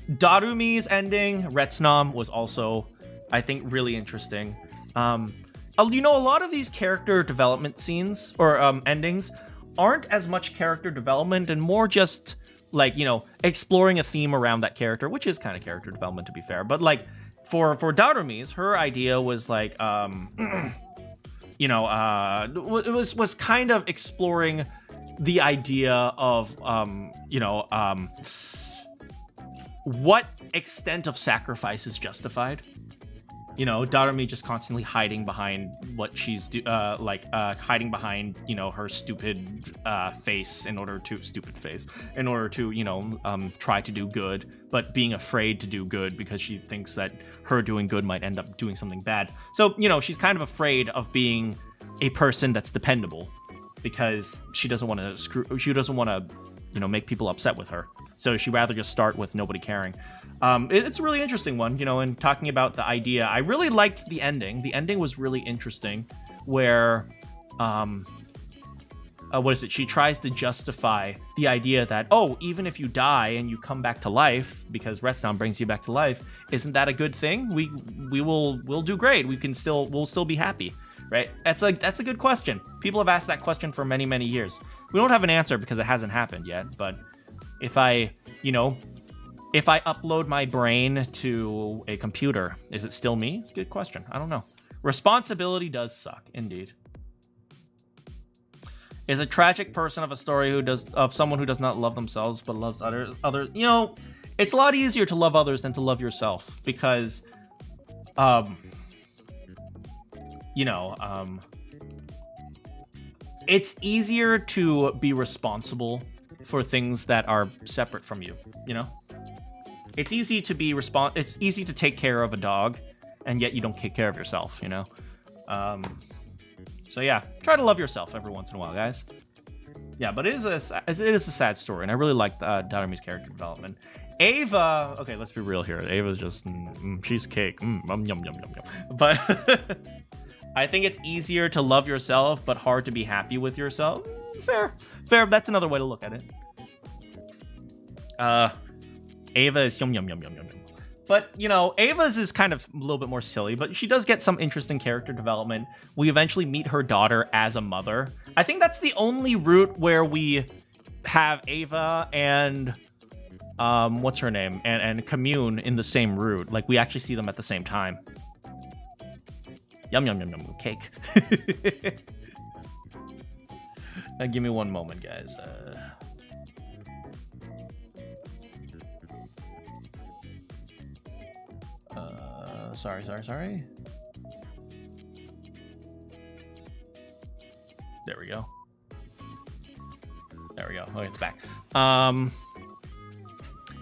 Darumi's ending, Retsnam, was also, I think, really interesting. A lot of these character development scenes or endings aren't as much character development and more just like, exploring a theme around that character, which is kind of character development, to be fair. But like for Darumi's, her idea was like, it was kind of exploring the idea of, what extent of sacrifice is justified. Darumi just constantly hiding behind what she's hiding behind, her stupid face in order to try to do good, but being afraid to do good because she thinks that her doing good might end up doing something bad. So, she's kind of afraid of being a person that's dependable because she doesn't want to make people upset with her. So she'd rather just start with nobody caring. It's a really interesting one, and talking about the idea. I really liked the ending. The ending was really interesting where, she tries to justify the idea that, even if you die and you come back to life, because Retsnam brings you back to life, isn't that a good thing? We'll do great. We'll still be happy, right? That's a good question. People have asked that question for many, many years. We don't have an answer because it hasn't happened yet, but if I upload my brain to a computer, is it still me? It's a good question. I don't know. Responsibility does suck, indeed. Is a tragic person of a story of someone who does not love themselves but loves others. It's a lot easier to love others than to love yourself because, it's easier to be responsible for things that are separate from you, It's easy to be it's easy to take care of a dog, and yet you don't take care of yourself, So yeah, try to love yourself every once in a while, guys. Yeah, but it is a sad story, and I really like Darumi's character development. Ava, okay, let's be real here. Ava's just, she's cake. Yum, yum, yum, yum, yum. But I think it's easier to love yourself, but hard to be happy with yourself. Fair. That's another way to look at it. Ava is yum, yum, yum, yum, yum, yum. But, Ava's is kind of a little bit more silly, but she does get some interesting character development. We eventually meet her daughter as a mother. I think that's the only route where we have Ava and, what's her name? And Commune in the same route. Like, we actually see them at the same time. Yum, yum, yum, yum, cake. Now, give me one moment, guys. Sorry. There we go. Okay, it's back.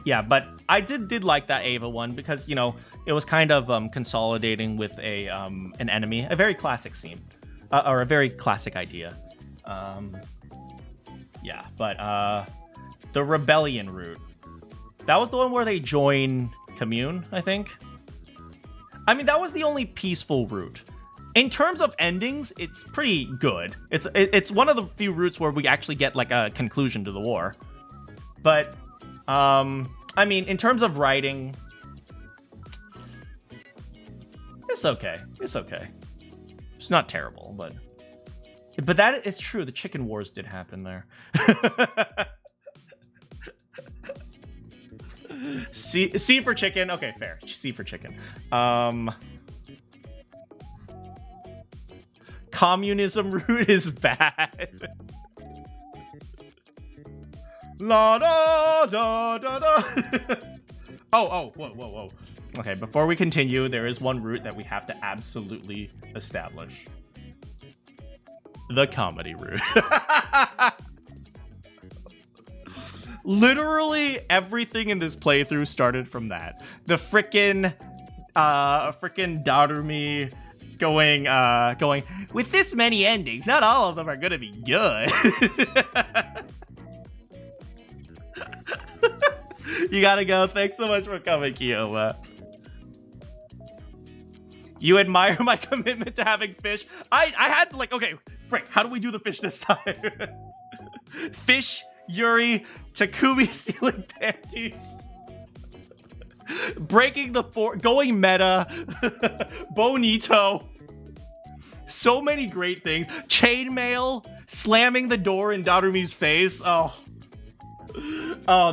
Yeah, but I did like that Ava one because, it was kind of consolidating with an enemy, a very classic scene, or a very classic idea. Yeah, but the rebellion route, that was the one where they join Commune, I think. I mean, that was the only peaceful route. In terms of endings, it's pretty good. It's one of the few routes where we actually get like a conclusion to the war. But I mean, in terms of writing, it's okay. It's not terrible, but that is true. The chicken wars did happen there. C for chicken. Okay, fair. C for chicken. Communism route is bad. La da da da da. Whoa. Okay, before we continue, there is one route that we have to absolutely establish. The comedy route. Literally everything in this playthrough started from that. The frickin' Darumi going with this many endings, not all of them are gonna be good. You gotta go. Thanks so much for coming, Kiyoma. You admire my commitment to having fish. I had to, like, okay, frick, how do we do the fish this time? Fish, Yuri, Takumi stealing panties, breaking the going meta, Bonito. So many great things. Chainmail, slamming the door in Darumi's face. Oh,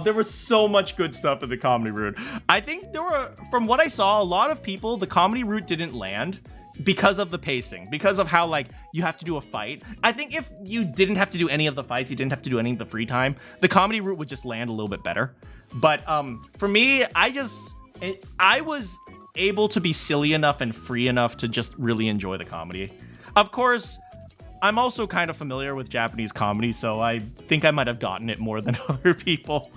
there was so much good stuff in the comedy route. I think there were, from what I saw, a lot of people, the comedy route didn't land because of the pacing, because of how, like, you have to do a fight. I think if you didn't have to do any of the fights, you didn't have to do any of the free time, the comedy route would just land a little bit better. But for me, I was able to be silly enough and free enough to just really enjoy the comedy. Of course, I'm also kind of familiar with Japanese comedy, so I think I might have gotten it more than other people.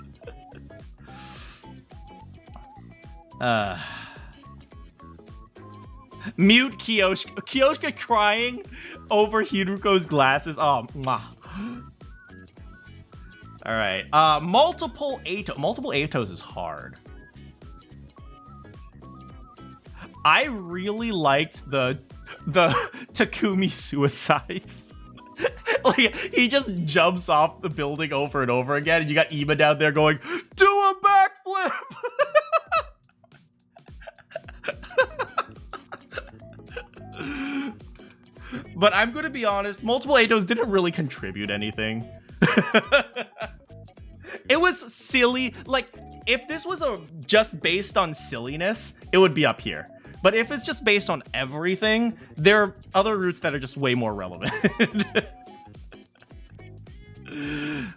Mute Kyoshka. Kyoshka crying over Hiruko's glasses. Oh, mwah. All right. Multiple Atos is hard. I really liked the Takumi suicides. Like, he just jumps off the building over and over again, and you got Ima down there going, "Do a backflip!" But I'm gonna be honest, multiple Atos didn't really contribute anything. It was silly. Like, if this was just based on silliness, it would be up here. But if it's just based on everything, there are other routes that are just way more relevant.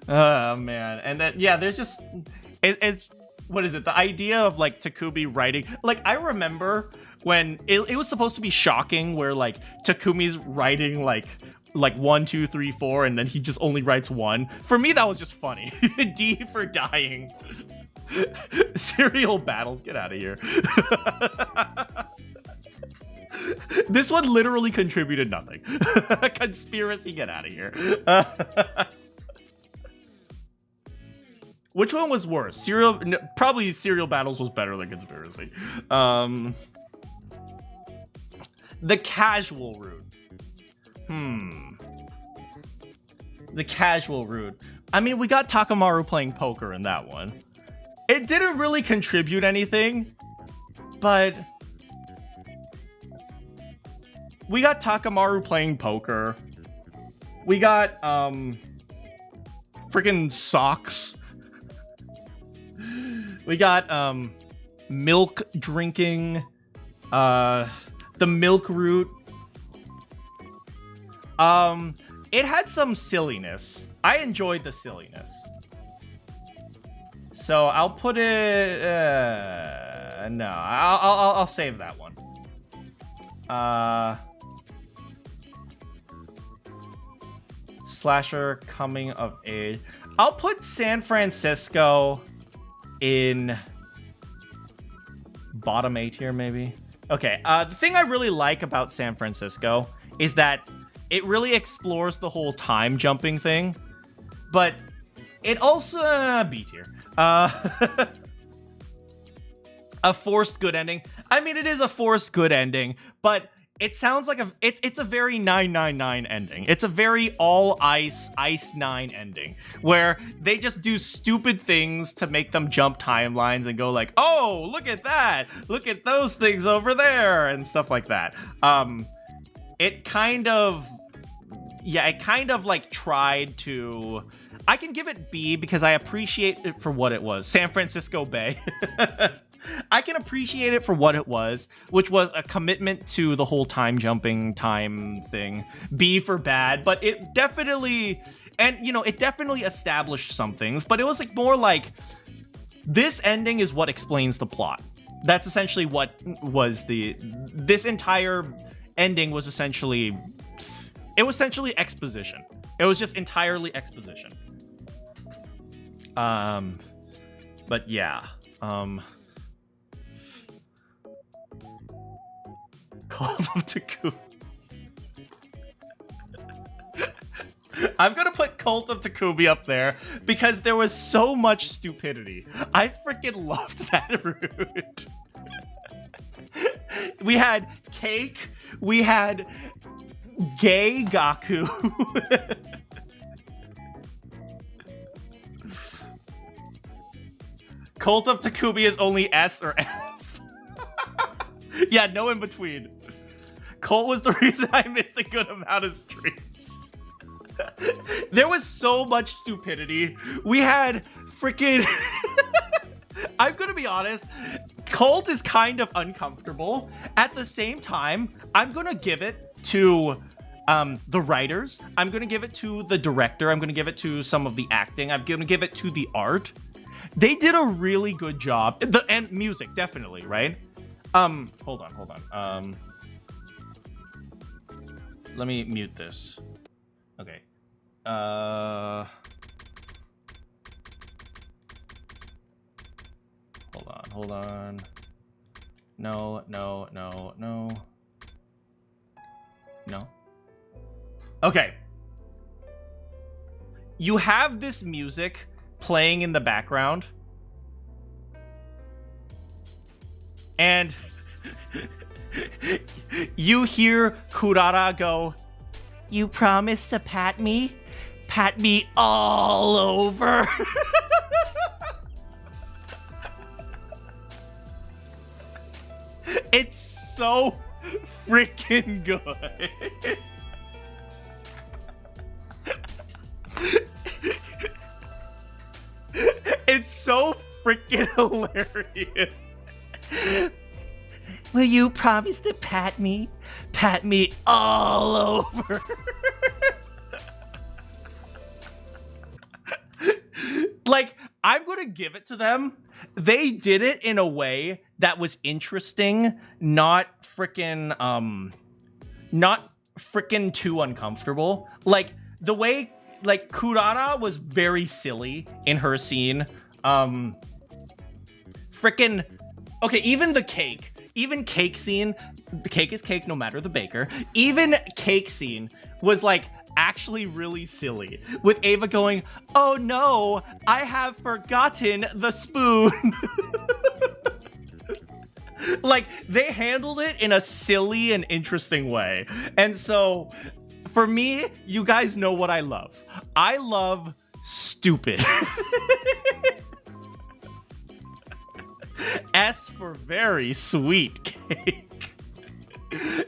Oh, man. And then, yeah, there's just... It's... What is it? The idea of, like, Takumi writing... Like, I remember when... It was supposed to be shocking where, like, Takumi's writing, like 1, 2, 3, 4, and then he just only writes 1. For me, that was just funny. D for dying. Serial battles, get out of here. This one literally contributed nothing. Conspiracy, get out of here. Which one was worse? Probably Serial Battles was better than Conspiracy. The casual route. The casual route. I mean, we got Takamaru playing poker in that one. It didn't really contribute anything, but we got Takamaru playing poker. We got freaking socks. We got milk drinking, the milk route. It had some silliness. I enjoyed the silliness. So I'll put it. No, I'll save that one. Slasher coming of age. I'll put San Francisco in bottom A tier, maybe. Okay. The thing I really like about San Francisco is that it really explores the whole time jumping thing, but it also B tier. A forced good ending. I mean, it is a forced good ending, but it sounds like it's a very 999 ending. It's a very all Ice 9 ending where they just do stupid things to make them jump timelines and go like, oh, look at that, look at those things over there and stuff like that. It kind of like tried to. I can give it B because I appreciate it for what it was. San Francisco Bay. I can appreciate it for what it was, which was a commitment to the whole time jumping time thing. B for bad, but it definitely, and you know, it definitely established some things, but it was like more like this ending is what explains the plot. That's essentially what was this entire ending was essentially, it was essentially exposition. It was just entirely exposition. But yeah, Cult of Takumi. I'm gonna put Cult of Takumi up there because there was so much stupidity. I freaking loved that route. We had Cake, we had Gay Gaku. Cult of Takumi is only S or F. Yeah, no in between. Cult was the reason I missed a good amount of streams. There was so much stupidity. We had freaking... I'm gonna be honest, Cult is kind of uncomfortable. At the same time, I'm gonna give it to the writers. I'm gonna give it to the director. I'm gonna give it to some of the acting. I'm gonna give it to the art. They did a really good job. And music, definitely, right? Hold on. Let me mute this. Okay. Hold on. No. Okay. You have this music playing in the background. And you hear Kurara go, "You promised to pat me? Pat me all over." It's so freaking good. It's so freaking hilarious. Will you promise to pat me? Pat me all over. Like, I'm gonna give it to them. They did it in a way that was interesting, not freaking too uncomfortable. Like, the way, like, Kurara was very silly in her scene. Freaking, okay, even the cake. Even cake scene, cake is cake no matter the baker. Even cake scene was like actually really silly. With Ava going, "Oh no, I have forgotten the spoon." Like, they handled it in a silly and interesting way. And so, for me, you guys know what I love. I love stupid. S for very sweet cake.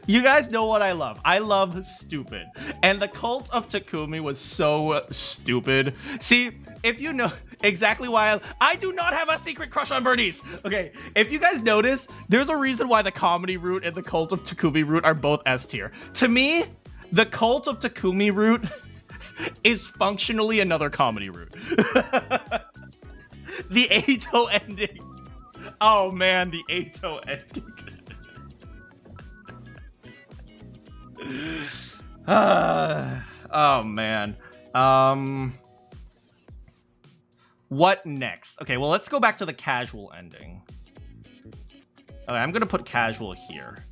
You guys know what I love. I love stupid. And the Cult of Takumi was so stupid. See, if you know exactly why I do not have a secret crush on Bernice. Okay, if you guys notice, there's a reason why the comedy route and the Cult of Takumi route are both S tier. To me, the Cult of Takumi route is functionally another comedy route. The Ato ending. Oh man, the Ato ending. Oh man. What next? Okay, well, let's go back to the casual ending. Okay, I'm gonna put casual here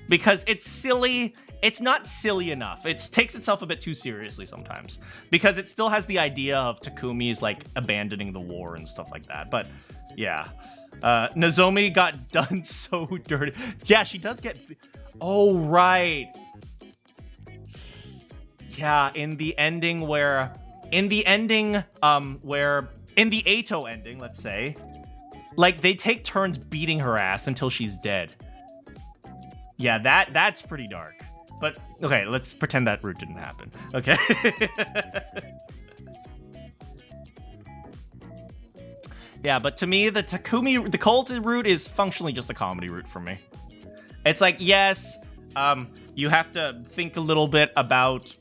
because it's silly. It's not silly enough. It takes itself a bit too seriously sometimes because it still has the idea of Takumi's like abandoning the war and stuff like that. But yeah, Nozomi got done so dirty. Yeah, she does get. Oh right. Yeah, in the ending where, in the Ato ending, let's say, like they take turns beating her ass until she's dead. Yeah, that's pretty dark. But okay, let's pretend that route didn't happen. Okay. Yeah, but to me, the Cult route is functionally just a comedy route for me. It's like, yes, you have to think a little bit about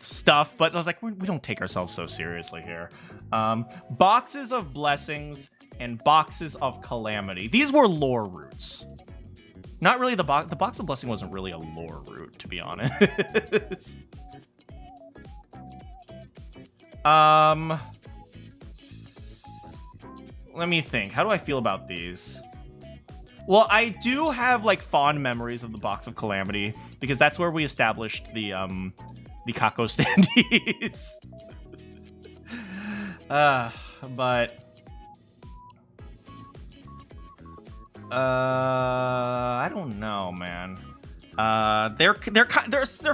stuff, but I was like, we don't take ourselves so seriously here. Boxes of Blessings and Boxes of Calamity. These were lore routes. Not really the Box of Blessing wasn't really a lore route, to be honest. Let me think. How do I feel about these? Well, I do have like fond memories of the Box of Calamity because that's where we established the Kako standees. But I don't know, man. They're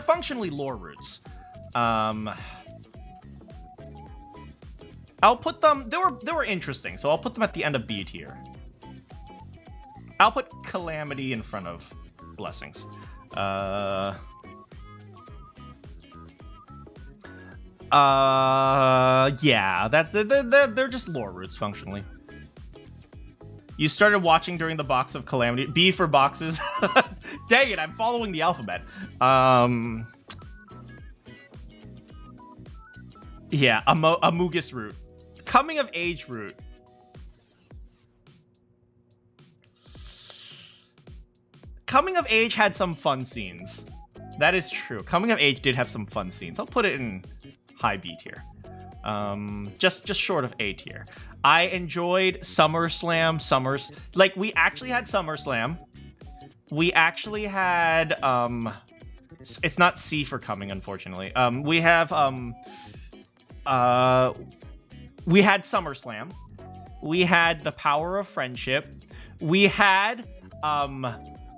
functionally lore roots. I'll put them. They were interesting, so I'll put them at the end of B tier. I'll put Calamity in front of Blessings. Yeah, that's they're just lore roots functionally. You started watching during the box of Calamity. B for boxes. Dang it, I'm following the alphabet. Yeah, Amogus root. Coming of age root. Coming of age had some fun scenes. That is true. Coming of age did have some fun scenes. I'll put it in high B tier. Just short of A tier. I enjoyed SummerSlam. Like, we actually had SummerSlam. We actually had it's not C for coming, unfortunately. We had SummerSlam. We had the Power of Friendship. We had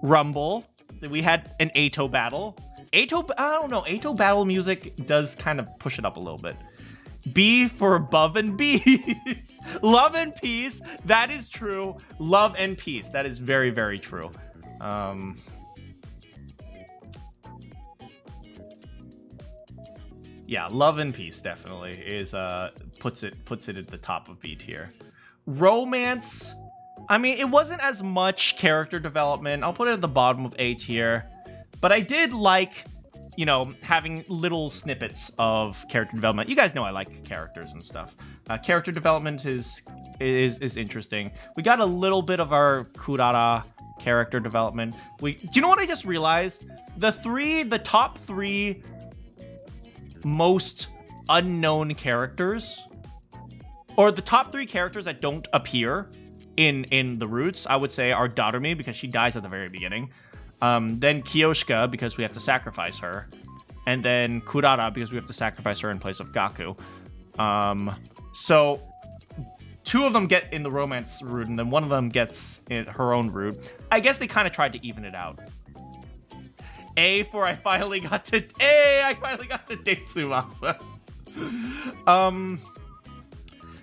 Rumble. We had an Ato battle. I don't know. Ato battle music does kind of push it up a little bit. B for Above and Peace. Love and Peace. That is true. Love and Peace. That is very, very true. Yeah, Love and Peace definitely is puts it at the top of B tier. Romance. I mean, it wasn't as much character development. I'll put it at the bottom of A tier. But I did like, you know, having little snippets of character development. You guys know I like characters and stuff. Character development is interesting. We got a little bit of our Kurara character development. Do you know what I just realized? The top three most unknown characters, or the top three characters that don't appear in the roots, I would say, are Darumi, because she dies at the very beginning. Then Kiyoshika, because we have to sacrifice her. And then Kurara, because we have to sacrifice her in place of Gaku. So two of them get in the romance route, and then one of them gets in her own route. I guess they kind of tried to even it out. A for I finally got to date Tsumasa.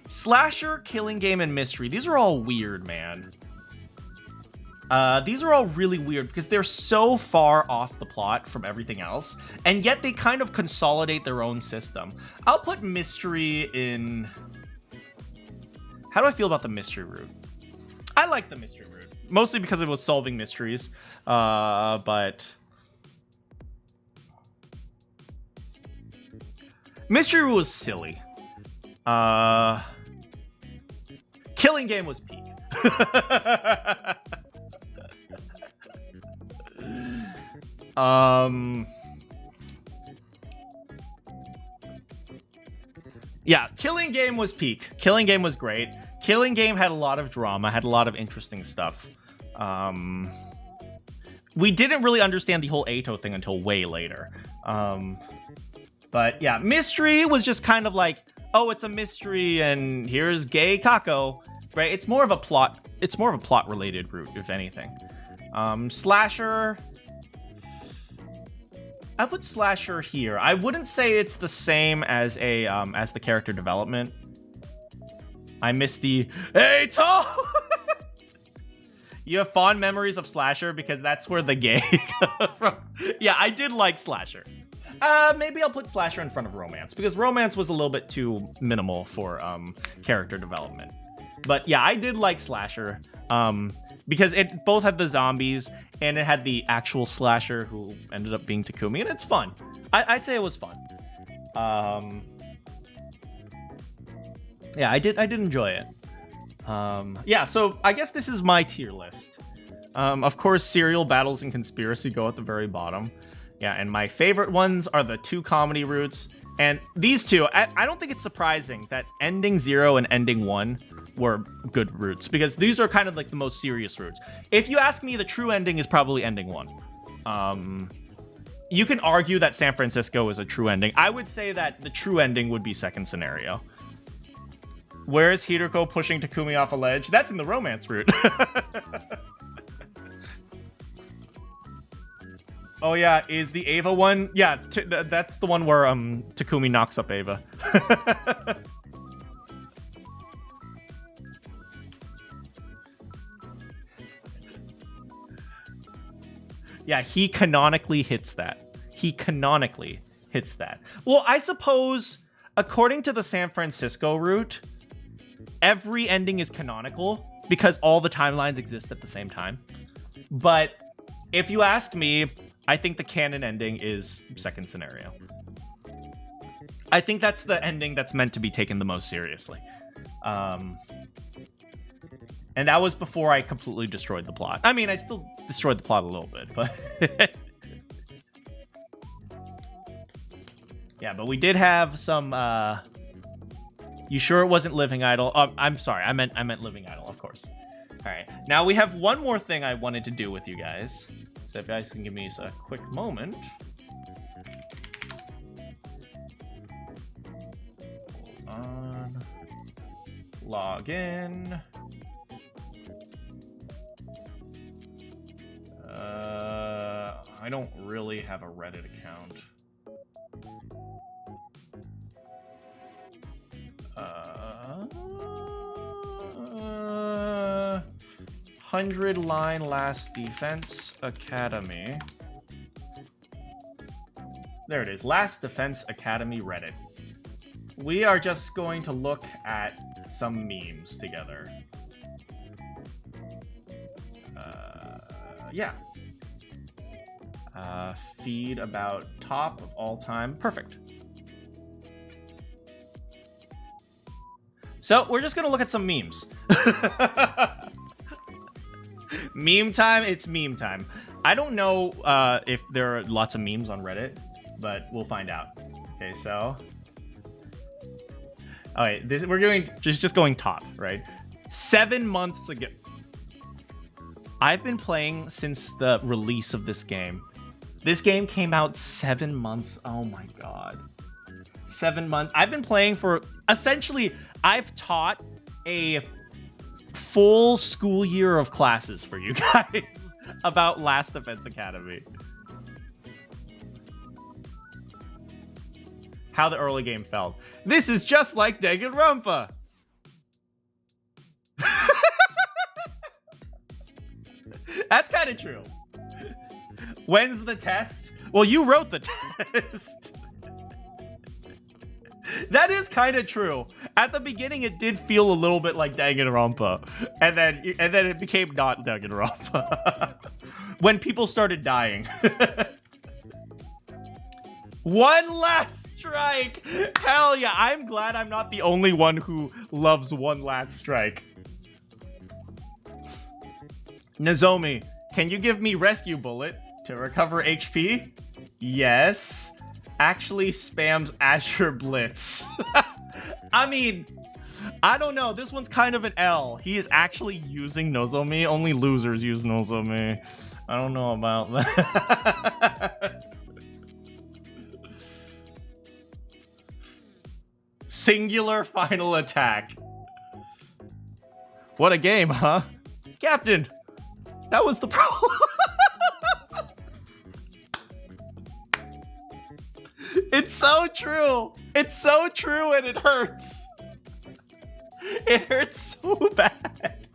Slasher, Killing Game, and Mystery. These are all weird, man. These are all really weird because they're so far off the plot from everything else, and yet they kind of consolidate their own system. I'll put Mystery in... How do I feel about the Mystery route? I like the Mystery route, mostly because it was solving mysteries, but... Mystery route was silly. Killing Game was peak. Yeah, Killing Game was peak. Killing Game was great. Killing Game had a lot of drama, had a lot of interesting stuff. We didn't really understand the whole Ato thing until way later. But yeah, Mystery was just kind of like, oh, it's a mystery and here's gay Kako, right? It's more of a plot related route, if anything. Slasher, I put Slasher here. I wouldn't say it's the same as the character development. I miss the Ato. You have fond memories of Slasher because that's where the gay come from. Yeah, I did like Slasher. Maybe I'll put Slasher in front of Romance because Romance was a little bit too minimal for character development. But yeah, I did like Slasher because it both had the zombies and it had the actual Slasher who ended up being Takumi, and it's fun. I'd say it was fun. Yeah, I did enjoy it. Yeah, so I guess this is my tier list. Of course, Serial, Battles, and Conspiracy go at the very bottom. Yeah, and my favorite ones are the two comedy routes. And these two, I don't think it's surprising that Ending 0 and Ending 1 were good routes, because these are kind of like the most serious routes. If you ask me, the true ending is probably Ending 1. You can argue that San Francisco is a true ending. I would say that the true ending would be Second Scenario. Where is Hiroko pushing Takumi off a ledge? That's in the romance route. Oh yeah, is the Ava one? Yeah, that's the one where Takumi knocks up Ava. Yeah, he canonically hits that. He canonically hits that. Well, I suppose, according to the San Francisco route, every ending is canonical because all the timelines exist at the same time. But if you ask me, I think the canon ending is second scenario. I think that's the ending that's meant to be taken the most seriously. And that was before I completely destroyed the plot. I mean, I still destroyed the plot a little bit, but... Yeah, but we did have some, You sure it wasn't Living Idol? I'm sorry, I meant Living Idol, of course. Alright, now we have one more thing I wanted to do with you guys. So if you guys can give me a quick moment. Hold on. Log in. I don't really have a Reddit account. 100-line Last Defense Academy. There it is. Last Defense Academy Reddit. We are just going to look at some memes together. Yeah. Feed about top of all time. Perfect. So we're just gonna look at some memes. Meme time, it's meme time. I don't know if there are lots of memes on Reddit, but we'll find out. Okay, so. Alright, we're doing just going top, right? 7 months ago. I've been playing since the release of this game. This game came out 7 months. Oh my god. 7 months. I've been playing for essentially, I've taught a full school year of classes for you guys about Last Defense Academy. How the early game felt. This is just like Danganronpa. That's kind of true. When's the test? Well, you wrote the test. That is kind of true. At the beginning, it did feel a little bit like Danganronpa, and then it became not Danganronpa when people started dying. One last strike. Hell yeah! I'm glad I'm not the only one who loves One Last Strike. Nozomi, can you give me Rescue Bullet to recover HP? Yes. Actually spams Azure Blitz. I mean, I don't know. This one's kind of an L. He is actually using Nozomi. Only losers use Nozomi. I don't know about that. Singular final attack. What a game, huh? Captain, that was the problem. It's so true. It's so true, and it hurts. It hurts so bad.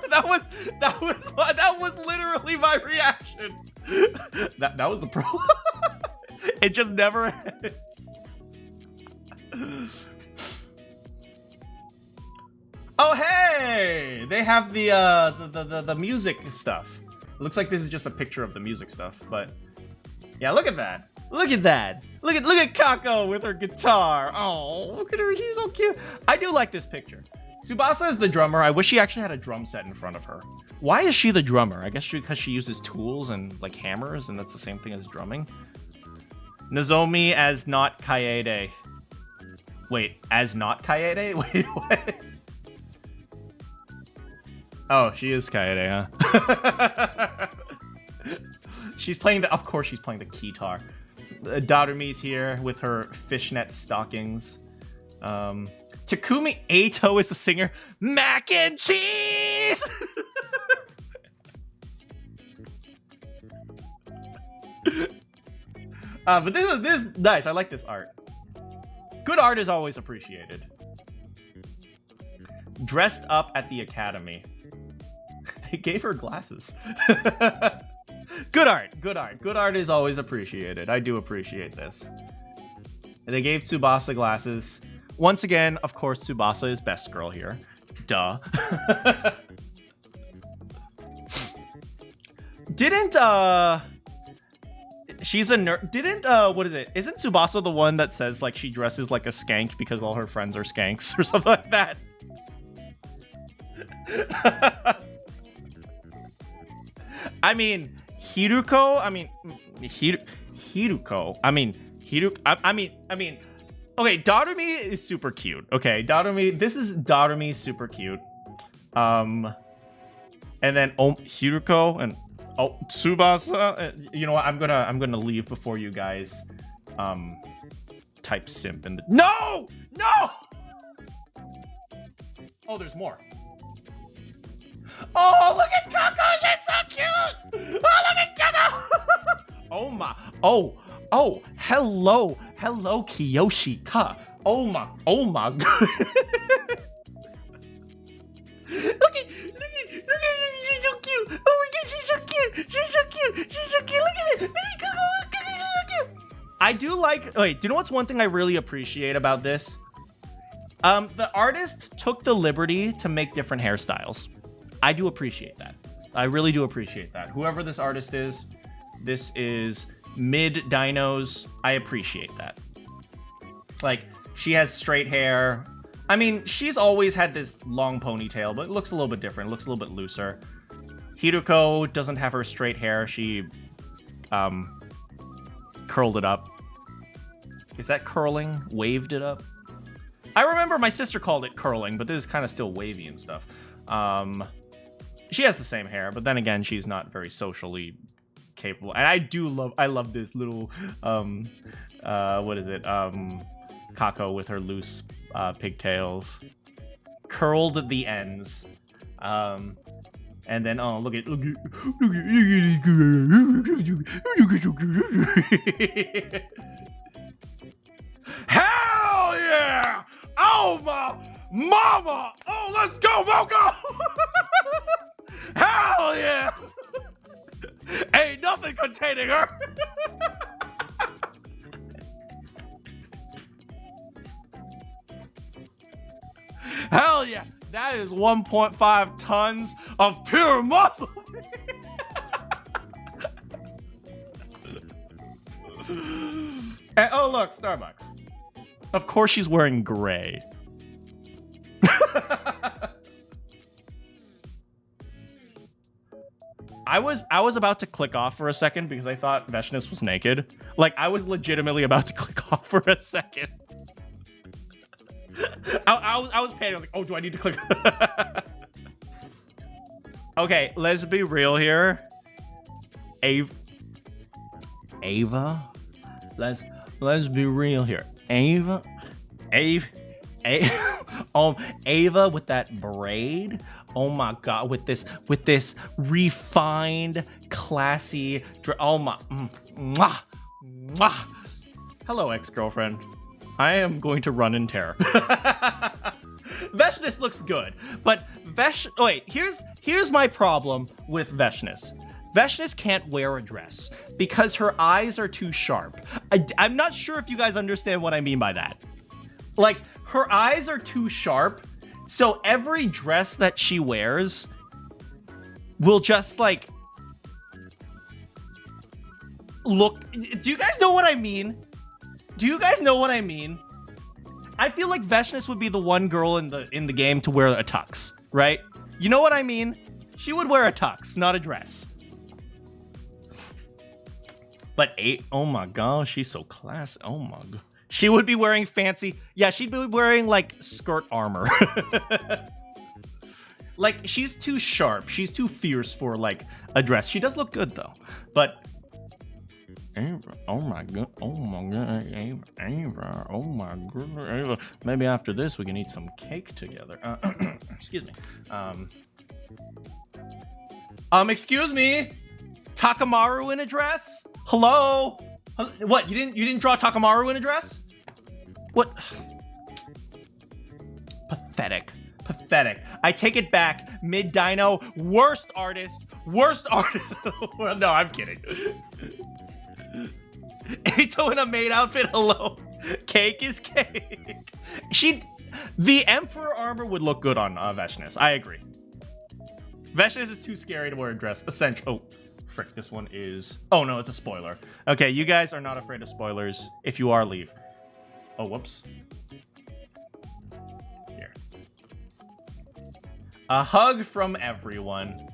That was literally my reaction. That was the problem. It just never ends. Oh hey! They have the music stuff. It looks like this is just a picture of the music stuff, but yeah, look at that. Look at that. Look at Kako with her guitar. Oh, look at her. She's so cute. I do like this picture. Tsubasa is the drummer. I wish she actually had a drum set in front of her. Why is she the drummer? I guess because she uses tools and like hammers, and that's the same thing as drumming. Nozomi as not Kaede. Wait, as not Kaede? Wait, what? Oh, she is Kaede, huh? She's playing of course she's playing the guitar. Darumi's here with her fishnet stockings. Takumi Eito is the singer. Mac and cheese! But this is nice. I like this art. Good art is always appreciated. Dressed up at the academy. They gave her glasses. Good art. Good art. Good art is always appreciated. I do appreciate this. And they gave Tsubasa glasses. Once again, of course, Tsubasa is best girl here. Duh. Didn't she's a nerd. Didn't what is it? Isn't Tsubasa the one that says like she dresses like a skank because all her friends are skanks or something like that? I mean, Hiruko. I mean, Hiruko. I mean, I mean. Okay, Darumi is super cute. Okay, Darumi. This is Darumi, super cute. And then Hiruko and Tsubasa. You know what? I'm gonna leave before you guys type simp in the. No! Oh, there's more. Oh, look at Coco! She's so cute! Oh, look at Coco! Oh my! Oh, hello, Kiyoshi-ka. Oh my! God. Look at, she's so cute. Oh my God, she's so cute. Look at it. Look at Coco. Look at it. I do like. Wait, do you know what's one thing I really appreciate about this? The artist took the liberty to make different hairstyles. I do appreciate that. I really do appreciate that. Whoever this artist is, this is mid dinos. I appreciate that. Like, she has straight hair. I mean, she's always had this long ponytail, but it looks a little bit different. It looks a little bit looser. Hiruko doesn't have her straight hair. She curled it up. Is that curling? Waved it up? I remember my sister called it curling, but this is kind of still wavy and stuff. She has the same hair, but then again, she's not very socially capable. And I love this little, what is it? Kako with her loose pigtails. Curled the ends. And then, oh, look at hell yeah! Oh my mama! Oh, let's go, Moko! Hell yeah! Ain't nothing containing her. Hell yeah! That is 1.5 tons of pure muscle. And, oh look, Starbucks. Of course she's wearing gray. I was about to click off for a second because I thought Veshness was naked. Like, I was legitimately about to click off for a second. I was panicking. I was like, oh, do I need to click? Okay, let's be real here. Ava. Let's be real here. Ava with that braid. Oh my God, with this refined, classy. Oh my. Mwah, mwah. Hello, ex-girlfriend. I am going to run in terror. Veshness looks good, but wait, here's my problem with Veshness. Veshness can't wear a dress because her eyes are too sharp. I'm not sure if you guys understand what I mean by that. Like, her eyes are too sharp, so every dress that she wears will just, like, look... Do you guys know what I mean? Do you guys know what I mean? I feel like Veshness would be the one girl in the game to wear a tux, right? You know what I mean? She would wear a tux, not a dress. But oh my God, she's so classy. Oh my God. She would be wearing fancy. Yeah, she'd be wearing like skirt armor. Like, she's too sharp. She's too fierce for like a dress. She does look good though. But oh my God. Oh my God. Ava. Oh my God. Ava. Maybe after this we can eat some cake together. Excuse me. Excuse me. Takamaru in a dress? Hello? What, you didn't draw Takamaru in a dress? What? Pathetic. Pathetic. I take it back. Mid-dino, worst artist. Well, no, I'm kidding. Eito in a maid outfit, hello. Cake is cake. The Emperor armor would look good on Veshness. I agree. Veshness is too scary to wear a dress. Essential. Oh, frick, this one is... Oh, no, it's a spoiler. Okay, you guys are not afraid of spoilers. If you are, leave. Oh, whoops. Here. A hug from everyone.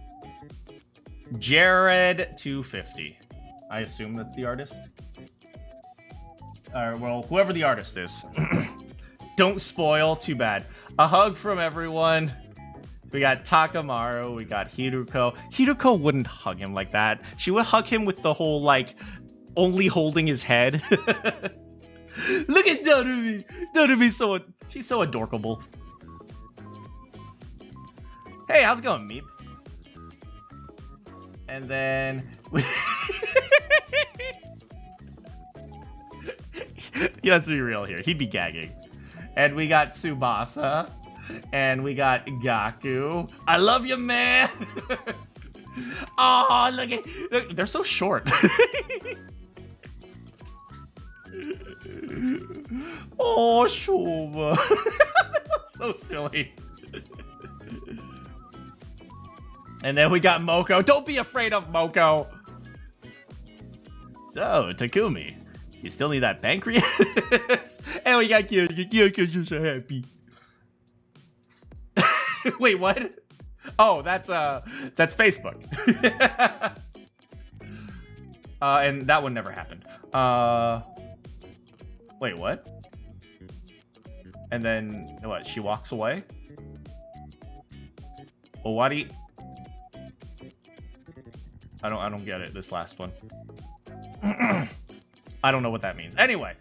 Jared 250. I assume that's the artist. Well, whoever the artist is. Don't spoil, too bad. A hug from everyone. We got Takamaru, we got Hiruko. Hiruko wouldn't hug him like that. She would hug him with the whole, like, only holding his head. Look at Dorumi. Dorumi's she's so adorable. Hey, how's it going, Meep? And then... Yeah, let's be real here. He'd be gagging. And we got Tsubasa. And we got Gaku. I love you, man. Oh, look, they're so short. Oh, Shoma. That's so silly. And then we got Moko. Don't be afraid of Moko. So, Takumi, you still need that pancreas? And we got Kyoko because you're so happy. Wait, what? Oh, that's Facebook. And that one never happened. Wait, what? And then what? She walks away? Owari? I don't get it, this last one. I don't know what that means. Anyway.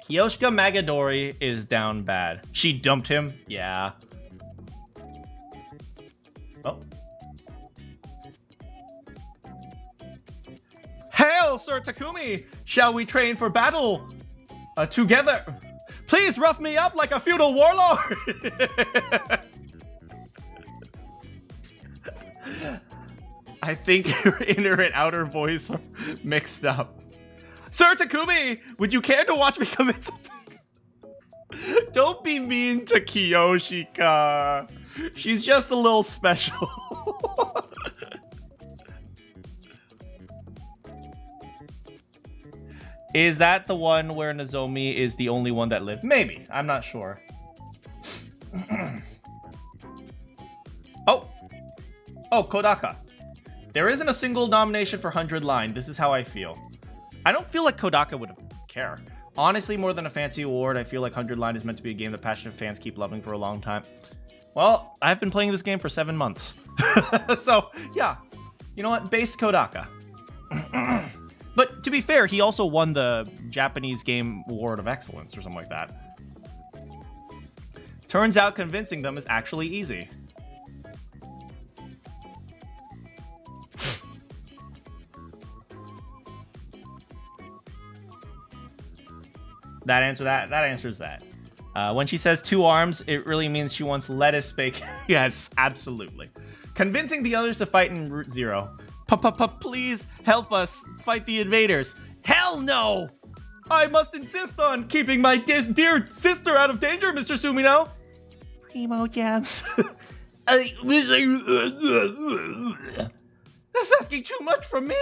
Kiyoshika Magadori is down bad. She dumped him? Yeah. Oh. Hail, Sir Takumi! Shall we train for battle? Together. Please rough me up like a feudal warlord! I think your inner and outer voice are mixed up. Sir Takumi, would you care to watch me commit something? Don't be mean to Kiyoshika. She's just a little special. Is that the one where Nozomi is the only one that lived? Maybe. I'm not sure. Oh, Kodaka. There isn't a single nomination for 100 Line. This is how I feel. I don't feel like Kodaka would care. Honestly, more than a fancy award, I feel like 100 Line is meant to be a game that passionate fans keep loving for a long time. Well, I've been playing this game for 7 months. So, yeah. You know what? Base Kodaka. But to be fair, he also won the Japanese Game Award of Excellence or something like that. Turns out convincing them is actually easy. That answers that. When she says 2 arms, it really means she wants lettuce bacon. Yes, absolutely. Convincing the others to fight in Route Zero. Please help us fight the invaders. Hell no! I must insist on keeping my dear sister out of danger, Mr. Sumino. Primo jams. That's asking too much from me.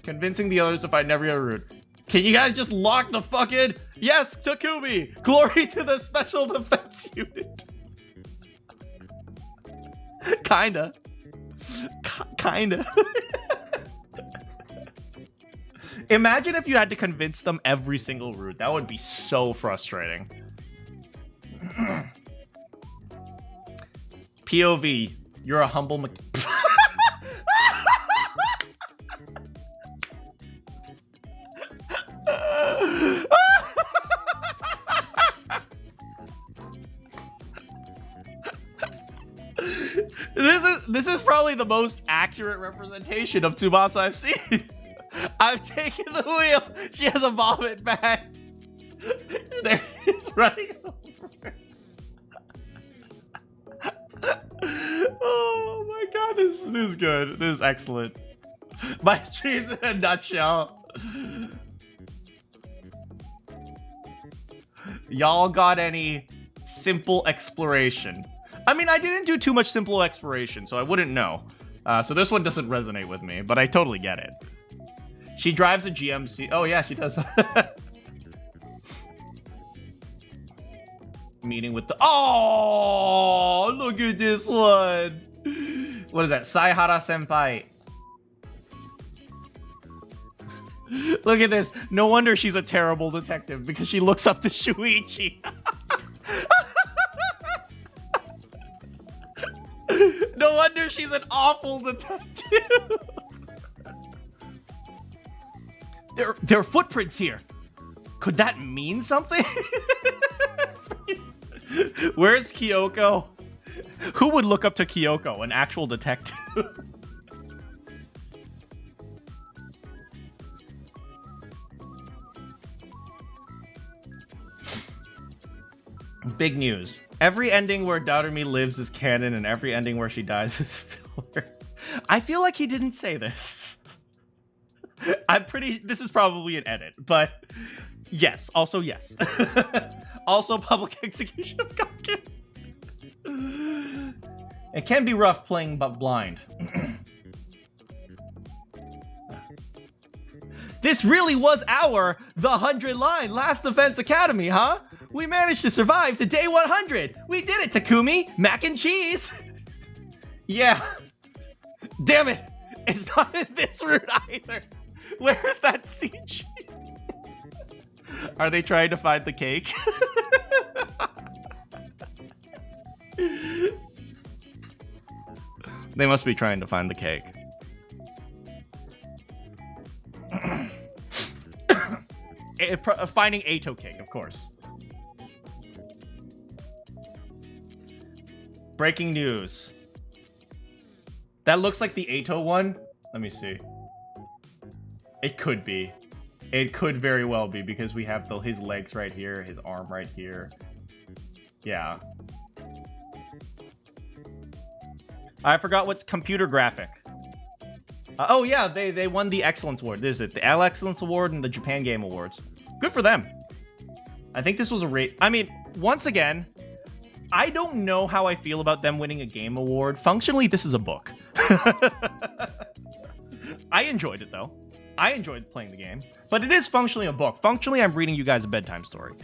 Convincing the others to fight in every other route. Can you guys just lock the fuck in? Yes, Takumi! Glory to the Special Defense Unit! Kinda. Kinda. Imagine if you had to convince them every single route. That would be so frustrating. POV, you're a humble This is probably the most accurate accurate representation of Tsubasa I've seen. I've taken the wheel. She has a vomit bag. There he's running over. Oh my god, this is good. This is excellent. My streams in a nutshell. Y'all got any simple exploration? I mean, I didn't do too much simple exploration, so I wouldn't know. So this one doesn't resonate with me, but I totally get it. She drives a GMC. Oh yeah, she does. Meeting with the... Oh, look at this one. What is that? Saihara Senpai. Look at this. No wonder she's a terrible detective, because she looks up to Shuichi. No wonder she's an awful detective. There are footprints here. Could that mean something? Where's Kyoko? Who would look up to Kyoko, an actual detective? Big news. Every ending where Darumi lives is canon, and every ending where she dies is filler. I feel like he didn't say this. This is probably an edit, but yes, also yes. Also public execution of Kaken. It can be rough playing but blind. This really was the 100 line Last Defense Academy, huh? We managed to survive to day 100. We did it, Takumi. Mac and cheese. Yeah. Damn it. It's not in this route either. Where's that CG? Are they trying to find the cake? They must be trying to find the cake. Finding Ato cake, of course. Breaking news. That looks like the Ato one. Let me see. It could be. It could very well be, because we have his legs right here, his arm right here. Yeah. I forgot what's computer graphic. Oh yeah, they won the Excellence Award. This is it, the L Excellence Award and the Japan Game Awards. Good for them. I think this was a I mean, once again, I don't know how I feel about them winning a game award. Functionally, this is a book. I enjoyed it though. I enjoyed playing the game, but it is functionally a book. Functionally, I'm reading you guys a bedtime story.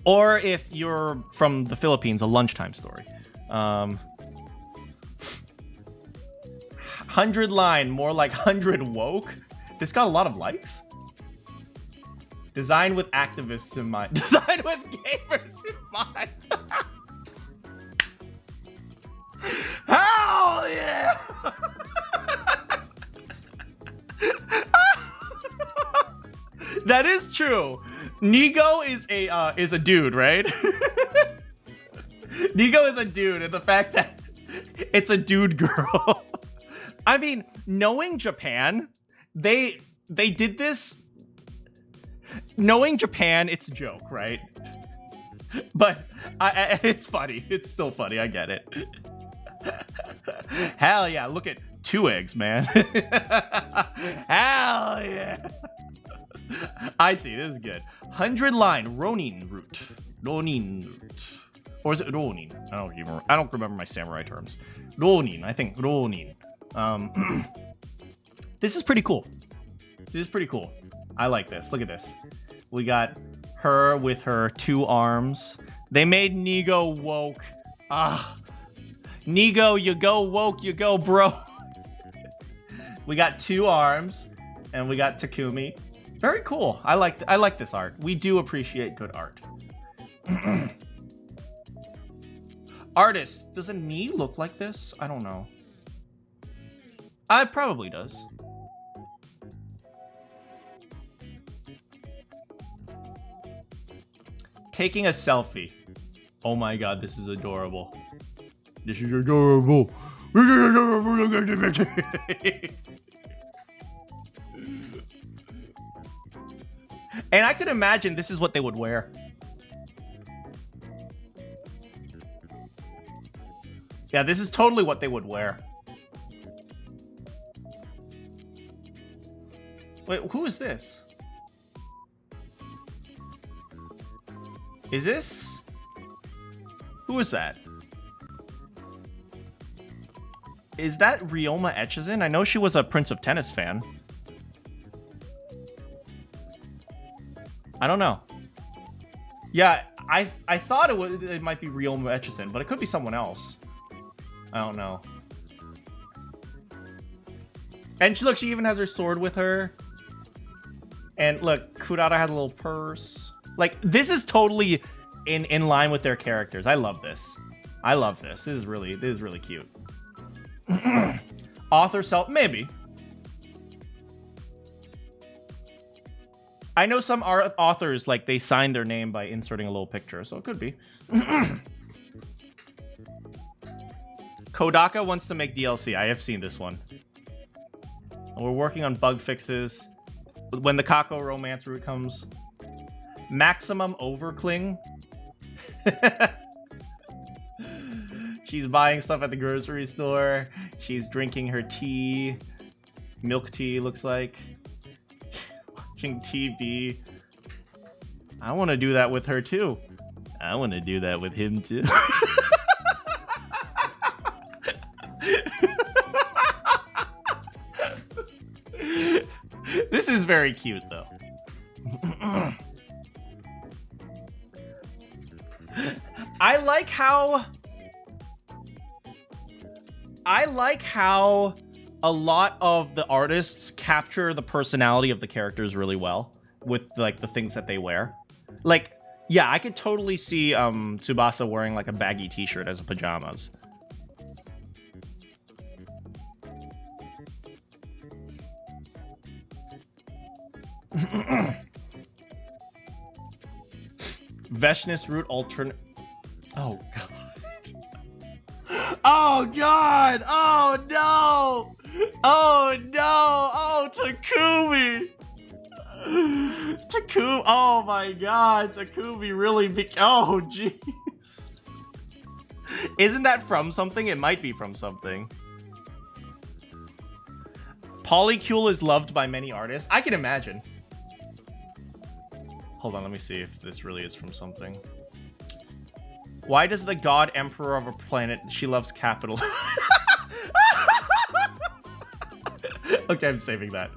Or if you're from the Philippines, a lunchtime story. 100 line, more like 100 woke. This got a lot of likes. Designed with activists in mind. Designed with gamers in mind. Hell yeah! That is true. Nigo is a dude, right? Nigo is a dude, and the fact that it's a dude girl. I mean, knowing Japan, they did this. Knowing Japan, it's a joke, right? But it's funny. It's still funny. I get it. Hell yeah! Look at 2 eggs, man. Hell yeah! I see. This is good. 100 line Ronin route. Ronin route. Or is it Ronin? I don't remember my samurai terms. Ronin. I think Ronin. This is pretty cool. This is pretty cool. I like this. Look at this. We got her with her 2 arms. They made Nigo woke. Nigo, you go woke, you go bro. We got 2 arms, and we got Takumi. Very cool. I like this art. We do appreciate good art. Artist, does a knee look like this? I don't know. It probably does. Taking a selfie. Oh my god, this is adorable. This is adorable. This is adorable. And I could imagine this is what they would wear. Yeah, this is totally what they would wear. Wait, who is this? Is this? Who is that? Is that Ryoma Echizen? I know she was a Prince of Tennis fan. I don't know. Yeah, I thought it might be Ryoma Echizen, but it could be someone else. I don't know. And look, she even has her sword with her. And look, Kurata has a little purse. Like, this is totally in line with their characters. I love this. I love this. This is really cute. Author self, maybe. I know some authors, like, they sign their name by inserting a little picture, so it could be. Kodaka wants to make DLC. I have seen this one. We're working on bug fixes. When the Kako romance route comes. Maximum overcling. She's buying stuff at the grocery store. She's drinking her tea. Milk tea, looks like. Watching TV. I want to do that with her, too. I want to do that with him, too. This is very cute, though. I like how a lot of the artists capture the personality of the characters really well with like the things that they wear. Like, yeah, I could totally see Tsubasa wearing like a baggy t-shirt as pajamas. Veshness route alternate. Oh god. Oh god. Oh no. Oh no. Oh Takumi. Takumi. Oh my god. Takumi really big. Oh jeez. Isn't that from something? It might be from something. Polycule is loved by many artists. I can imagine. Hold on, let me see if this really is from something. Why does the god emperor of a planet, she loves capital? Okay, I'm saving that.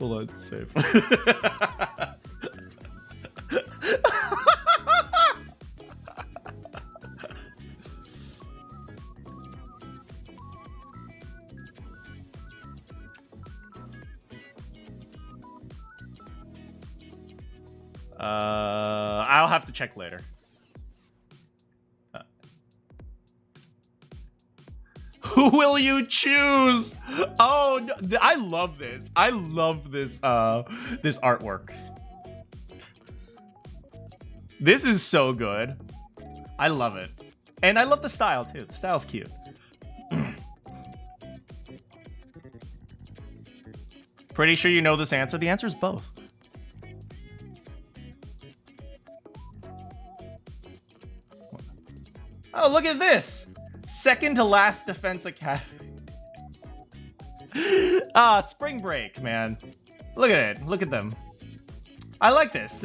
Hold on, save. I'll have to check later. Who will you choose? Oh, no, I love this. I love this this artwork. This is so good. I love it. And I love the style too. The style's cute. Pretty sure you know this answer. The answer is both. Oh, look at this! Second to last Defense Academy. Ah, Spring Break, man. Look at it. Look at them. I like this.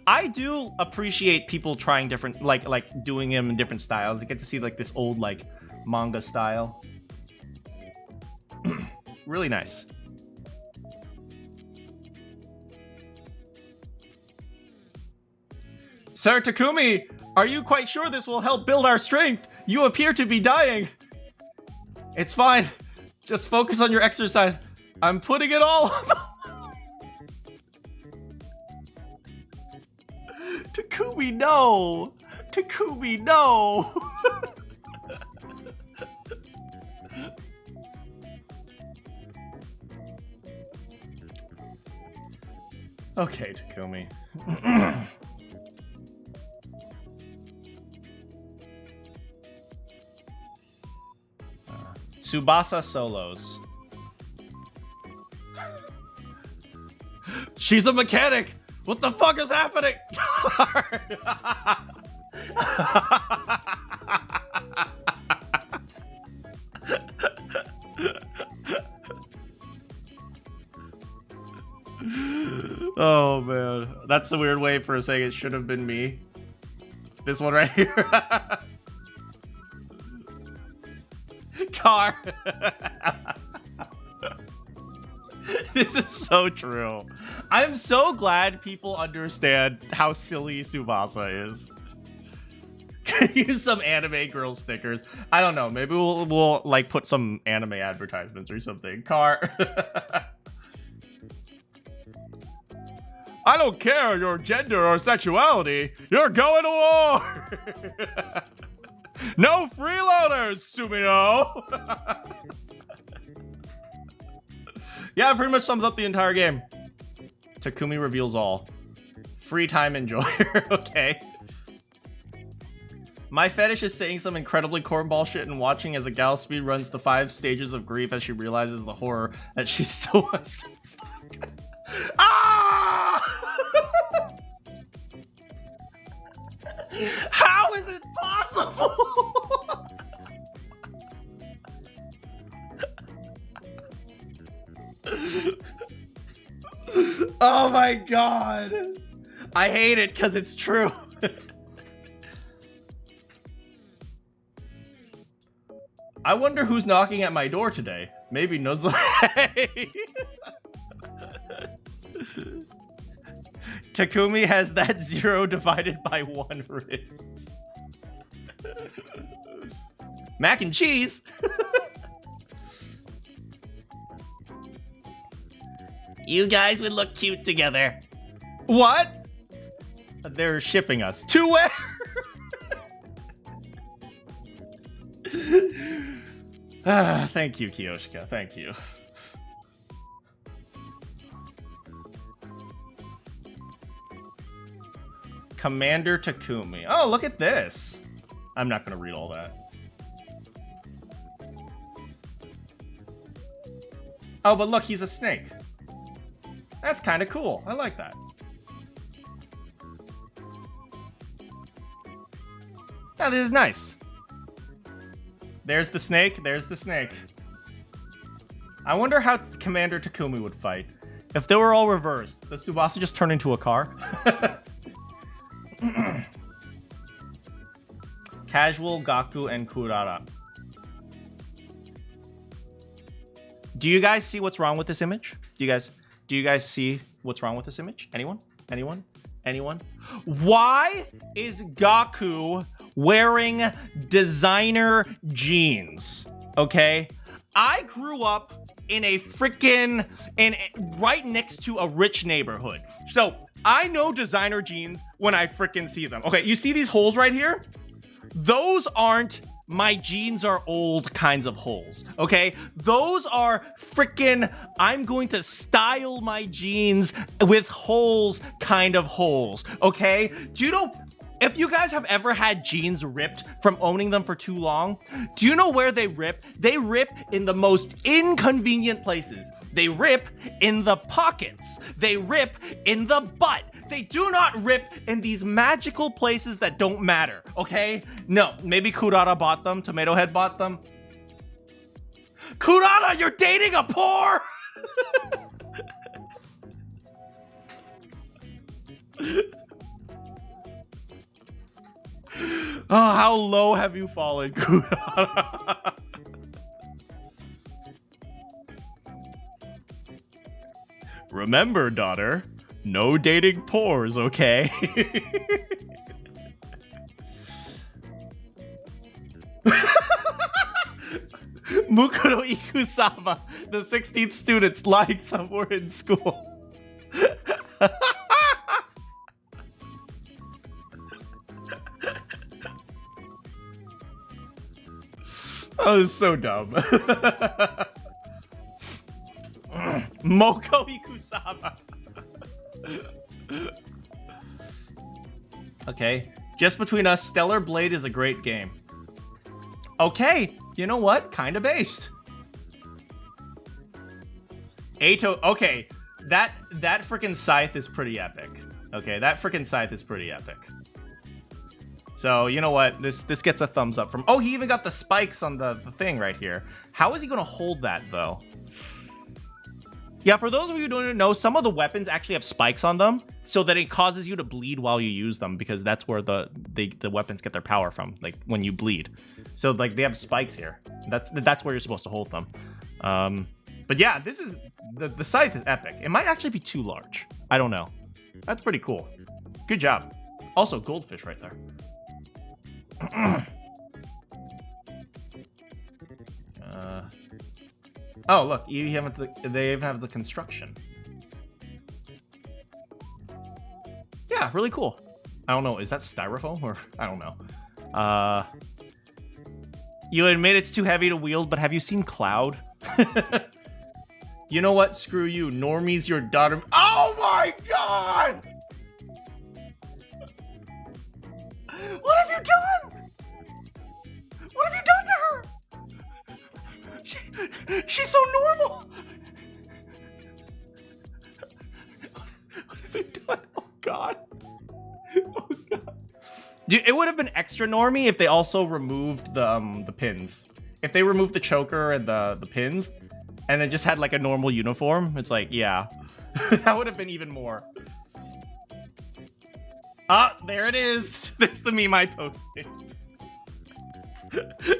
I do appreciate people trying different, like doing them in different styles. You get to see like this old like manga style. Really nice. Sir Takumi, are you quite sure this will help build our strength? You appear to be dying. It's fine. Just focus on your exercise. I'm putting it all on the... Takumi, no. Takumi, no. Okay, Takumi. Tsubasa solos. She's a mechanic. What the fuck is happening? Oh man, that's a weird way for saying it should have been me. This one right here. Car. This is so true. I'm so glad people understand how silly Tsubasa is. Use some anime girl stickers. I don't know. Maybe we'll like put some anime advertisements or something. Car. I don't care your gender or sexuality. You're going to war. No freeloaders, Sumino. Yeah, it pretty much sums up the entire game. Takumi reveals all. Free time enjoyer. Okay. My fetish is saying some incredibly cornball shit and watching as a gal speed runs the 5 stages of grief as she realizes the horror that she still wants to fuck. Ah! How is it possible? Oh my god. I hate it because it's true. I wonder who's knocking at my door today. Maybe Nuzle. Takumi has that 0 divided by 1 wrist. Mac and cheese. You guys would look cute together. What? They're shipping us. To where? Thank you, Kiyoshika. Thank you. Commander Takumi. Oh, look at this. I'm not going to read all that. Oh, but look, he's a snake. That's kind of cool. I like that. Oh, this is nice. There's the snake. There's the snake. I wonder how Commander Takumi would fight. If they were all reversed, does Tsubasa just turn into a car? Casual, Gaku, and Kurara. Do you guys see what's wrong with this image? Do you guys see what's wrong with this image? Anyone? Anyone? Anyone? Why is Gaku wearing designer jeans? Okay? I grew up in a freaking right next to a rich neighborhood. So I know designer jeans when I freaking see them. Okay, you see these holes right here? Those aren't my jeans are old kinds of holes, okay? Those are freaking I'm going to style my jeans with holes kind of holes, okay? Do you know, if you guys have ever had jeans ripped from owning them for too long, do you know where they rip? They rip in the most inconvenient places. They rip in the pockets. They rip in the butt. They do not rip in these magical places that don't matter, okay? No, maybe Kurara bought them. Tomato Head bought them. Kurara, you're dating a poor! Oh, how low have you fallen, Kurara? Remember, daughter, no dating pores, okay? Mukuro Ikusama, the 16th student's lying somewhere in school. Oh, this is so dumb. Moko Ikusama. Okay, just between us, Stellar Blade is a great game. Okay, You know what? Kinda based. Ato, okay. That freaking scythe is pretty epic. Okay, that freaking scythe is pretty epic. So, you know what? This gets a thumbs up from... Oh, he even got the spikes on the thing right here. How is he going to hold that, though? Yeah, for those of you who don't know, some of the weapons actually have spikes on them, so that it causes you to bleed while you use them, because that's where the weapons get their power from, like, when you bleed. So, like, they have spikes here. That's where you're supposed to hold them. But yeah, this is... The scythe is epic. It might actually be too large. I don't know. That's pretty cool. Good job. Also, goldfish right there. Oh, look, they even have the construction. Yeah, really cool. I don't know, is that styrofoam or I don't know. You admit it's too heavy to wield, but have you seen Cloud? You know what? Screw you. Normie's your daughter. Oh my god! What have you done? What have you done to her? She's so normal. What have you done? Oh god. Oh god. Dude, it would have been extra normie if they also removed the pins. If they removed the choker and the pins, and then just had like a normal uniform, it's like, yeah. That would have been even more. Ah, there it is. There's the meme I posted.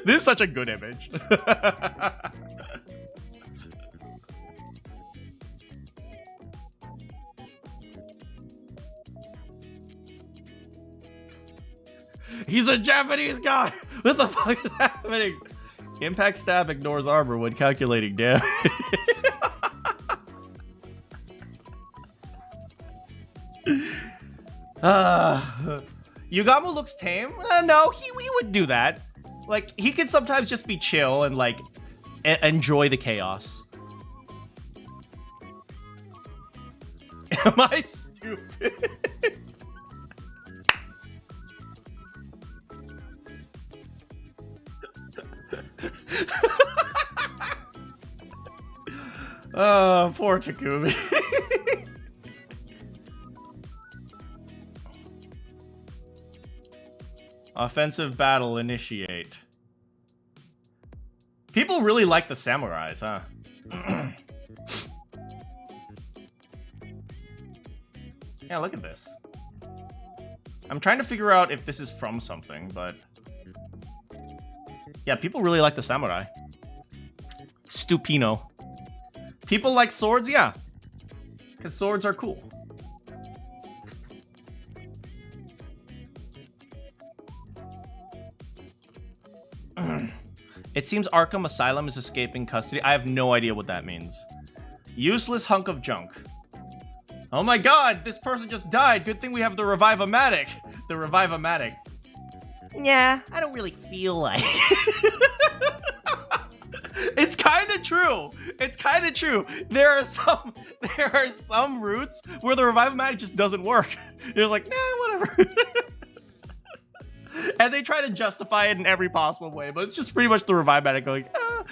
This is such a good image. He's a Japanese guy. What the fuck is happening? Impact stab ignores armor when calculating damage. Yugamo looks tame. No, he would do that. Like, he could sometimes just be chill and like enjoy the chaos. Am I stupid? Oh, poor Takumi. Offensive battle initiate. People really like the samurais, huh? Yeah, look at this. I'm trying to figure out if this is from something, but... Yeah, people really like the samurai. Stupino. People like swords, yeah. Because swords are cool. It seems Arkham Asylum is escaping custody. I have no idea what that means. Useless hunk of junk. Oh my god, this person just died. Good thing we have the Revive-O-Matic. The Revive-O-Matic. Yeah, I don't really feel like It's kind of true. It's kind of true. There are some routes where the Revive-O-Matic just doesn't work. It's like, nah, whatever. And they try to justify it in every possible way, but it's just pretty much the Revive-O-Matic going, ah.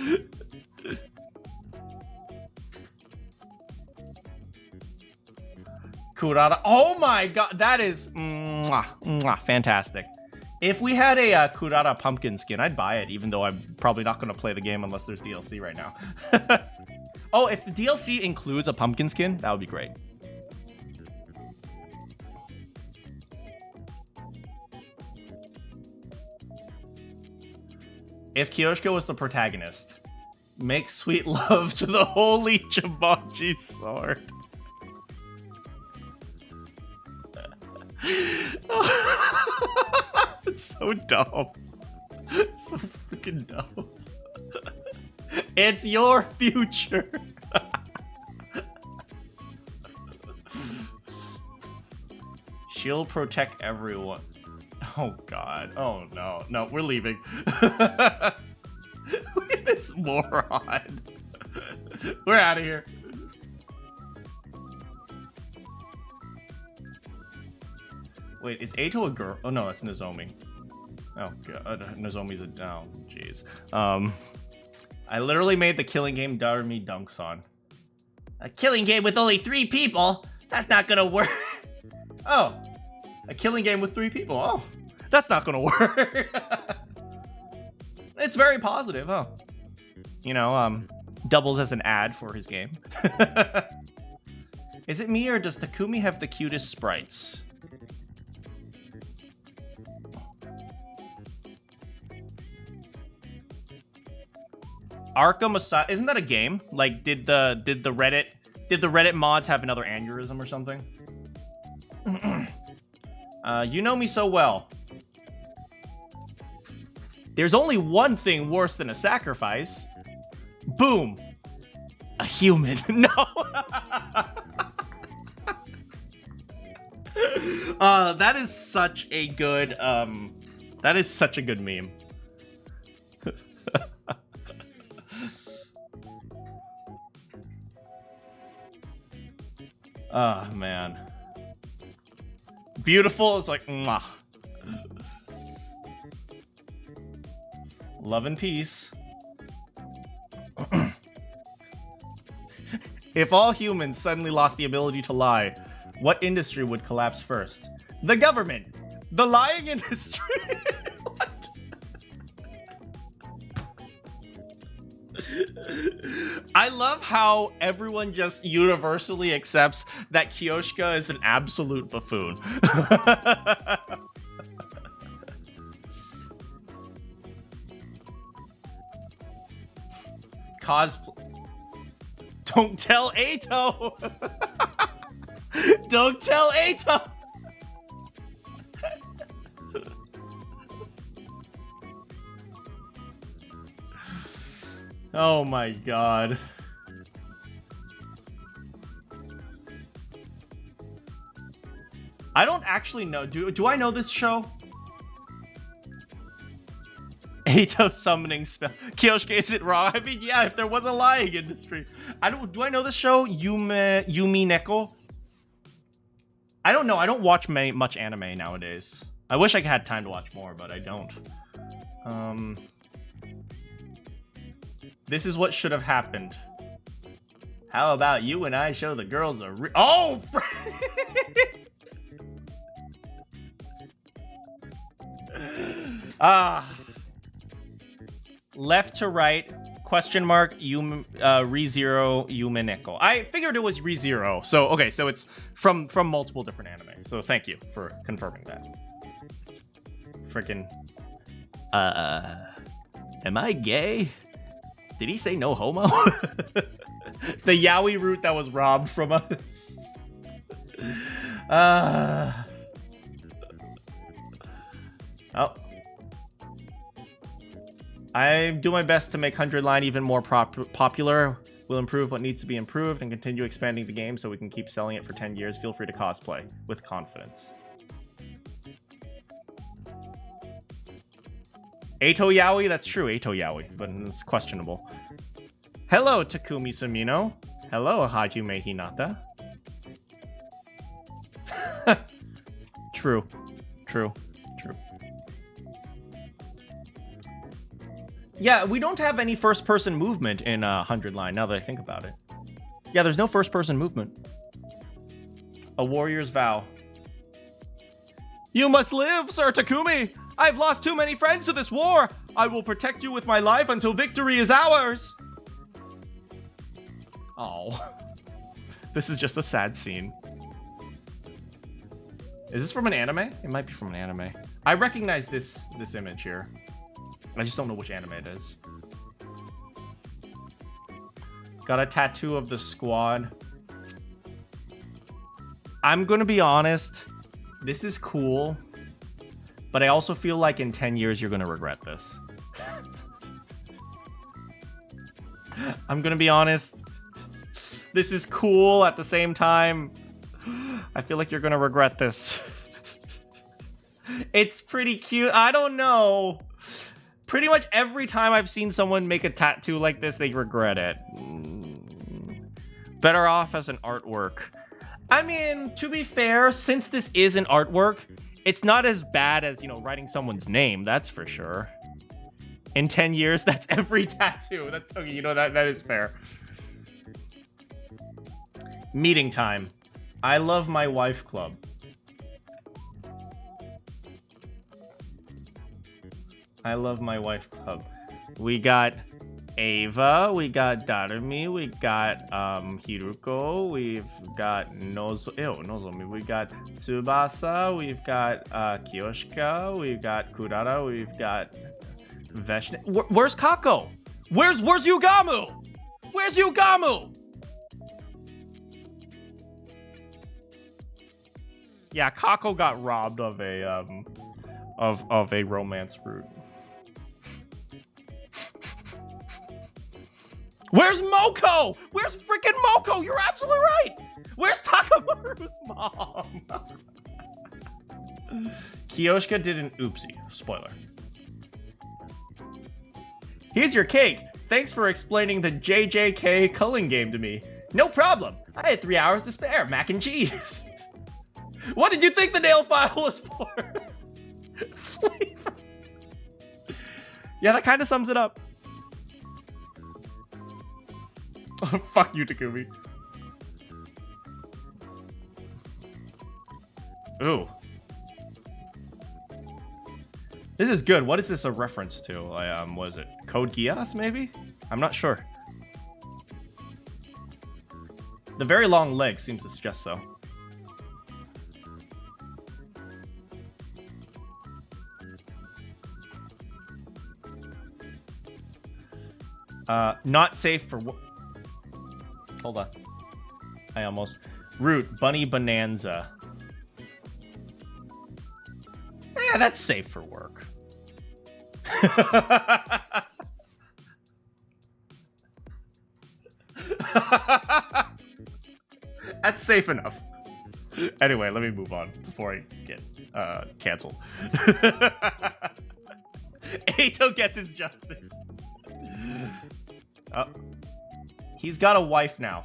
Kurata. Oh my god, that is fantastic. If we had a Kurata pumpkin skin, I'd buy it, even though I'm probably not going to play the game unless there's DLC right now. Oh, if the DLC includes a pumpkin skin, that would be great. If Kyoshiko was the protagonist, make sweet love to the holy Chibanji sword. It's so dumb. It's so freaking dumb. It's your future. She'll protect everyone. Oh god. Oh no. No, we're leaving. Look at this moron. We're out of here. Wait, is Ato a girl? Oh no, that's Nozomi. Oh god, Nozomi's a oh jeez. I literally made the killing game Darumi dunks on. A killing game with only 3 people? That's not gonna work. Oh, a killing game with 3 people. Oh, that's not gonna work. It's very positive, huh? You know, doubles as an ad for his game. Is it me or does Takumi have the cutest sprites? Arkham Asylum, isn't that a game? Like, did the Reddit mods have another aneurysm or something? You know me so well. There's only one thing worse than a sacrifice. Boom. A human. No. That is such a good meme. Oh man. Beautiful. It's like mwah. Love and peace. If all humans suddenly lost the ability to lie, what industry would collapse first? The government. The lying industry. What? I love how everyone just universally accepts that Kyoshka is an absolute buffoon. Cosplay. Don't tell Ato. Don't tell Ato. Oh my god. I don't actually know. Do I know this show? Ato summoning spell. Kyoshka, is it wrong? I mean, yeah, if there was a lying industry. Do I know this show? Yumi Neko? I don't know. I don't watch much anime nowadays. I wish I had time to watch more, but I don't. This is what should have happened. How about you and I show the girls a oh! Left to right, question mark, ReZero, Yumineko. I figured it was ReZero. So, okay, so it's from multiple different anime. So thank you for confirming that. Freaking, am I gay? Did he say no homo? The yaoi route that was robbed from us. Oh. I do my best to make 100 Line even more popular. We'll improve what needs to be improved and continue expanding the game so we can keep selling it for 10 years. Feel free to cosplay with confidence. Ato yaoi? That's true, Ato yaoi, but it's questionable. Hello, Takumi Sumino. Hello, Hajime Hinata. True. Yeah, we don't have any first-person movement in 100 Line, now that I think about it. Yeah, there's no first-person movement. A warrior's vow. You must live, Sir Takumi! I've lost too many friends to this war! I will protect you with my life until victory is ours! Oh. This is just a sad scene. Is this from an anime? It might be from an anime. I recognize this image here. I just don't know which anime it is. Got a tattoo of the squad. I'm gonna be honest. This is cool. But I also feel like in 10 years, you're gonna regret this. I'm gonna be honest. This is cool at the same time. I feel like you're gonna regret this. It's pretty cute. I don't know. Pretty much every time I've seen someone make a tattoo like this, they regret it. Better off as an artwork. I mean, to be fair, since this is an artwork, It's not as bad as, you know, writing someone's name, that's for sure. In 10 years, that's every tattoo. That's okay, you know, that is fair. Meeting time. I love my wife club. I love my wife club. We got Ava, we got Darumi, we got Hiruko, we've got Nozomi, we got Tsubasa, we've got Kiyoshika, we've got Kurara, we've got Veshne. Where's Kako? Where's Yugamu? Where's Yugamu? Yeah, Kako got robbed of a romance route. Where's Moko? Where's freaking Moko? You're absolutely right. Where's Takamaru's mom? Kiyoshika did an oopsie. Spoiler. Here's your cake. Thanks for explaining the JJK culling game to me. No problem. I had 3 hours to spare. Mac and cheese. What did you think the nail file was for? Flavor. Yeah, that kind of sums it up. Oh, fuck you, Takumi. Ooh. This is good. What is this a reference to? What is it? Code Geass, maybe? I'm not sure. The very long legs seems to suggest so. Not safe for what? Hold on. I almost. Root, Bunny Bonanza. Yeah, that's safe for work. That's safe enough. Anyway, let me move on before I get canceled. Eito gets his justice. Oh. He's got a wife now.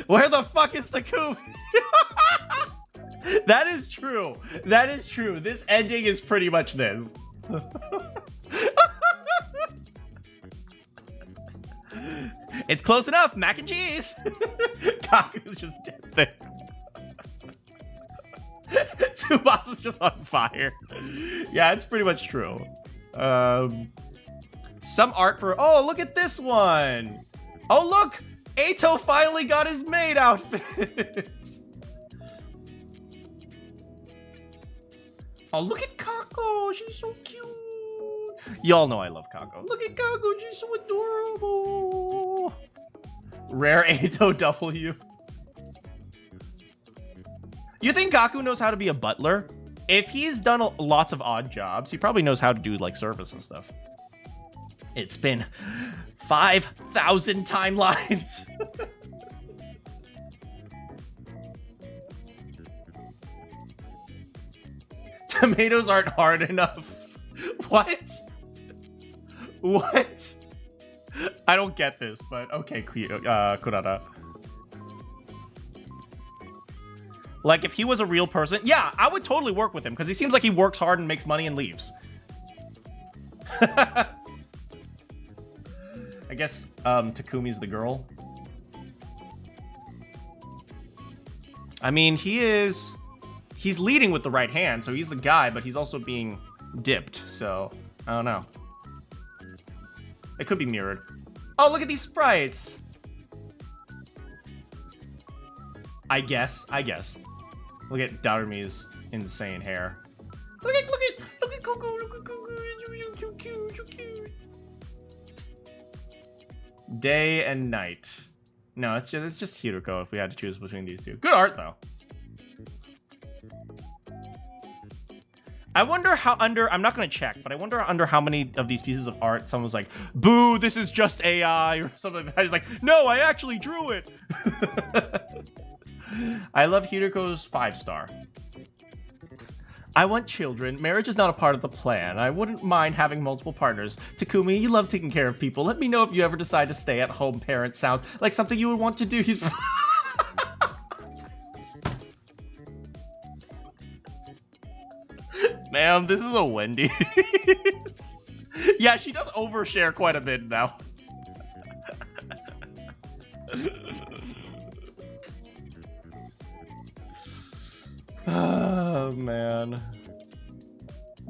Where the fuck is Takumi? That is true. That is true. This ending is pretty much this. It's close enough. Mac and cheese. Kaku's just dead there. Tsubasa's just on fire. Yeah, it's pretty much true. Some art for... Oh, look at this one. Oh, look. Eito finally got his maid outfit. Oh, look at Kako. She's so cute. Y'all know I love Kako. Look at Kako. She's so adorable. Rare Eito W. You think Gaku knows how to be a butler? If he's done lots of odd jobs, he probably knows how to do like service and stuff. It's been 5,000 timelines. Tomatoes aren't hard enough. What? What? I don't get this, but okay, Kurara. Like, if he was a real person, yeah, I would totally work with him, because he seems like he works hard and makes money and leaves. I guess Takumi's the girl. I mean, he's leading with the right hand, so he's the guy, but he's also being dipped, so I don't know. It could be mirrored. Oh, look at these sprites. I guess. Look at Darumi's insane hair. Look at Coco, look at Coco, so cute, so cute. Day and night. No, it's just Hiruko if we had to choose between these two. Good art though. I wonder how I'm not gonna check, but I wonder under how many of these pieces of art someone's like, boo, this is just AI or something like that. He's like, no, I actually drew it. I love Hiruko's 5-star. I want children. Marriage is not a part of the plan. I wouldn't mind having multiple partners. Takumi, you love taking care of people. Let me know if you ever decide to stay at home parent. Sounds like something you would want to do. He's... Ma'am, this is a Wendy's. Yeah, she does overshare quite a bit now. Oh, man.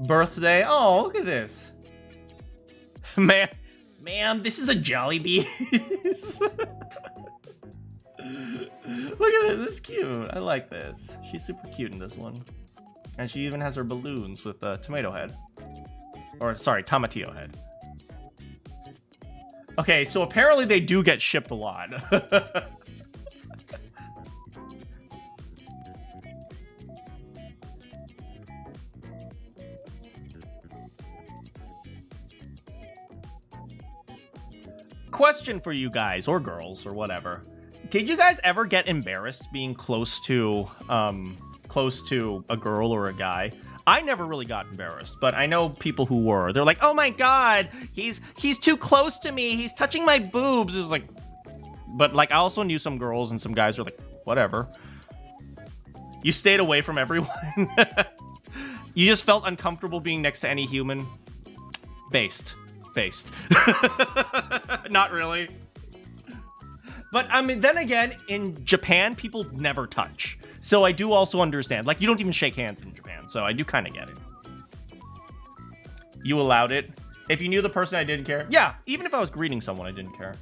Birthday. Oh, look at this. Man, ma'am, this is a Jollibees. Look at this. This is cute. I like this. She's super cute in this one. And she even has her balloons with a tomato head. Or, sorry, tomatillo head. Okay, so apparently they do get shipped a lot. Question for you guys, or girls, or whatever. Did you guys ever get embarrassed being close to a girl or a guy? I never really got embarrassed, but I know people who were. They're like, oh my god, he's too close to me, he's touching my boobs. It was like, but like I also knew some girls and some guys were like, whatever. You stayed away from everyone. You just felt uncomfortable being next to any human. Based. Not really. But I mean, then again, in Japan, people never touch. So I do also understand. Like, you don't even shake hands in Japan. So I do kind of get it. You allowed it. If you knew the person, I didn't care. Yeah, even if I was greeting someone, I didn't care.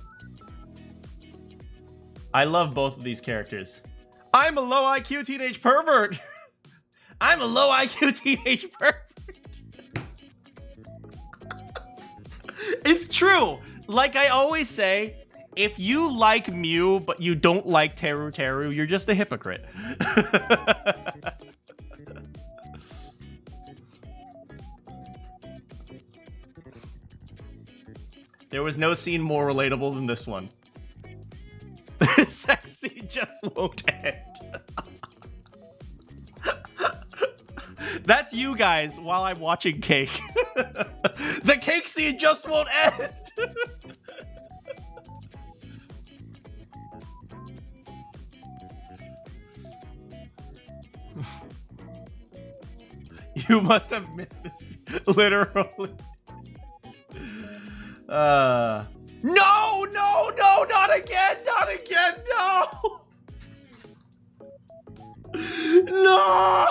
I love both of these characters. I'm a low IQ teenage pervert. I'm a low IQ teenage pervert. It's true. Like I always say, if you like Mew, but you don't like Teru Teru, you're just a hypocrite. There was no scene more relatable than this one. Sex scene just won't end. That's you guys while I'm watching cake. The cake scene just won't end. You must have missed this, literally. No, not again, no. No.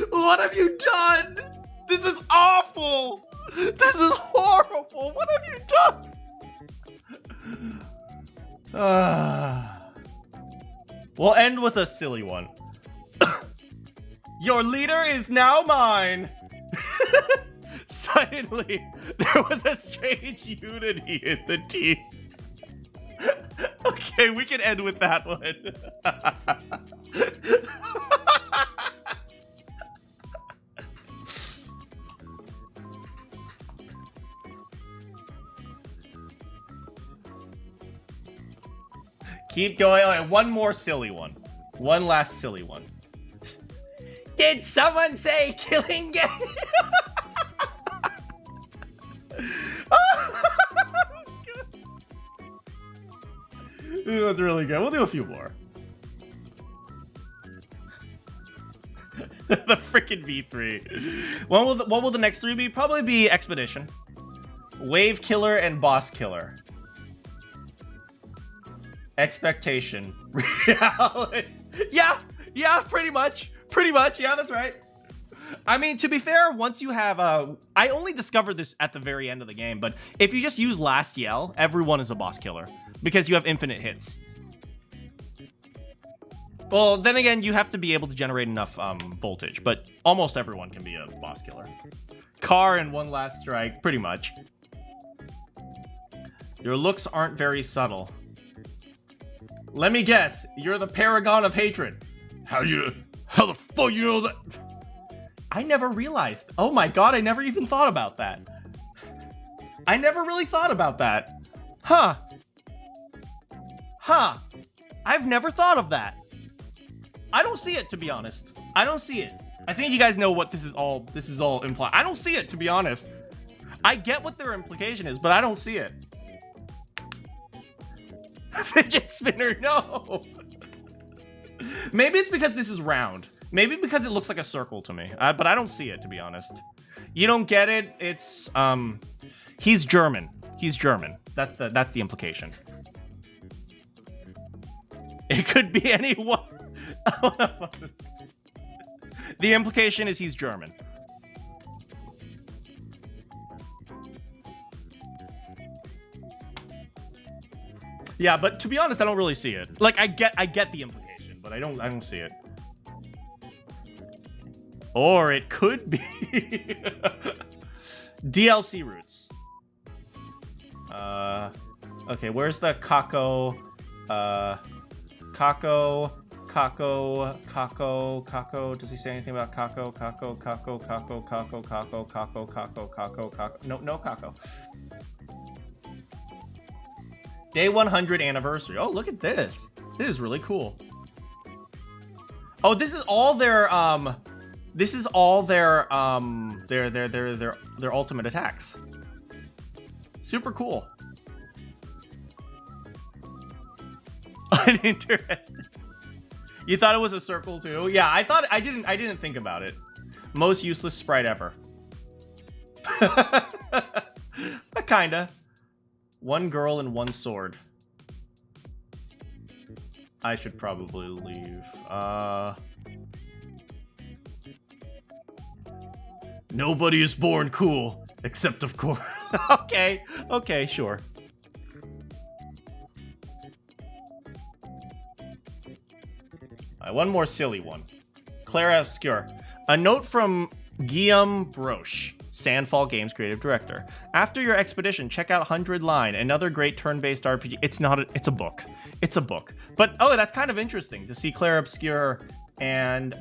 What have you done? This is awful. This is horrible. What have you done? We'll end with a silly one. Your leader is now mine. Suddenly, there was a strange unity in the team. Okay, we can end with that one. Keep going. Okay, one more silly one. One last silly one. Did someone say killing game? That's really good. We'll do a few more. The freaking V3. What will the next three be? Probably be Expedition, Wave Killer, and Boss Killer. Expectation. Reality. Yeah, pretty much. Yeah, that's right. I mean, to be fair, once you have I only discovered this at the very end of the game, but if you just use Last Yell, everyone is a boss killer because you have infinite hits. Well, then again, you have to be able to generate enough voltage, but almost everyone can be a boss killer. Car and One Last Strike, pretty much. Your looks aren't very subtle. Let me guess, you're the paragon of hatred. How the fuck you know that? I never realized. Oh my god, I never even thought about that. I never really thought about that. Huh. I've never thought of that. I don't see it, to be honest. I don't see it. I think you guys know what this is all implied. I don't see it, to be honest. I get what their implication is, but I don't see it. Fidget spinner, no. Maybe it's because this is round. Maybe because it looks like a circle to me, but I don't see it, to be honest. You don't get it? It's, he's German. He's German. That's the implication. It could be anyone. The implication is he's German. Yeah, but to be honest, I don't really see it. Like, I get the implication, but I don't see it. Or it could be DLC roots. Okay, where's the Kako? Kako. Does he say anything about Kako? No Kako. Day 100 anniversary. Oh, look at this. This is really cool. Oh, this is all their their ultimate attacks. Super cool. Uninteresting. You thought it was a circle too? Yeah, I didn't think about it. Most useless sprite ever. Kinda. One girl and one sword. I should probably leave. Nobody is born cool, except of course. Okay, sure. One more silly one. Clara Obscure. A note from Guillaume Broche, Sandfall Games creative director. After your expedition, check out 100 Line, another great turn-based RPG. It's a book. It's a book. But oh, that's kind of interesting to see Clara Obscure and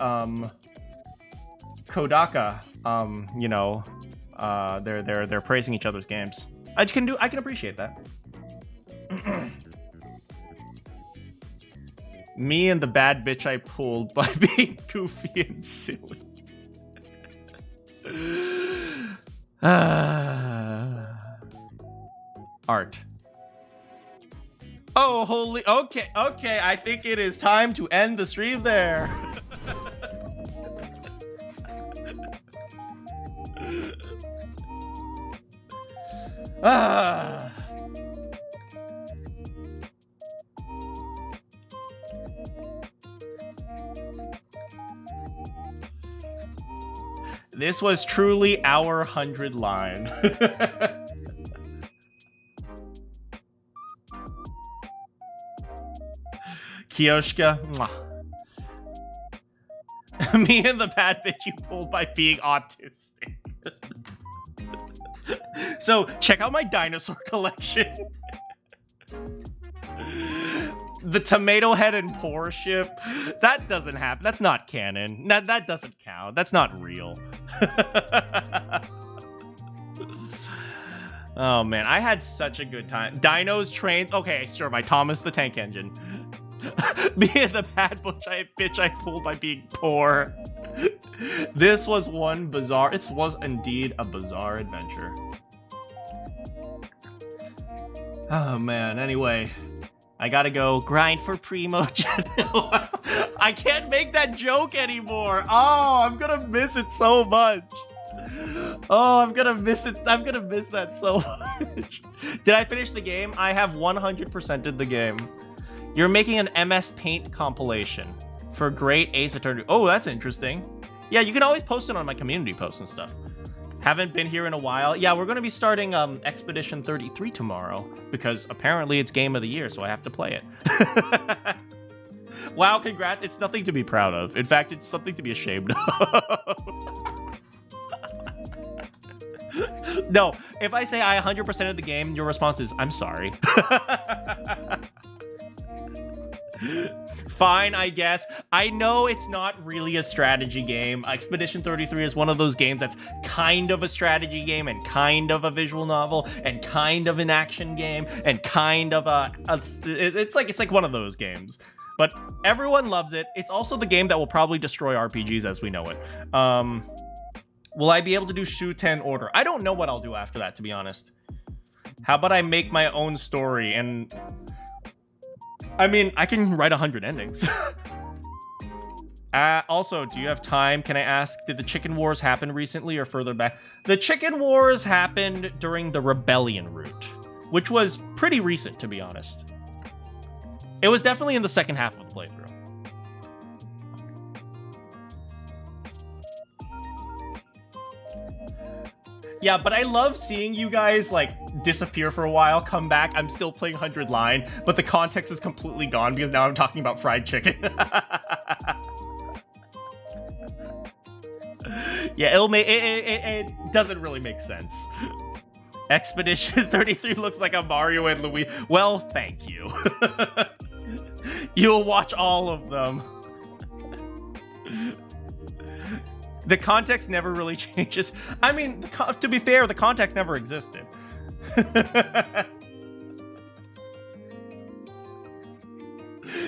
Kodaka. You know, they're praising each other's games. I can appreciate that. Me and the bad bitch I pulled by being goofy and silly. Art. Oh, holy. Okay. I think it is time to end the stream there. This was truly our 100 line. Kiyoshika. Mwah. Me and the bad bitch you pulled by being autistic. So check out my dinosaur collection. The tomato head and poor ship. That doesn't happen. That's not canon. That doesn't count. That's not real. Oh man, I had such a good time. Dinos, trains. Okay, sure. My Thomas the Tank Engine. Me and the bad bitch I pulled by being poor. This was one bizarre. It was indeed a bizarre adventure. Oh man. Anyway. I gotta go grind for Primo. I can't make that joke anymore. Oh, I'm gonna miss it so much. Oh, I'm gonna miss it. I'm gonna miss that so much. Did I finish the game? I have 100%ed the game. You're making an MS Paint compilation for Great Ace Attorney. Oh, that's interesting. Yeah, you can always post it on my community posts and stuff. Haven't been here in a while. Yeah, we're going to be starting Expedition 33 tomorrow because apparently it's Game of the Year, so I have to play it. Wow, congrats. It's nothing to be proud of. In fact, it's something to be ashamed of. No, if I say I 100% of the game, your response is, I'm sorry. Fine, I guess. I know it's not really a strategy game. Expedition 33 is one of those games that's kind of a strategy game and kind of a visual novel and kind of an action game and kind of it's like one of those games. But everyone loves it. It's also the game that will probably destroy RPGs as we know it. Will I be able to do Shuten Order? I don't know what I'll do after that, to be honest. How about I make my own story and... I mean, I can write 100 endings. Also, do you have time? Can I ask, did the chicken wars happen recently or further back? The chicken wars happened during the rebellion route, which was pretty recent, to be honest. It was definitely in the second half of the playthrough. Yeah, but I love seeing you guys, like, disappear for a while, come back. I'm still playing 100 Line, but the context is completely gone because now I'm talking about fried chicken. Yeah, it doesn't really make sense. Expedition 33 looks like a Mario and Luigi. Well, thank you. You'll watch all of them. The context never really changes. I mean, to be fair, the context never existed.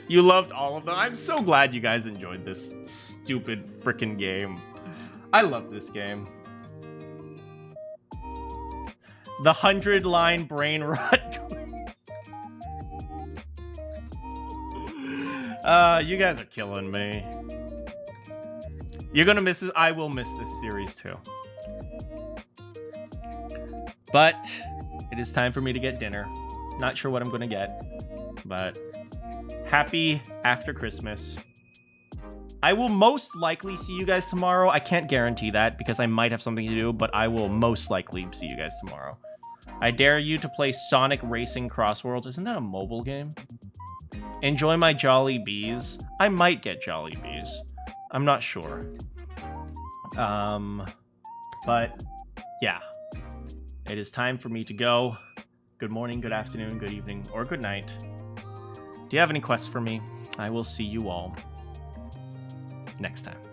You loved all of them. I'm so glad you guys enjoyed this stupid frickin' game. I love this game. The 100 Line brain rot. You guys are killing me. You're gonna miss this. I will miss this series too. But it is time for me to get dinner. Not sure what I'm gonna get, but happy after Christmas. I will most likely see you guys tomorrow. I can't guarantee that because I might have something to do, but I will most likely see you guys tomorrow. I dare you to play Sonic Racing Crossworlds. Isn't that a mobile game? Enjoy my Jolly Bees. I might get Jolly Bees. I'm not sure. But yeah, it is time for me to go. Good morning, good afternoon, good evening, or good night. Do you have any quests for me? I will see you all next time.